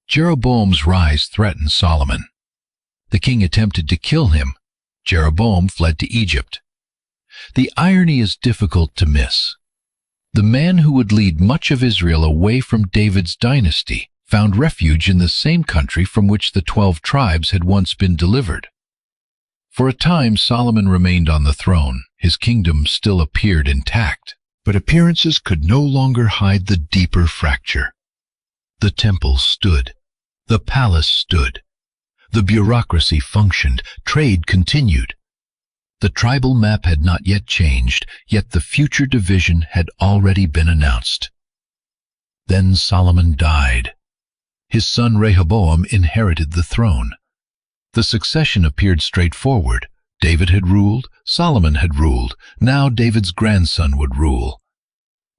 A: Jeroboam's rise threatened Solomon. The king attempted to kill him. Jeroboam fled to Egypt. The irony is difficult to miss. The man who would lead much of Israel away from David's dynasty found refuge in the same country from which the 12 tribes had once been delivered. For a time Solomon remained on the throne. His kingdom still appeared intact. But appearances could no longer hide the deeper fracture. The temple stood. The palace stood. The bureaucracy functioned. Trade continued. The tribal map had not yet changed, yet the future division had already been announced. Then Solomon died. His son Rehoboam inherited the throne. The succession appeared straightforward. David had ruled, Solomon had ruled, now David's grandson would rule.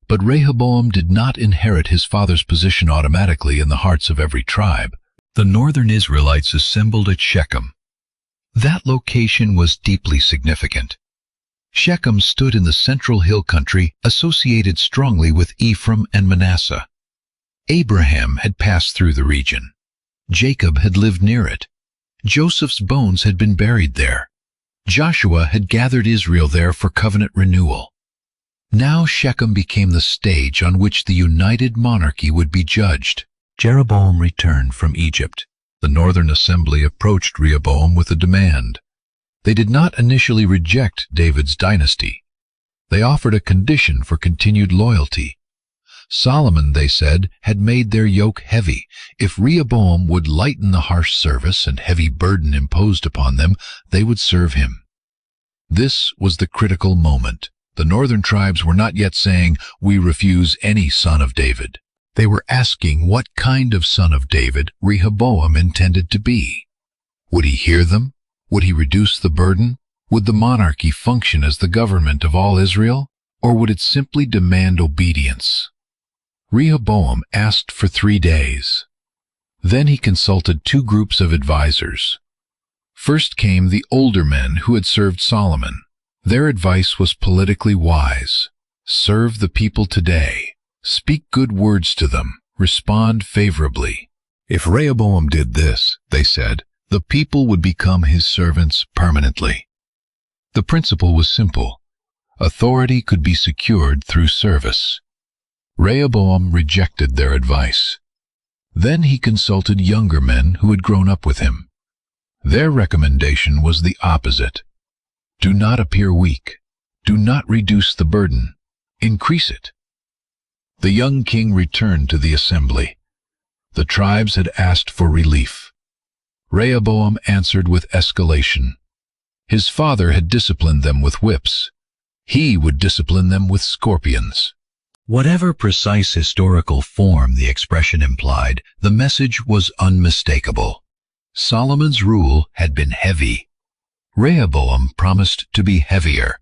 A: But Rehoboam did not inherit his father's position automatically in the hearts of every tribe. The northern Israelites assembled at Shechem. That location was deeply significant. Shechem stood in the central hill country associated strongly with Ephraim and Manasseh. Abraham had passed through the region. Jacob had lived near it. Joseph's bones had been buried there. Joshua had gathered Israel there for covenant renewal. Now Shechem became the stage on which the united monarchy would be judged. Jeroboam returned from Egypt. The northern assembly approached Rehoboam with a demand. They did not initially reject David's dynasty. They offered a condition for continued loyalty. Solomon, they said, had made their yoke heavy. If Rehoboam would lighten the harsh service and heavy burden imposed upon them, they would serve him. This was the critical moment. The northern tribes were not yet saying, "We refuse any son of David." They were asking what kind of son of David Rehoboam intended to be. Would he hear them? Would he reduce the burden? Would the monarchy function as the government of all Israel? Or would it simply demand obedience? Rehoboam asked for 3 days. Then he consulted 2 groups of advisors. First came the older men who had served Solomon. Their advice was politically wise. Serve the people today. Speak good words to them. Respond favorably. If Rehoboam did this, they said, the people would become his servants permanently. The principle was simple. Authority could be secured through service. Rehoboam rejected their advice. Then he consulted younger men who had grown up with him. Their recommendation was the opposite. Do not appear weak. Do not reduce the burden. Increase it. The young king returned to the assembly. The tribes had asked for relief. Rehoboam answered with escalation. His father had disciplined them with whips. He would discipline them with scorpions. Whatever precise historical form the expression implied, the message was unmistakable. Solomon's rule had been heavy. Rehoboam promised to be heavier.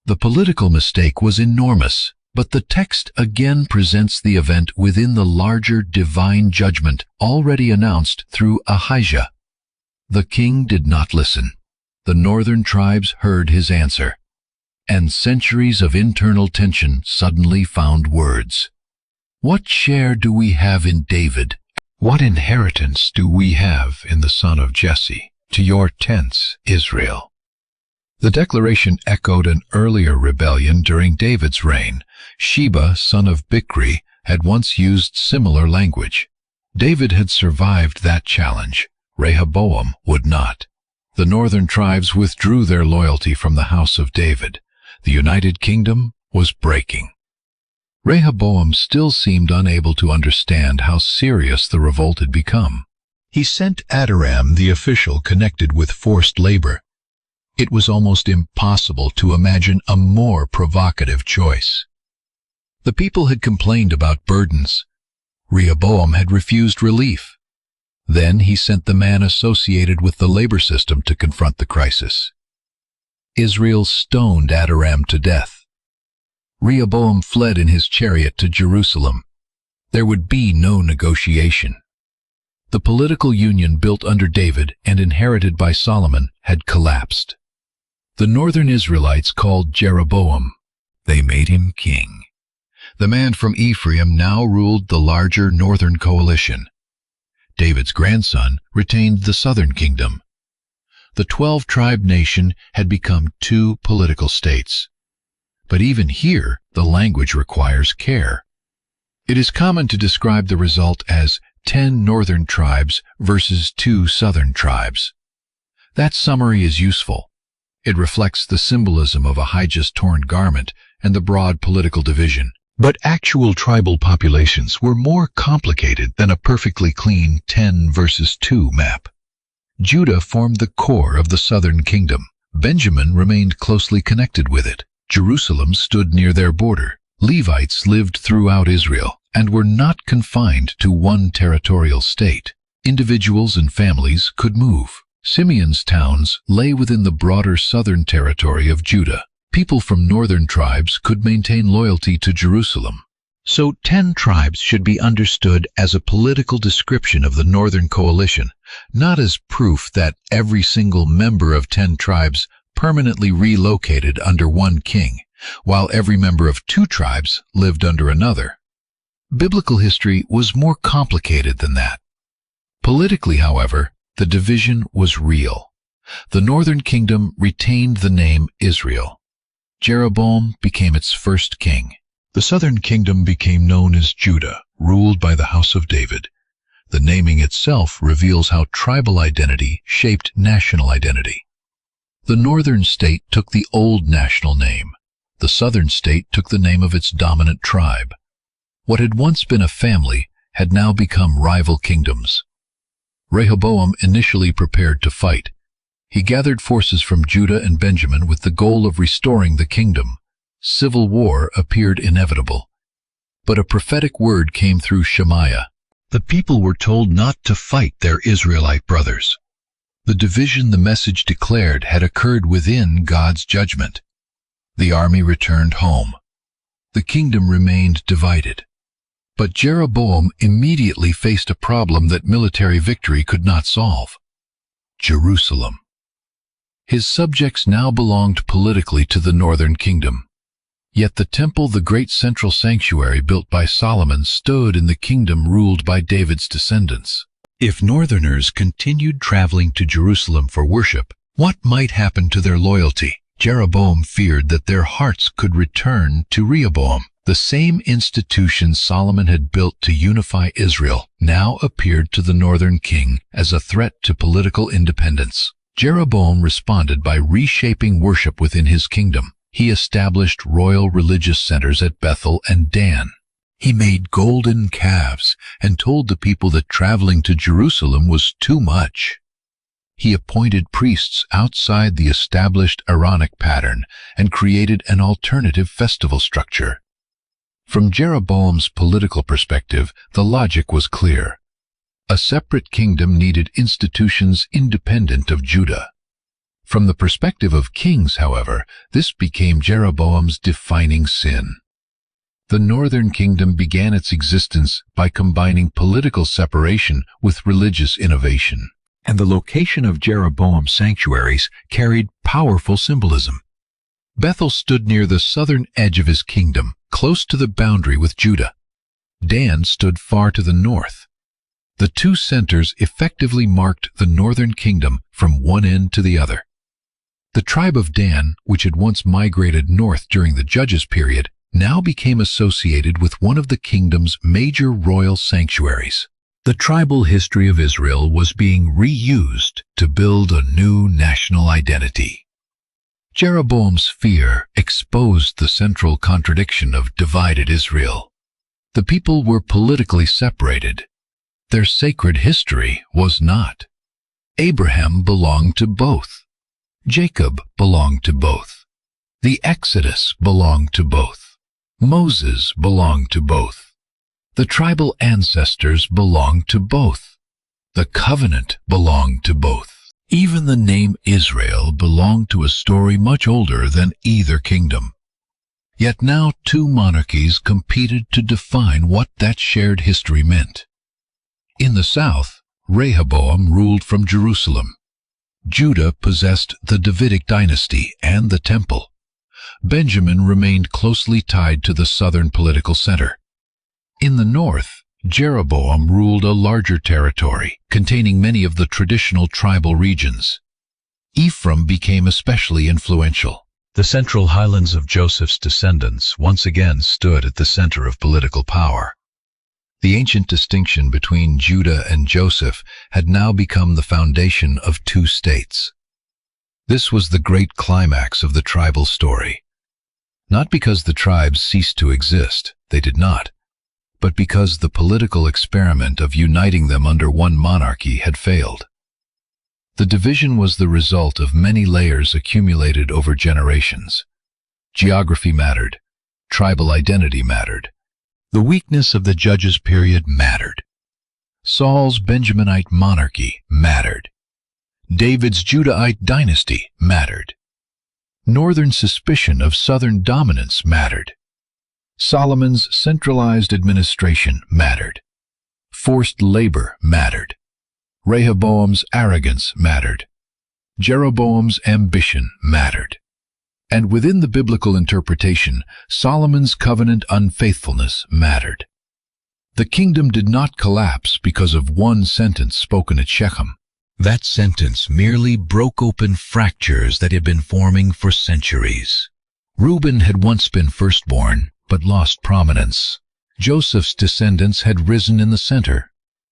A: The political mistake was enormous, but the text again presents the event within the larger divine judgment already announced through Ahijah. The king did not listen. The northern tribes heard his answer, and centuries of internal tension suddenly found words. What share do we have in David? What inheritance do we have in the son of Jesse? To your tents, Israel. The declaration echoed an earlier rebellion during David's reign. Sheba, son of Bichri, had once used similar language. David had survived that challenge. Rehoboam would not. The northern tribes withdrew their loyalty from the house of David. The United Kingdom was breaking. Rehoboam still seemed unable to understand how serious the revolt had become. He sent Adoram, the official connected with forced labor. It was almost impossible to imagine a more provocative choice. The people had complained about burdens. Rehoboam had refused relief. Then he sent the man associated with the labor system to confront the crisis. Israel stoned Adoram to death. Rehoboam fled in his chariot to Jerusalem. There would be no negotiation. The political union built under David and inherited by Solomon had collapsed. The northern Israelites called Jeroboam. They made him king. The man from Ephraim now ruled the larger northern coalition. David's grandson retained the southern kingdom. The 12-tribe nation had become 2 political states. But even here, the language requires care. It is common to describe the result as 10 northern tribes versus 2 southern tribes. That summary is useful. It reflects the symbolism of Ahijah's torn garment and the broad political division. But actual tribal populations were more complicated than a perfectly clean 10 versus 2 map. Judah formed the core of the southern kingdom. Benjamin remained closely connected with it. Jerusalem stood near their border. Levites lived throughout Israel and were not confined to one territorial state. Individuals and families could move. Simeon's towns lay within the broader southern territory of Judah. People from northern tribes could maintain loyalty to Jerusalem. So 10 tribes should be understood as a political description of the northern coalition, not as proof that every single member of 10 tribes permanently relocated under one king, while every member of 2 tribes lived under another. Biblical history was more complicated than that. Politically, however, the division was real. The northern kingdom retained the name Israel. Jeroboam became its first king. The southern kingdom became known as Judah, ruled by the house of David. The naming itself reveals how tribal identity shaped national identity. The northern state took the old national name. The southern state took the name of its dominant tribe. What had once been a family had now become rival kingdoms. Rehoboam initially prepared to fight. He gathered forces from Judah and Benjamin with the goal of restoring the kingdom. Civil war appeared inevitable. But a prophetic word came through Shemaiah. The people were told not to fight their Israelite brothers. The division the message declared had occurred within God's judgment. The army returned home. The kingdom remained divided. But Jeroboam immediately faced a problem that military victory could not solve: Jerusalem. His subjects now belonged politically to the northern kingdom. Yet the temple, the great central sanctuary built by Solomon, stood in the kingdom ruled by David's descendants. If northerners continued traveling to Jerusalem for worship, what might happen to their loyalty? Jeroboam feared that their hearts could return to Rehoboam. The same institution Solomon had built to unify Israel now appeared to the northern king as a threat to political independence. Jeroboam responded by reshaping worship within his kingdom. He established royal religious centers at Bethel and Dan. He made golden calves and told the people that traveling to Jerusalem was too much. He appointed priests outside the established Aaronic pattern and created an alternative festival structure. From Jeroboam's political perspective, the logic was clear. A separate kingdom needed institutions independent of Judah. From the perspective of kings, however, this became Jeroboam's defining sin. The northern kingdom began its existence by combining political separation with religious innovation. And the location of Jeroboam's sanctuaries carried powerful symbolism. Bethel stood near the southern edge of his kingdom, close to the boundary with Judah. Dan stood far to the north. The two centers effectively marked the northern kingdom from one end to the other. The tribe of Dan, which had once migrated north during the Judges period, now became associated with one of the kingdom's major royal sanctuaries. The tribal history of Israel was being reused to build a new national identity. Jeroboam's fear exposed the central contradiction of divided Israel. The people were politically separated. Their sacred history was not. Abraham belonged to both. Jacob belonged to both. The Exodus belonged to both. Moses belonged to both. The tribal ancestors belonged to both. The covenant belonged to both. Even the name Israel belonged to a story much older than either kingdom. Yet now two monarchies competed to define what that shared history meant. In the south, Rehoboam ruled from Jerusalem. Judah possessed the Davidic dynasty and the temple. Benjamin remained closely tied to the southern political center. In the north, Jeroboam ruled a larger territory, containing many of the traditional tribal regions. Ephraim became especially influential. The central highlands of Joseph's descendants once again stood at the center of political power. The ancient distinction between Judah and Joseph had now become the foundation of two states. This was the great climax of the tribal story. Not because the tribes ceased to exist, they did not, but because the political experiment of uniting them under one monarchy had failed. The division was the result of many layers accumulated over generations. Geography mattered. Tribal identity mattered. The weakness of the Judges period mattered. Saul's Benjaminite monarchy mattered. David's Judahite dynasty mattered. Northern suspicion of southern dominance mattered. Solomon's centralized administration mattered. Forced labor mattered. Rehoboam's arrogance mattered. Jeroboam's ambition mattered. And within the biblical interpretation, Solomon's covenant unfaithfulness mattered. The kingdom did not collapse because of one sentence spoken at Shechem. That sentence merely broke open fractures that had been forming for centuries. Reuben had once been firstborn, but lost prominence. Joseph's descendants had risen in the center.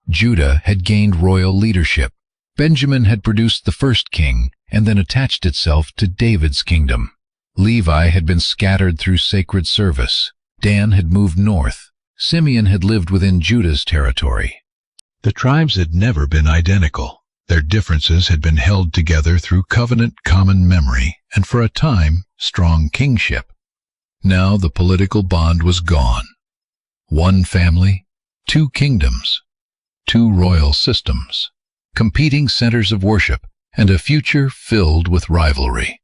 A: Judah had gained royal leadership. Benjamin had produced the first king, and then attached itself to David's kingdom. Levi had been scattered through sacred service. Dan had moved north. Simeon had lived within Judah's territory. The tribes had never been identical. Their differences had been held together through covenant common memory and, for a time, strong kingship. Now the political bond was gone. One family, two kingdoms, two royal systems, competing centers of worship, and a future filled with rivalry.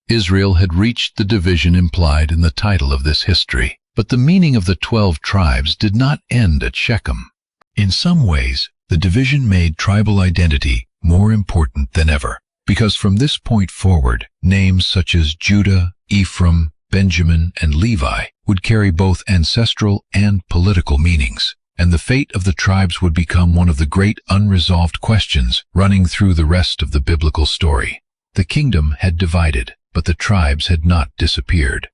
A: Israel had reached the division implied in the title of this history, but the meaning of the 12 tribes did not end at Shechem. In some ways, the division made tribal identity more important than ever, because from this point forward, names such as Judah, Ephraim, Benjamin, and Levi would carry both ancestral and political meanings, and the fate of the tribes would become one of the great unresolved questions running through the rest of the biblical story. The kingdom had divided, but the tribes had not disappeared.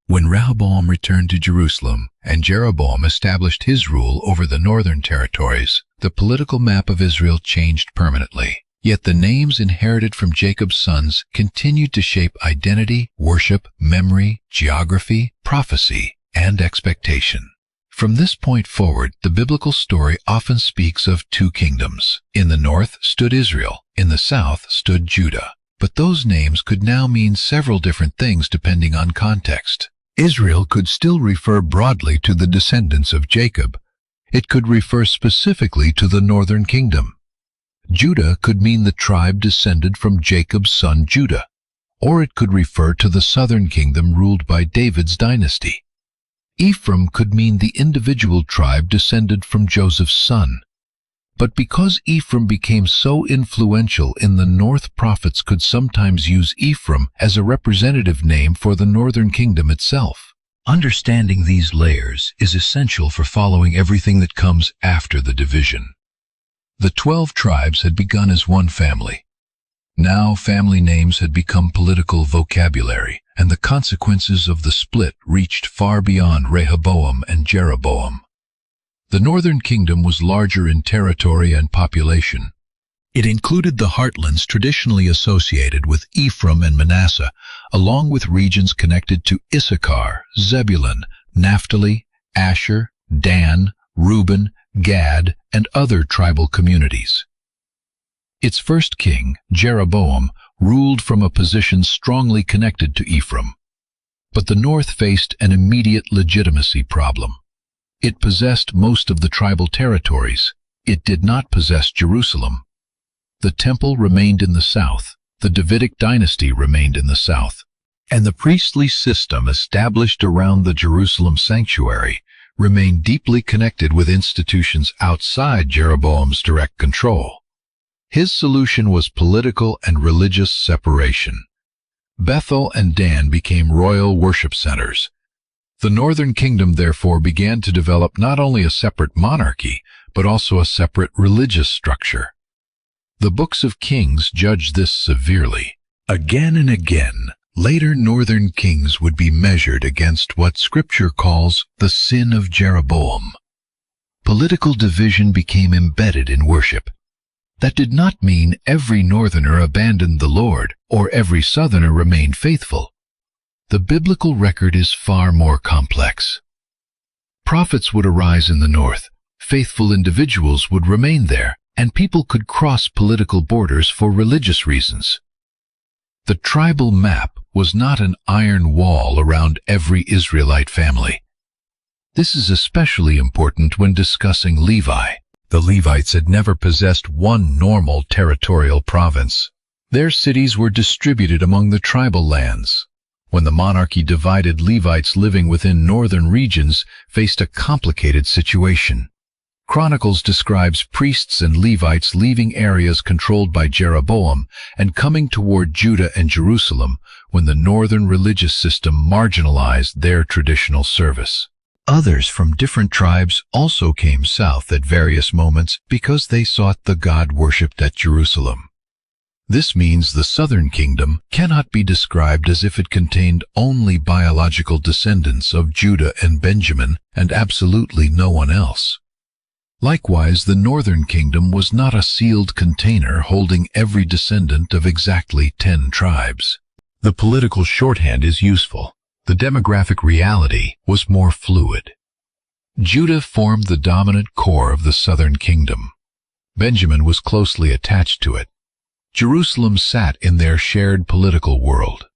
A: When Rehoboam returned to Jerusalem and Jeroboam established his rule over the northern territories, the political map of Israel changed permanently. Yet the names inherited from Jacob's sons continued to shape identity, worship, memory, geography, prophecy, and expectation. From this point forward, the biblical story often speaks of two kingdoms. In the north stood Israel, in the south stood Judah. But those names could now mean several different things depending on context. Israel could still refer broadly to the descendants of Jacob. It could refer specifically to the northern kingdom. Judah could mean the tribe descended from Jacob's son Judah, or it could refer to the southern kingdom ruled by David's dynasty. Ephraim could mean the individual tribe descended from Joseph's son. But because Ephraim became so influential in the north, prophets could sometimes use Ephraim as a representative name for the northern kingdom itself. Understanding these layers is essential for following everything that comes after the division. The 12 tribes had begun as one family. Now family names had become political vocabulary, and the consequences of the split reached far beyond Rehoboam and Jeroboam. The northern kingdom was larger in territory and population. It included the heartlands traditionally associated with Ephraim and Manasseh, along with regions connected to Issachar, Zebulun, Naphtali, Asher, Dan, Reuben, Gad, and other tribal communities. Its first king, Jeroboam, ruled from a position strongly connected to Ephraim. But the north faced an immediate legitimacy problem. It possessed most of the tribal territories. It did not possess Jerusalem. The temple remained in the south, the Davidic dynasty remained in the south, and the priestly system established around the Jerusalem sanctuary remained deeply connected with institutions outside Jeroboam's direct control. His solution was political and religious separation. Bethel and Dan became royal worship centers. The northern kingdom therefore began to develop not only a separate monarchy, but also a separate religious structure. The books of Kings judged this severely. Again and again, later northern kings would be measured against what Scripture calls the sin of Jeroboam. Political division became embedded in worship. That did not mean every northerner abandoned the Lord or every southerner remained faithful. The biblical record is far more complex. Prophets would arise in the north, faithful individuals would remain there, and people could cross political borders for religious reasons. The tribal map was not an iron wall around every Israelite family. This is especially important when discussing Levi. The Levites had never possessed one normal territorial province. Their cities were distributed among the tribal lands. When the monarchy divided, Levites living within northern regions faced a complicated situation. Chronicles describes priests and Levites leaving areas controlled by Jeroboam and coming toward Judah and Jerusalem when the northern religious system marginalized their traditional service. Others from different tribes also came south at various moments because they sought the God worshipped at Jerusalem. This means the southern kingdom cannot be described as if it contained only biological descendants of Judah and Benjamin and absolutely no one else. Likewise, the northern kingdom was not a sealed container holding every descendant of exactly 10 tribes. The political shorthand is useful. The demographic reality was more fluid. Judah formed the dominant core of the southern kingdom. Benjamin was closely attached to it. Jerusalem sat in their shared political world.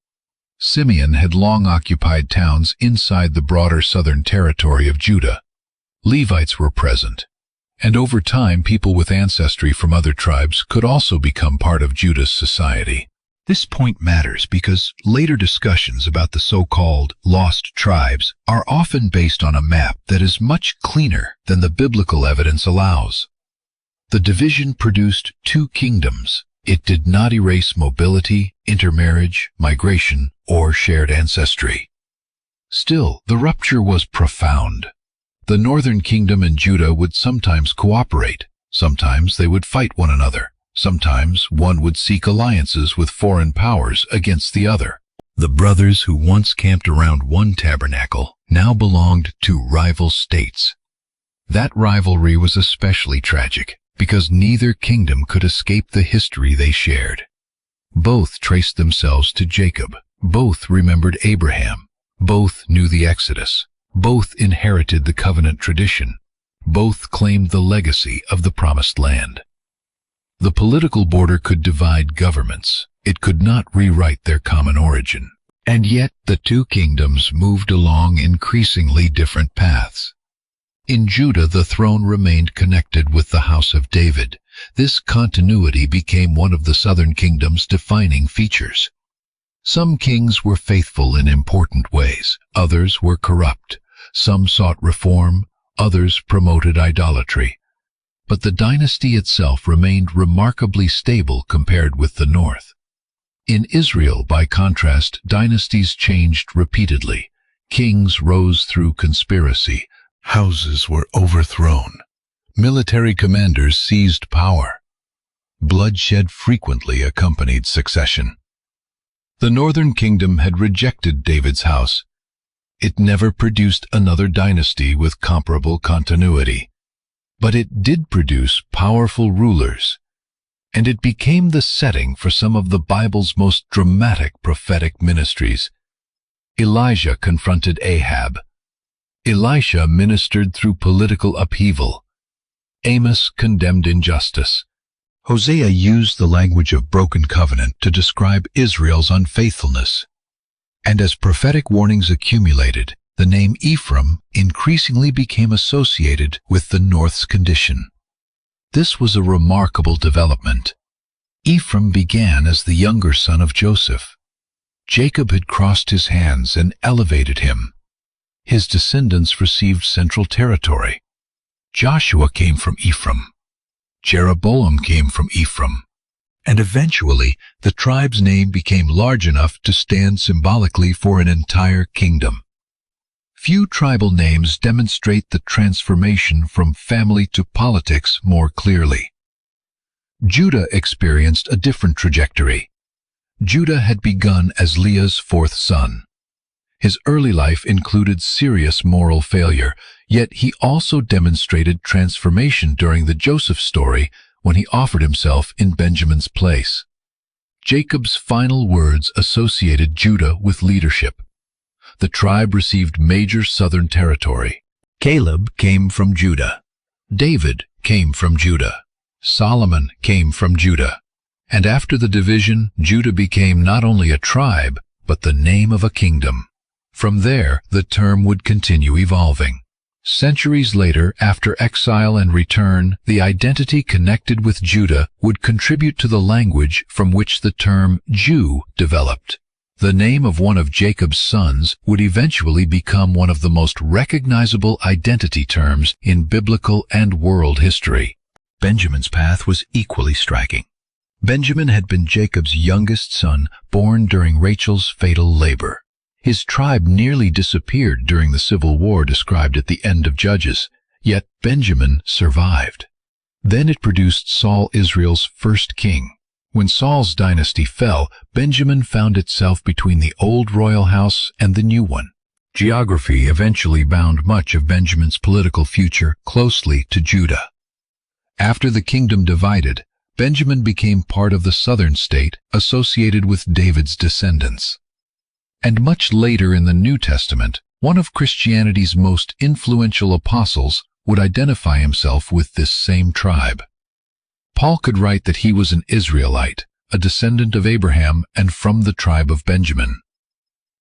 A: Simeon had long occupied towns inside the broader southern territory of Judah. Levites were present, and over time people with ancestry from other tribes could also become part of Judah's society. This point matters because later discussions about the so-called lost tribes are often based on a map that is much cleaner than the biblical evidence allows. The division produced 2 kingdoms. It did not erase mobility, intermarriage, migration, or shared ancestry. Still, the rupture was profound. The northern kingdom and Judah would sometimes cooperate. Sometimes they would fight one another. Sometimes one would seek alliances with foreign powers against the other. The brothers who once camped around one tabernacle now belonged to rival states. That rivalry was especially tragic because neither kingdom could escape the history they shared. Both traced themselves to Jacob. Both remembered Abraham. Both knew the Exodus. Both inherited the covenant tradition. Both claimed the legacy of the promised land. The political border could divide governments. It could not rewrite their common origin. And yet the two kingdoms moved along increasingly different paths. In Judah, the throne remained connected with the house of David. This continuity became one of the southern kingdom's defining features. Some kings were faithful in important ways, others were corrupt. Some sought reform, others promoted idolatry. But the dynasty itself remained remarkably stable compared with the north. In Israel, by contrast, dynasties changed repeatedly. Kings rose through conspiracy. Houses were overthrown. Military commanders seized power. Bloodshed frequently accompanied succession. The northern kingdom had rejected David's house. It never produced another dynasty with comparable continuity. But it did produce powerful rulers, and it became the setting for some of the Bible's most dramatic prophetic ministries. Elijah confronted Ahab. Elisha ministered through political upheaval. Amos condemned injustice. Hosea used the language of broken covenant to describe Israel's unfaithfulness. And as prophetic warnings accumulated, the name Ephraim increasingly became associated with the north's condition. This was a remarkable development. Ephraim began as the younger son of Joseph. Jacob had crossed his hands and elevated him. His descendants received central territory. Joshua came from Ephraim. Jeroboam came from Ephraim. And eventually, the tribe's name became large enough to stand symbolically for an entire kingdom. Few tribal names demonstrate the transformation from family to politics more clearly. Judah experienced a different trajectory. Judah had begun as Leah's fourth son. His early life included serious moral failure, yet he also demonstrated transformation during the Joseph story when he offered himself in Benjamin's place. Jacob's final words associated Judah with leadership. The tribe received major southern territory. Caleb came from Judah. David came from Judah. Solomon came from Judah. And after the division, Judah became not only a tribe, but the name of a kingdom. From there, the term would continue evolving. Centuries later, after exile and return, the identity connected with Judah would contribute to the language from which the term Jew developed. The name of one of Jacob's sons would eventually become one of the most recognizable identity terms in biblical and world history. Benjamin's path was equally striking. Benjamin had been Jacob's youngest son, born during Rachel's fatal labor. His tribe nearly disappeared during the civil war described at the end of Judges, yet Benjamin survived. Then it produced Saul, Israel's first king. When Saul's dynasty fell, Benjamin found itself between the old royal house and the new one. Geography eventually bound much of Benjamin's political future closely to Judah. After the kingdom divided, Benjamin became part of the southern state associated with David's descendants. And much later in the New Testament, one of Christianity's most influential apostles would identify himself with this same tribe. Paul could write that he was an Israelite, a descendant of Abraham and from the tribe of Benjamin.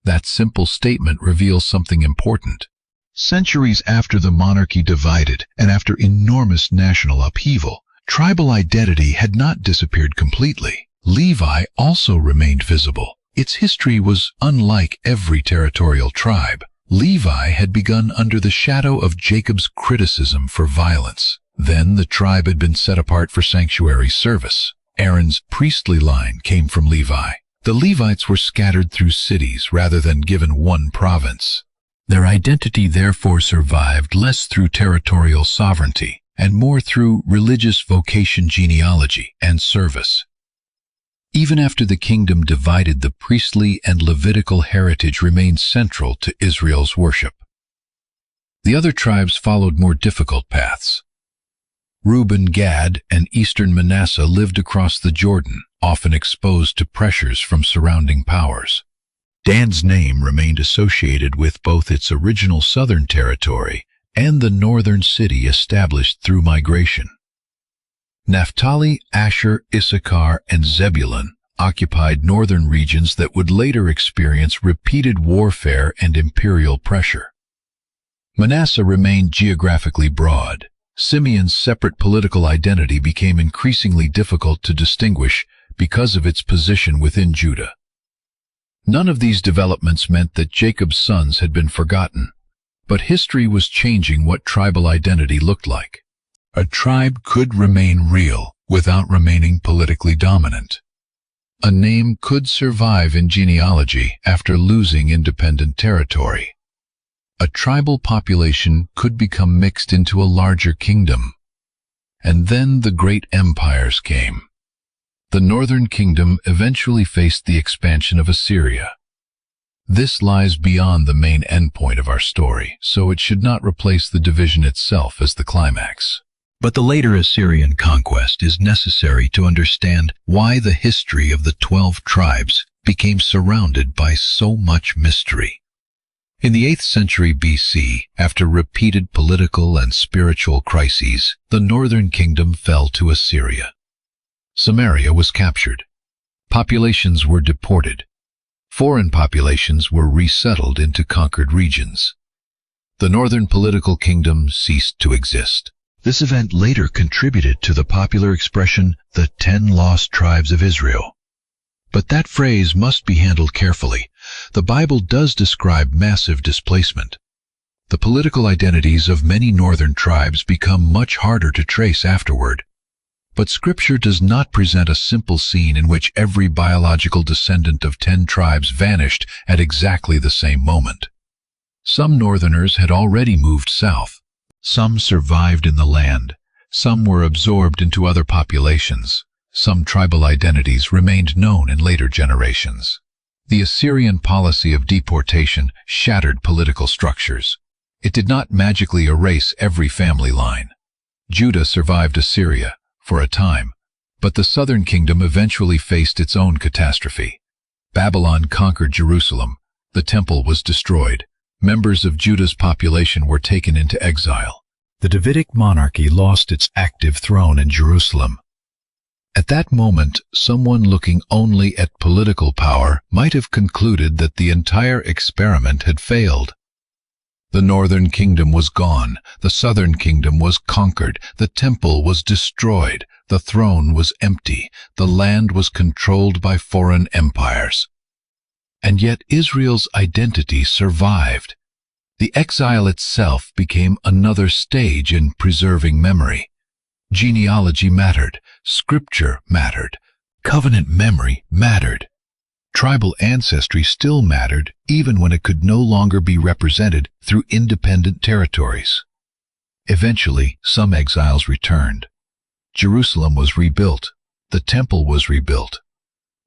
A: That simple statement reveals something important. Centuries after the monarchy divided and after enormous national upheaval, tribal identity had not disappeared completely. Levi also remained visible. Its history was unlike every territorial tribe. Levi had begun under the shadow of Jacob's criticism for violence. Then the tribe had been set apart for sanctuary service. Aaron's priestly line came from Levi. The Levites were scattered through cities rather than given one province. Their identity therefore survived less through territorial sovereignty and more through religious vocation, genealogy, and service. Even after the kingdom divided, the priestly and Levitical heritage remained central to Israel's worship. The other tribes followed more difficult paths. Reuben, Gad, and eastern Manasseh lived across the Jordan, often exposed to pressures from surrounding powers. Dan's name remained associated with both its original southern territory and the northern city established through migration. Naphtali, Asher, Issachar, and Zebulun occupied northern regions that would later experience repeated warfare and imperial pressure. Manasseh remained geographically broad. Simeon's separate political identity became increasingly difficult to distinguish because of its position within Judah. None of these developments meant that Jacob's sons had been forgotten, but history was changing what tribal identity looked like. A tribe could remain real without remaining politically dominant. A name could survive in genealogy after losing independent territory. A tribal population could become mixed into a larger kingdom. And then the great empires came. The northern kingdom eventually faced the expansion of Assyria. This lies beyond the main endpoint of our story, so it should not replace the division itself as the climax. But the later Assyrian conquest is necessary to understand why the history of the 12 tribes became surrounded by so much mystery. In the 8th century BC, after repeated political and spiritual crises, the northern kingdom fell to Assyria. Samaria was captured. Populations were deported. Foreign populations were resettled into conquered regions. The northern political kingdom ceased to exist. This event later contributed to the popular expression, the 10 lost tribes of Israel. But that phrase must be handled carefully. The Bible does describe massive displacement. The political identities of many northern tribes become much harder to trace afterward. But Scripture does not present a simple scene in which every biological descendant of 10 tribes vanished at exactly the same moment. Some northerners had already moved south. Some survived in the land. Some were absorbed into other populations. Some tribal identities remained known in later generations. The Assyrian policy of deportation shattered political structures. It did not magically erase every family line. Judah survived Assyria for a time, but the southern kingdom eventually faced its own catastrophe. Babylon conquered Jerusalem. The temple was destroyed. Members of Judah's population were taken into exile. The Davidic monarchy lost its active throne in Jerusalem. At that moment, someone looking only at political power might have concluded that the entire experiment had failed. The northern kingdom was gone, the southern kingdom was conquered, the temple was destroyed, the throne was empty, the land was controlled by foreign empires. And yet Israel's identity survived. The exile itself became another stage in preserving memory. Genealogy mattered, scripture mattered, covenant memory mattered. Tribal ancestry still mattered, even when it could no longer be represented through independent territories. Eventually, some exiles returned. Jerusalem was rebuilt. The temple was rebuilt.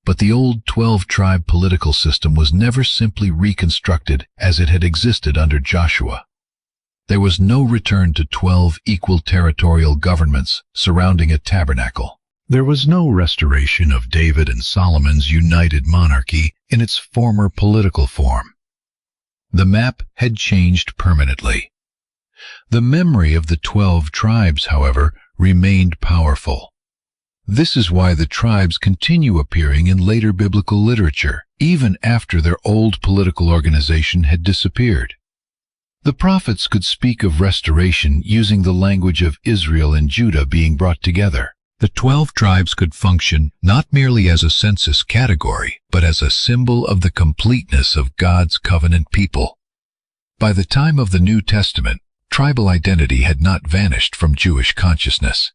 A: But the old 12-tribe political system was never simply reconstructed as it had existed under Joshua. There was no return to 12 equal territorial governments surrounding a tabernacle. There was no restoration of David and Solomon's united monarchy in its former political form. The map had changed permanently. The memory of the 12 tribes, however, remained powerful. This is why the tribes continue appearing in later biblical literature, even after their old political organization had disappeared. The prophets could speak of restoration using the language of Israel and Judah being brought together. The 12 tribes could function not merely as a census category, but as a symbol of the completeness of God's covenant people. By the time of the New Testament, tribal identity had not vanished from Jewish consciousness.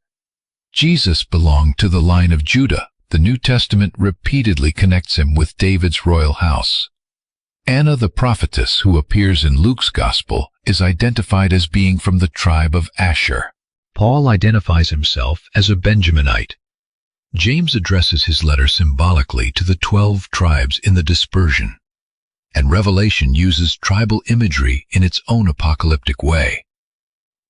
A: Jesus belonged to the line of Judah. The New Testament repeatedly connects him with David's royal house. Anna the prophetess, who appears in Luke's Gospel, is identified as being from the tribe of Asher. Paul identifies himself as a Benjaminite. James addresses his letter symbolically to the 12 tribes in the dispersion, and Revelation uses tribal imagery in its own apocalyptic way.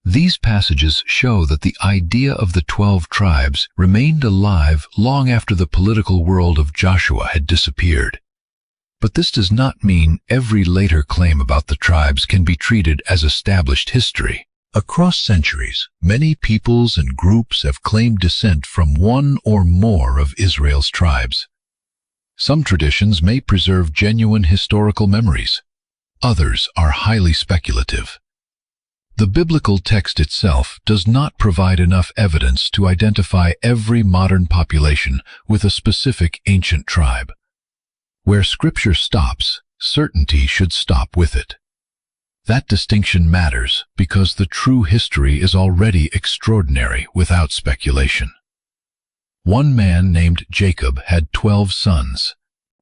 A: These passages show that the idea of the 12 tribes remained alive long after the political world of Joshua had disappeared. But this does not mean every later claim about the tribes can be treated as established history. Across centuries, many peoples and groups have claimed descent from one or more of Israel's tribes. Some traditions may preserve genuine historical memories. Others are highly speculative. The biblical text itself does not provide enough evidence to identify every modern population with a specific ancient tribe. Where Scripture stops, certainty should stop with it. That distinction matters because the true history is already extraordinary without speculation. One man named Jacob had 12 sons.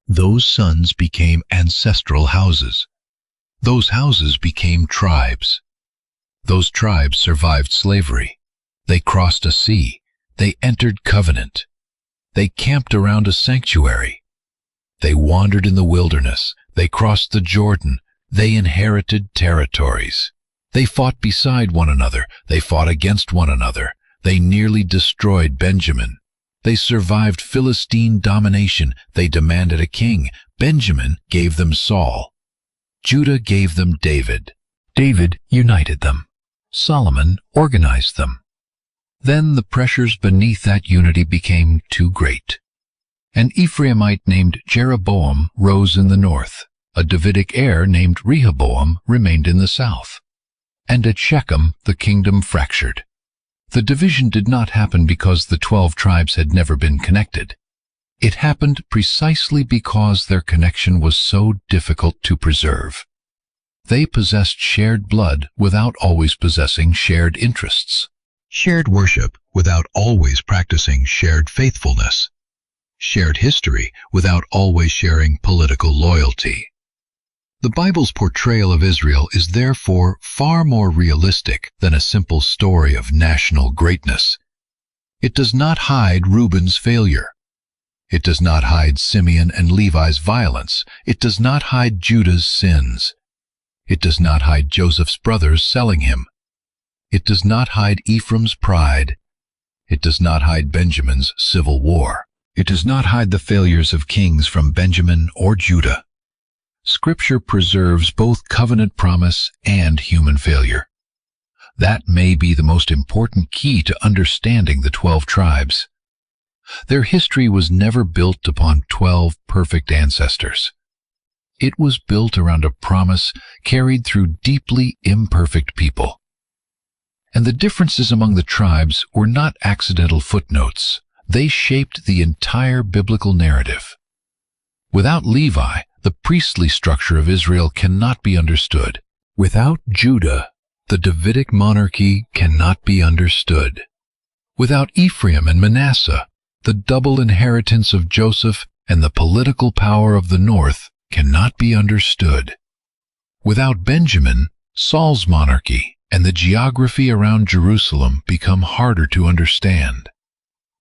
A: Those sons became ancestral houses. Those houses became tribes. Those tribes survived slavery. They crossed a sea. They entered covenant. They camped around a sanctuary. They wandered in the wilderness. They crossed the Jordan. They inherited territories. They fought beside one another. They fought against one another. They nearly destroyed Benjamin. They survived Philistine domination. They demanded a king. Benjamin gave them Saul. Judah gave them David. David united them. Solomon organized them. Then the pressures beneath that unity became too great. An Ephraimite named Jeroboam rose in the north. A Davidic heir named Rehoboam remained in the south. And at Shechem the kingdom fractured. The division did not happen because the 12 tribes had never been connected. It happened precisely because their connection was so difficult to preserve. They possessed shared blood without always possessing shared interests. Shared worship without always practicing shared faithfulness. Shared history without always sharing political loyalty. The Bible's portrayal of Israel is therefore far more realistic than a simple story of national greatness. It does not hide Reuben's failure. It does not hide Simeon and Levi's violence. It does not hide Judah's sins. It does not hide Joseph's brothers selling him. It does not hide Ephraim's pride. It does not hide Benjamin's civil war. It does not hide the failures of kings from Benjamin or Judah. Scripture preserves both covenant promise and human failure. That may be the most important key to understanding the 12 tribes. Their history was never built upon 12 perfect ancestors. It was built around a promise carried through deeply imperfect people. And the differences among the tribes were not accidental footnotes. They shaped the entire biblical narrative. Without Levi, the priestly structure of Israel cannot be understood. Without Judah, the Davidic monarchy cannot be understood. Without Ephraim and Manasseh, the double inheritance of Joseph and the political power of the north cannot be understood. Without Benjamin, Saul's monarchy and the geography around Jerusalem become harder to understand.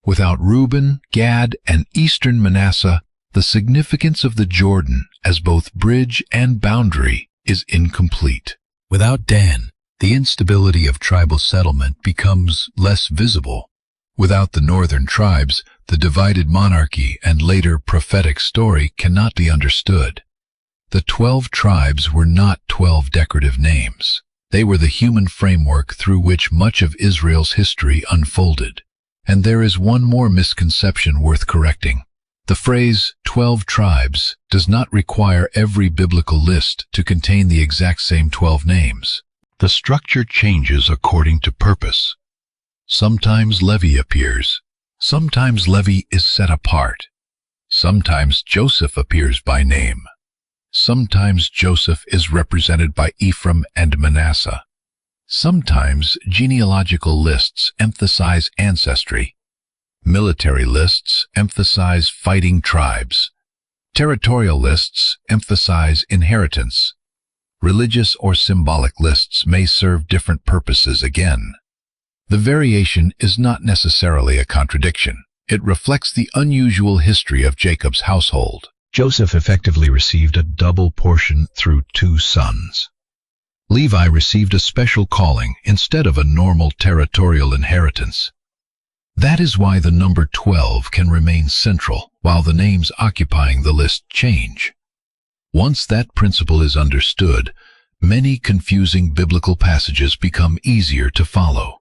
A: Without Reuben, Gad, and eastern Manasseh, the significance of the Jordan as both bridge and boundary is incomplete. Without Dan, the instability of tribal settlement becomes less visible. Without the northern tribes, the divided monarchy and later prophetic story cannot be understood. The 12 tribes were not 12 decorative names. They were the human framework through which much of Israel's history unfolded. And there is one more misconception worth correcting. The phrase 12 tribes does not require every biblical list to contain the exact same 12 names. The structure changes according to purpose. Sometimes Levi appears. Sometimes Levi is set apart. Sometimes Joseph appears by name. Sometimes Joseph is represented by Ephraim and Manasseh. Sometimes genealogical lists emphasize ancestry. Military lists emphasize fighting tribes. Territorial lists emphasize inheritance. Religious or symbolic lists may serve different purposes again. The variation is not necessarily a contradiction. It reflects the unusual history of Jacob's household. Joseph effectively received a double portion through 2 sons. Levi received a special calling instead of a normal territorial inheritance. That is why the number 12 can remain central while the names occupying the list change. Once that principle is understood, many confusing biblical passages become easier to follow.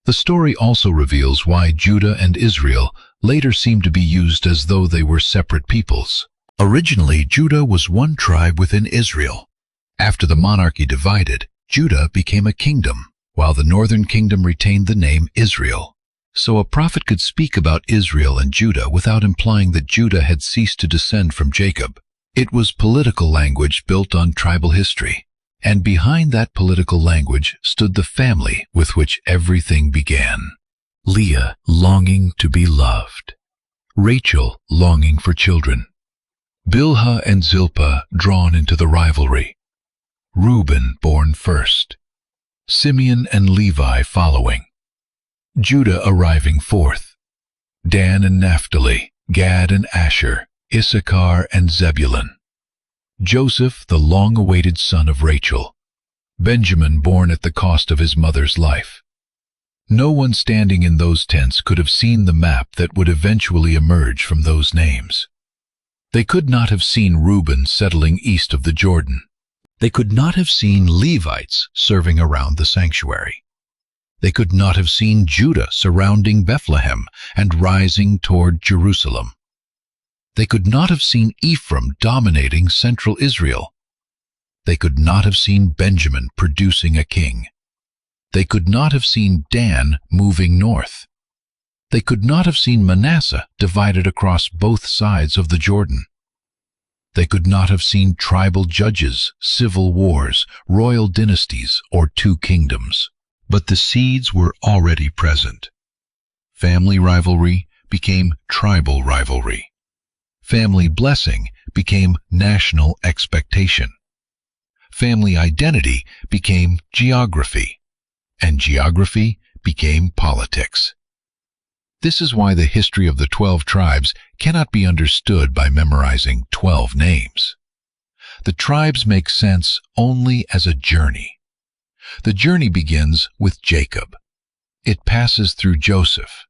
A: The The story also reveals why Judah and Israel later seem to be used as though they were separate peoples. Originally, Judah was one tribe within Israel. After the monarchy divided, Judah became a kingdom, while the northern kingdom retained the name Israel. So a prophet could speak about Israel and Judah without implying that Judah had ceased to descend from Jacob. It was political language built on tribal history, and behind that political language stood the family with which everything began. Leah longing to be loved. Rachel longing for children. Bilhah and Zilpah drawn into the rivalry. Reuben born first. Simeon and Levi following. Judah arriving fourth. Dan and Naphtali, Gad and Asher, Issachar and Zebulun. Joseph, the long-awaited son of Rachel. Benjamin born at the cost of his mother's life. No one standing in those tents could have seen the map that would eventually emerge from those names. They could not have seen Reuben settling east of the Jordan. They could not have seen Levites serving around the sanctuary. They could not have seen Judah surrounding Bethlehem and rising toward Jerusalem. They could not have seen Ephraim dominating central Israel. They could not have seen Benjamin producing a king. They could not have seen Dan moving north. They could not have seen Manasseh divided across both sides of the Jordan. They could not have seen tribal judges, civil wars, royal dynasties, or two kingdoms. But the seeds were already present. Family rivalry became tribal rivalry. Family blessing became national expectation. Family identity became geography, and geography became politics. This is why the history of the 12 tribes cannot be understood by memorizing 12 names. The tribes make sense only as a journey. The journey begins with Jacob. It passes through Joseph.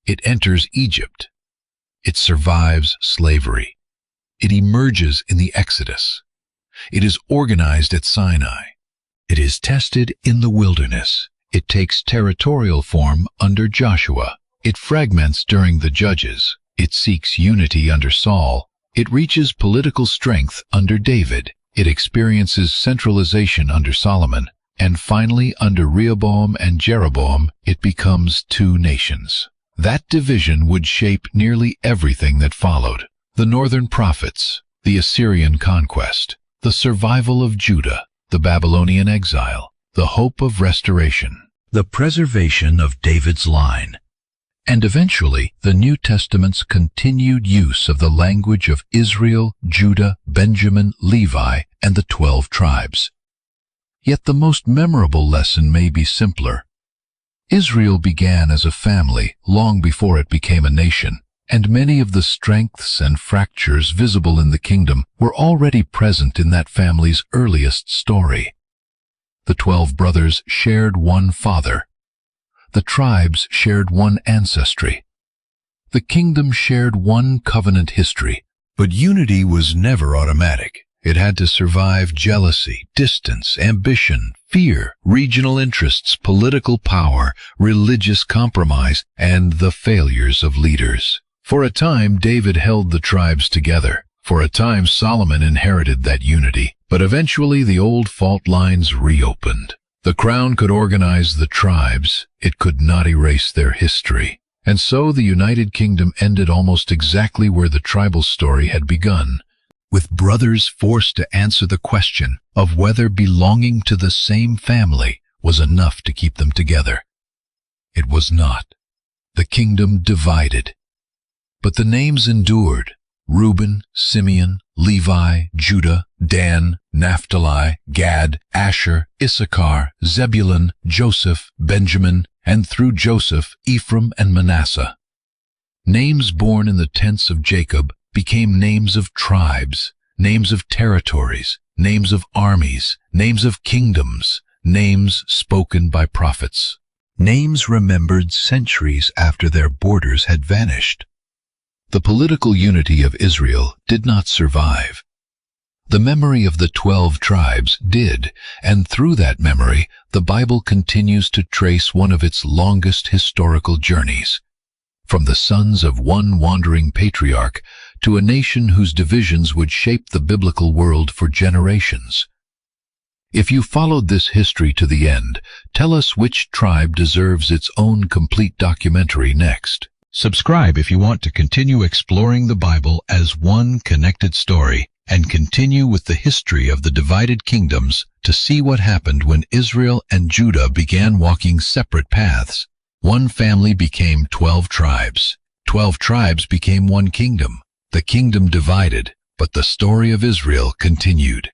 A: It enters Egypt. It survives slavery. It emerges in the Exodus. It is organized at Sinai. It is tested in the wilderness. It takes territorial form under Joshua. It fragments during the Judges. It seeks unity under Saul. It reaches political strength under David. It experiences centralization under Solomon. And finally, under Rehoboam and Jeroboam, it becomes two nations. That division would shape nearly everything that followed. The northern prophets, the Assyrian conquest, the survival of Judah, the Babylonian exile, the hope of restoration, the preservation of David's line, and eventually the New Testament's continued use of the language of Israel, Judah, Benjamin, Levi, and the 12 tribes. Yet the most memorable lesson may be simpler. Israel began as a family long before it became a nation, and many of the strengths and fractures visible in the kingdom were already present in that family's earliest story. The 12 brothers shared one father. The tribes shared one ancestry. The kingdom shared one covenant history. But unity was never automatic. It had to survive jealousy, distance, ambition, fear, regional interests, political power, religious compromise, and the failures of leaders. For a time, David held the tribes together. For a time, Solomon inherited that unity. But eventually, the old fault lines reopened. The crown could organize the tribes. It could not erase their history. And so the United Kingdom ended almost exactly where the tribal story had begun, with brothers forced to answer the question of whether belonging to the same family was enough to keep them together. It was not. The kingdom divided. But the names endured: Reuben, Simeon, Levi, Judah, Dan, Naphtali, Gad, Asher, Issachar, Zebulun, Joseph, Benjamin, and through Joseph, Ephraim and Manasseh. Names born in the tents of Jacob became names of tribes, names of territories, names of armies, names of kingdoms, names spoken by prophets, names remembered centuries after their borders had vanished. The political unity of Israel did not survive. The memory of the 12 tribes did, and through that memory, the Bible continues to trace one of its longest historical journeys. From the sons of one wandering patriarch to a nation whose divisions would shape the biblical world for generations. If you followed this history to the end, tell us which tribe deserves its own complete documentary next. Subscribe if you want to continue exploring the Bible as one connected story, and continue with the history of the divided kingdoms to see what happened when Israel and Judah began walking separate paths. One family became 12 tribes. 12 tribes became one kingdom. The kingdom divided, but the story of Israel continued.